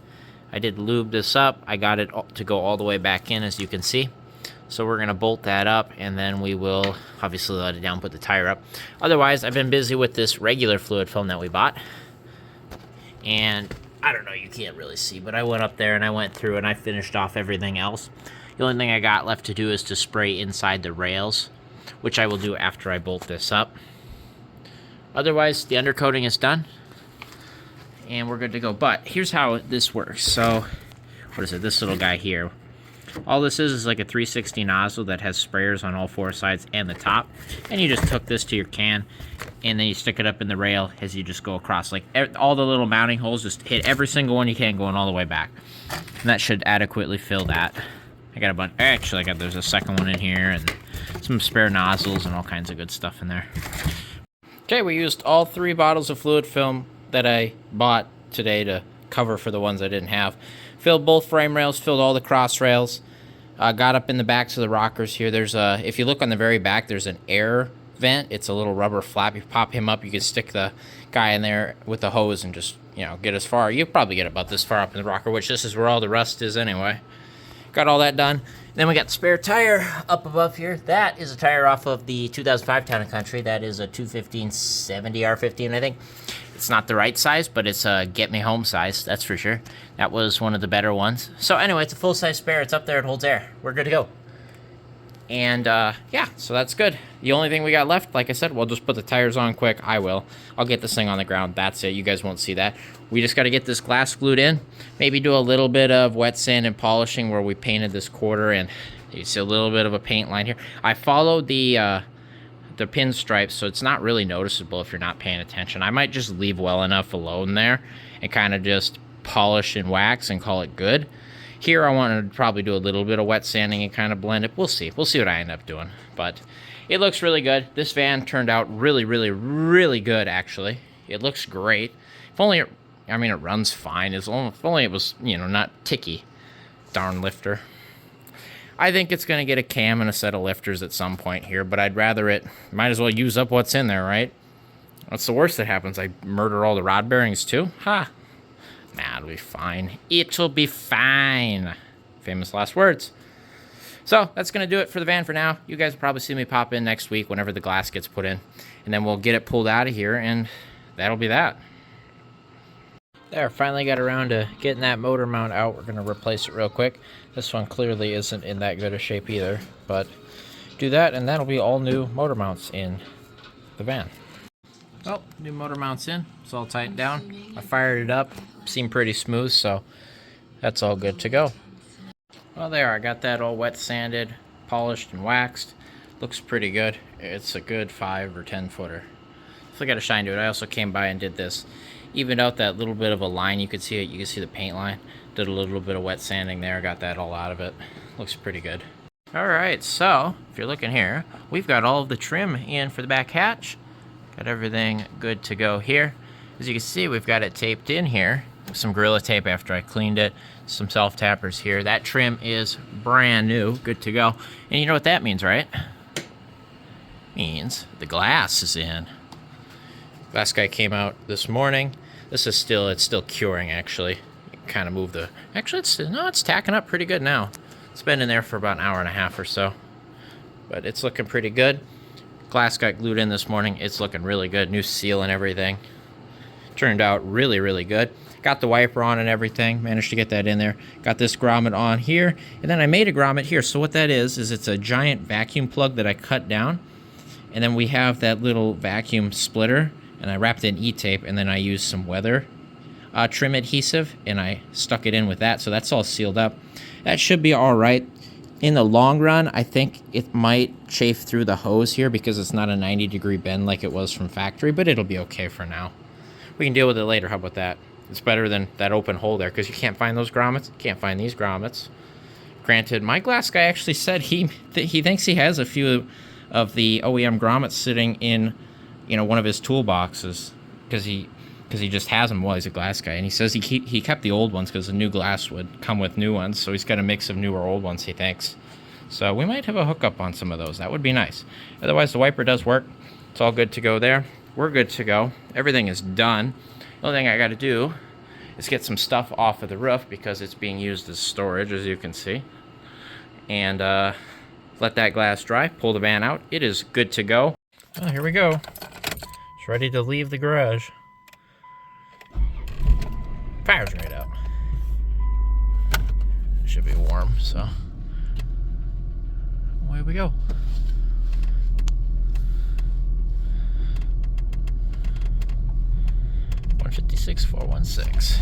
I did lube this up. I got it to go all the way back in, as you can see. So we're going to bolt that up, and then we will obviously let it down, put the tire up. Otherwise, I've been busy with this regular fluid film that we bought. And I don't know, you can't really see, but I went up there and I went through and I finished off everything else. The only thing I got left to do is to spray inside the rails, which I will do after I bolt this up. Otherwise, the undercoating is done, and we're good to go. But here's how this works. So, what is it? This little guy here. All this is like a 360 nozzle that has sprayers on all 4 sides and the top. And you just hook this to your can, and then you stick it up in the rail as you just go across. Like all the little mounting holes, just hit every single one you can going all the way back. And that should adequately fill that. I got a bunch. Actually, there's a second one in here and some spare nozzles and all kinds of good stuff in there. Okay, we used all 3 bottles of fluid film that I bought today to cover for the ones I didn't have. Filled both frame rails, filled all the cross rails. Got up in the backs of the rockers here. There's a, if you look on the very back, there's an air vent. It's a little rubber flap. You pop him up, you can stick the guy in there with the hose and just, you know, get as far. You'll probably get about this far up in the rocker, which this is where all the rust is anyway. Got all that done. Then we got the spare tire up above here. That is a tire off of the 2005 Town & Country. That is a 215/70 R15, I think. It's not the right size, but it's a get me home size, that's for sure. That was one of the better ones. So anyway, it's a full-size spare. It's up there. It holds air. We're good to go. And yeah, so that's good. The only thing we got left, like I said, we'll just put the tires on quick. I'll get this thing on the ground. That's it. You guys won't see that. We just got to get this glass glued in. Maybe do a little bit of wet sand and polishing where we painted this quarter, and you see a little bit of a paint line here. I followed the pinstripes, so it's not really noticeable if you're not paying attention. I might just leave well enough alone there and kind of just polish and wax and call it good. Here I want to probably do a little bit of wet sanding and kind of blend it. We'll see. We'll see what I end up doing. But it looks really good. This van turned out really, really, really good, actually. It looks great. If only it, I mean, it runs fine. If only it was, you know, not ticky. Darn lifter. I think it's going to get a cam and a set of lifters at some point here, but I'd rather it, might as well use up what's in there, right? What's the worst that happens? I murder all the rod bearings too? Ha! Nah, it'll be fine. It'll be fine. Famous last words. So, that's going to do it for the van for now. You guys will probably see me pop in next week whenever the glass gets put in. And then we'll get it pulled out of here, and that'll be that. There, finally got around to getting that motor mount out. We're going to replace it real quick. This one clearly isn't in that good a shape either. But do that, and that'll be all new motor mounts in the van. Well, new motor mounts in. It's all tightened down. I fired it up. Seemed pretty smooth, so that's all good to go. Well, there, I got that all wet sanded, polished, and waxed. Looks pretty good. It's a good 5 or 10 footer. Still got a shine to it. I also came by and did this. Evened out that little bit of a line. You could see it. You can see the paint line. Did a little bit of wet sanding there. Got that all out of it. Looks pretty good. Alright, so if you're looking here, we've got all of the trim in for the back hatch. Got everything good to go here. As you can see, we've got it taped in here with some Gorilla Tape after I cleaned it. Some self-tappers here. That trim is brand new. Good to go. And you know what that means, right? Means the glass is in. Glass guy came out this morning. This is still, it's still curing actually. You can kind of move the, actually it's tacking up pretty good now. It's been in there for about an hour and a half or so. But it's looking pretty good. Glass got glued in this morning. It's looking really good. New seal and everything. Turned out really, really good. Got the wiper on and everything. Managed to get that in there. Got this grommet on here. And then I made a grommet here. So what that is it's a giant vacuum plug that I cut down. And then we have that little vacuum splitter. And I wrapped it in E-tape. And then I used some weather trim adhesive. And I stuck it in with that. So that's all sealed up. That should be all right. In the long run, I think it might chafe through the hose here because it's not a 90-degree bend like it was from factory, but it'll be okay for now. We can deal with it later. How about that? It's better than that open hole there because you can't find those grommets. Can't find these grommets. Granted, my glass guy actually said he thinks he has a few of the OEM grommets sitting in, you know, one of his toolboxes because he just has them while he's a glass guy. And he says he kept the old ones because the new glass would come with new ones. So he's got a mix of new or old ones, he thinks. So we might have a hookup on some of those. That would be nice. Otherwise, the wiper does work. It's all good to go there. We're good to go. Everything is done. The only thing I got to do is get some stuff off of the roof because it's being used as storage, as you can see. And let that glass dry. Pull the van out. It is good to go. Well, here we go. It's ready to leave the garage. Fire's right up. Should be warm, so away we go. $156,416.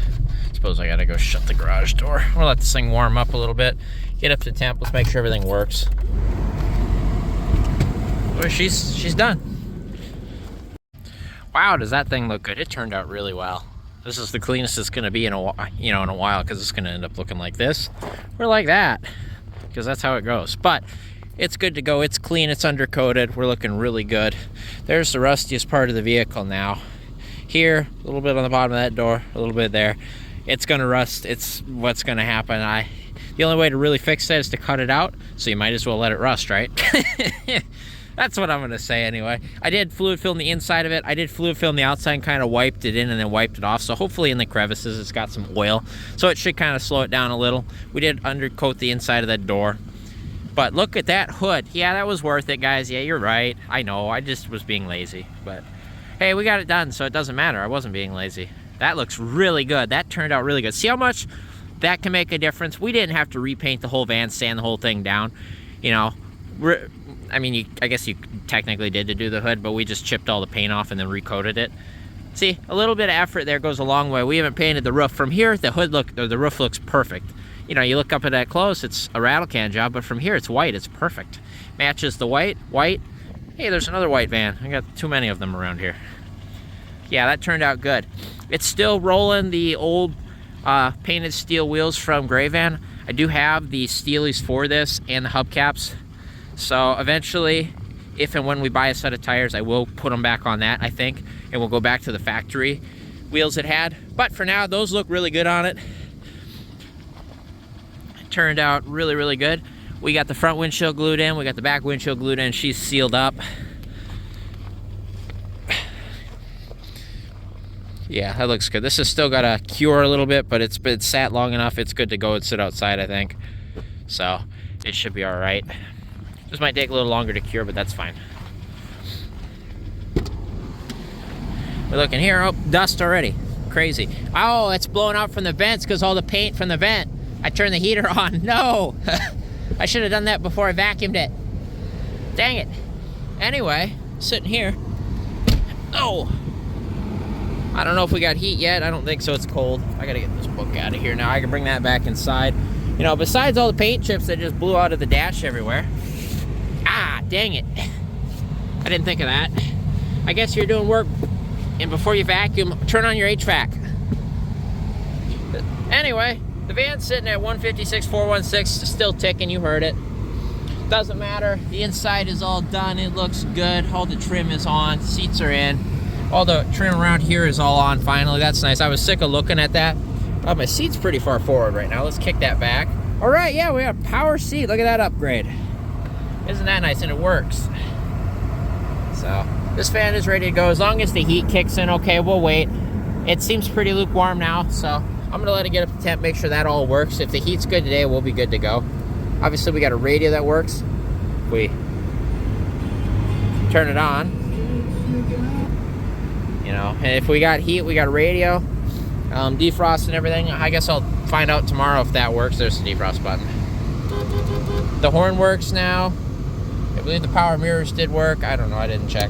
Suppose I gotta go shut the garage door. We'll let this thing warm up a little bit. Get up to temp. Let's make sure everything works. Well, she's done. Wow, does that thing look good? It turned out really well. This is the cleanest it's going to be in a while because it's going to end up looking like this or like that because that's how it goes. But it's good to go. It's clean. It's undercoated. We're looking really good. There's the rustiest part of the vehicle now. Here, a little bit on the bottom of that door, a little bit there. It's going to rust. It's what's going to happen. The only way to really fix that is to cut it out, so you might as well let it rust, right? That's what I'm gonna say anyway. I did fluid fill in the inside of it. I did fluid fill in the outside and kind of wiped it in and then wiped it off. So hopefully in the crevices it's got some oil. So it should kind of slow it down a little. We did undercoat the inside of that door. But look at that hood. Yeah, that was worth it, guys. Yeah, you're right. I know, I just was being lazy. But hey, we got it done, so it doesn't matter. I wasn't being lazy. That looks really good. That turned out really good. See how much that can make a difference? We didn't have to repaint the whole van, sand the whole thing down. You know, I mean, I guess you technically did to do the hood, but we just chipped all the paint off and then recoated it. See, a little bit of effort there goes a long way. We haven't painted the roof. From here, the roof looks perfect. You know, you look up at that close, it's a rattle can job, but from here it's white, it's perfect. Matches the white. Hey, there's another white van. I got too many of them around here. Yeah, that turned out good. It's still rolling the old painted steel wheels from Gray Van. I do have the steelies for this and the hubcaps. So eventually, if and when we buy a set of tires, I will put them back on that, I think, and we'll go back to the factory wheels it had. But for now, those look really good on it. It turned out really, really good. We got the front windshield glued in, we got the back windshield glued in, she's sealed up. Yeah, that looks good. This has still got to cure a little bit, but it's been sat long enough, it's good to go and sit outside, I think. So, it should be all right. This might take a little longer to cure, but that's fine. We're looking here, oh, dust already. Crazy. Oh, it's blowing out from the vents because all the paint from the vent. I turned the heater on. No! I should have done that before I vacuumed it. Dang it. Anyway, sitting here. Oh! I don't know if we got heat yet. I don't think so. It's cold. I gotta get this book out of here now. I can bring that back inside. You know, besides all the paint chips that just blew out of the dash everywhere. Ah, dang it. I didn't think of that. I guess you're doing work, and before you vacuum, turn on your HVAC. But anyway, the van's sitting at 156,416, still ticking, you heard it. Doesn't matter. The inside is all done. It looks good. All the trim is on. Seats are in. All the trim around here is all on finally. That's nice. I was sick of looking at that. Oh, my seat's pretty far forward right now. Let's kick that back. All right, yeah, we got a power seat. Look at that upgrade. Isn't that nice? And it works. So, this fan is ready to go. As long as the heat kicks in, okay, we'll wait. It seems pretty lukewarm now, so I'm going to let it get up to temp, make sure that all works. If the heat's good today, we'll be good to go. Obviously, we got a radio that works. If we turn it on, you know, and if we got heat, we got a radio, defrost and everything. I guess I'll find out tomorrow if that works. There's the defrost button. The horn works now. I believe the power mirrors did work. I don't know, I didn't check.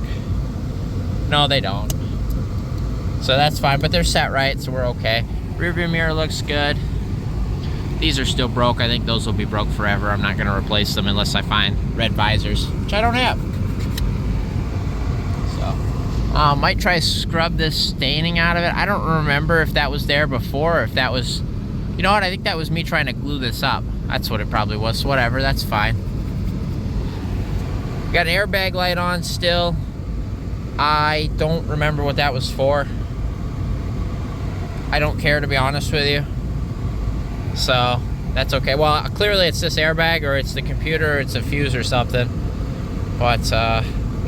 No, they don't. So that's fine, but they're set right, so we're okay. Rear view mirror looks good. These are still broke. I think those will be broke forever. I'm not gonna replace them unless I find red visors, which I don't have. So, might try to scrub this staining out of it. I don't remember if that was there before or if that was, you know what, I think that was me trying to glue this up. That's what it probably was, so whatever, that's fine. Got an airbag light on still. I don't remember what that was for. I don't care, to be honest with you. So, that's okay. Well, clearly it's this airbag, or it's the computer, or it's a fuse or something. But,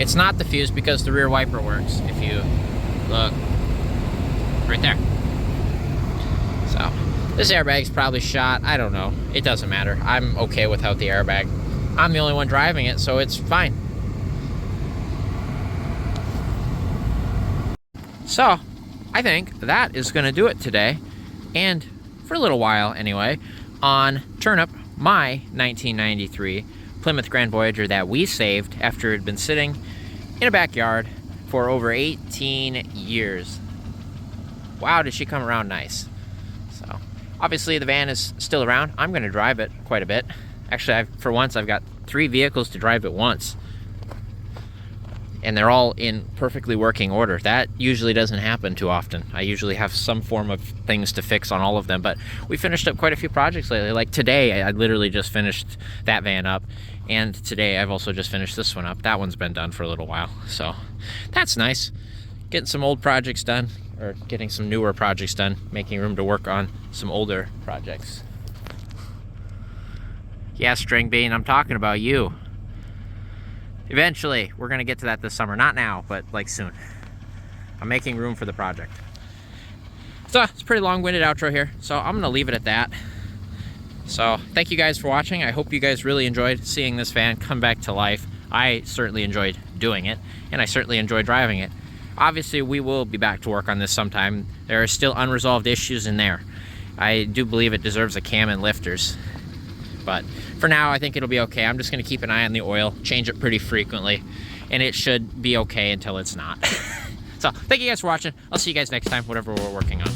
it's not the fuse because the rear wiper works. If you look right there. So, this airbag's probably shot. I don't know. It doesn't matter. I'm okay without the airbag. I'm the only one driving it, so it's fine. So, I think that is going to do it today, and for a little while anyway, on Turnip, my 1993 Plymouth Grand Voyager that we saved after it had been sitting in a backyard for over 18 years. Wow, did she come around nice. So, obviously the van is still around. I'm going to drive it quite a bit. Actually, for once, I've got 3 vehicles to drive at once. And they're all in perfectly working order. That usually doesn't happen too often. I usually have some form of things to fix on all of them, but we finished up quite a few projects lately. Like today, I literally just finished that van up, and today I've also just finished this one up. That one's been done for a little while, so that's nice. Getting some old projects done, or getting some newer projects done, making room to work on some older projects. Yeah, String Bean, I'm talking about you. Eventually, we're gonna get to that this summer. Not now, but like soon. I'm making room for the project. So it's a pretty long-winded outro here, so I'm gonna leave it at that. So thank you guys for watching. I hope you guys really enjoyed seeing this van come back to life. I certainly enjoyed doing it, and I certainly enjoyed driving it. Obviously, we will be back to work on this sometime. There are still unresolved issues in there. I do believe it deserves a cam and lifters. But for now, I think it'll be okay. I'm just gonna keep an eye on the oil, change it pretty frequently, and it should be okay until it's not. So thank you guys for watching. I'll see you guys next time, whatever we're working on.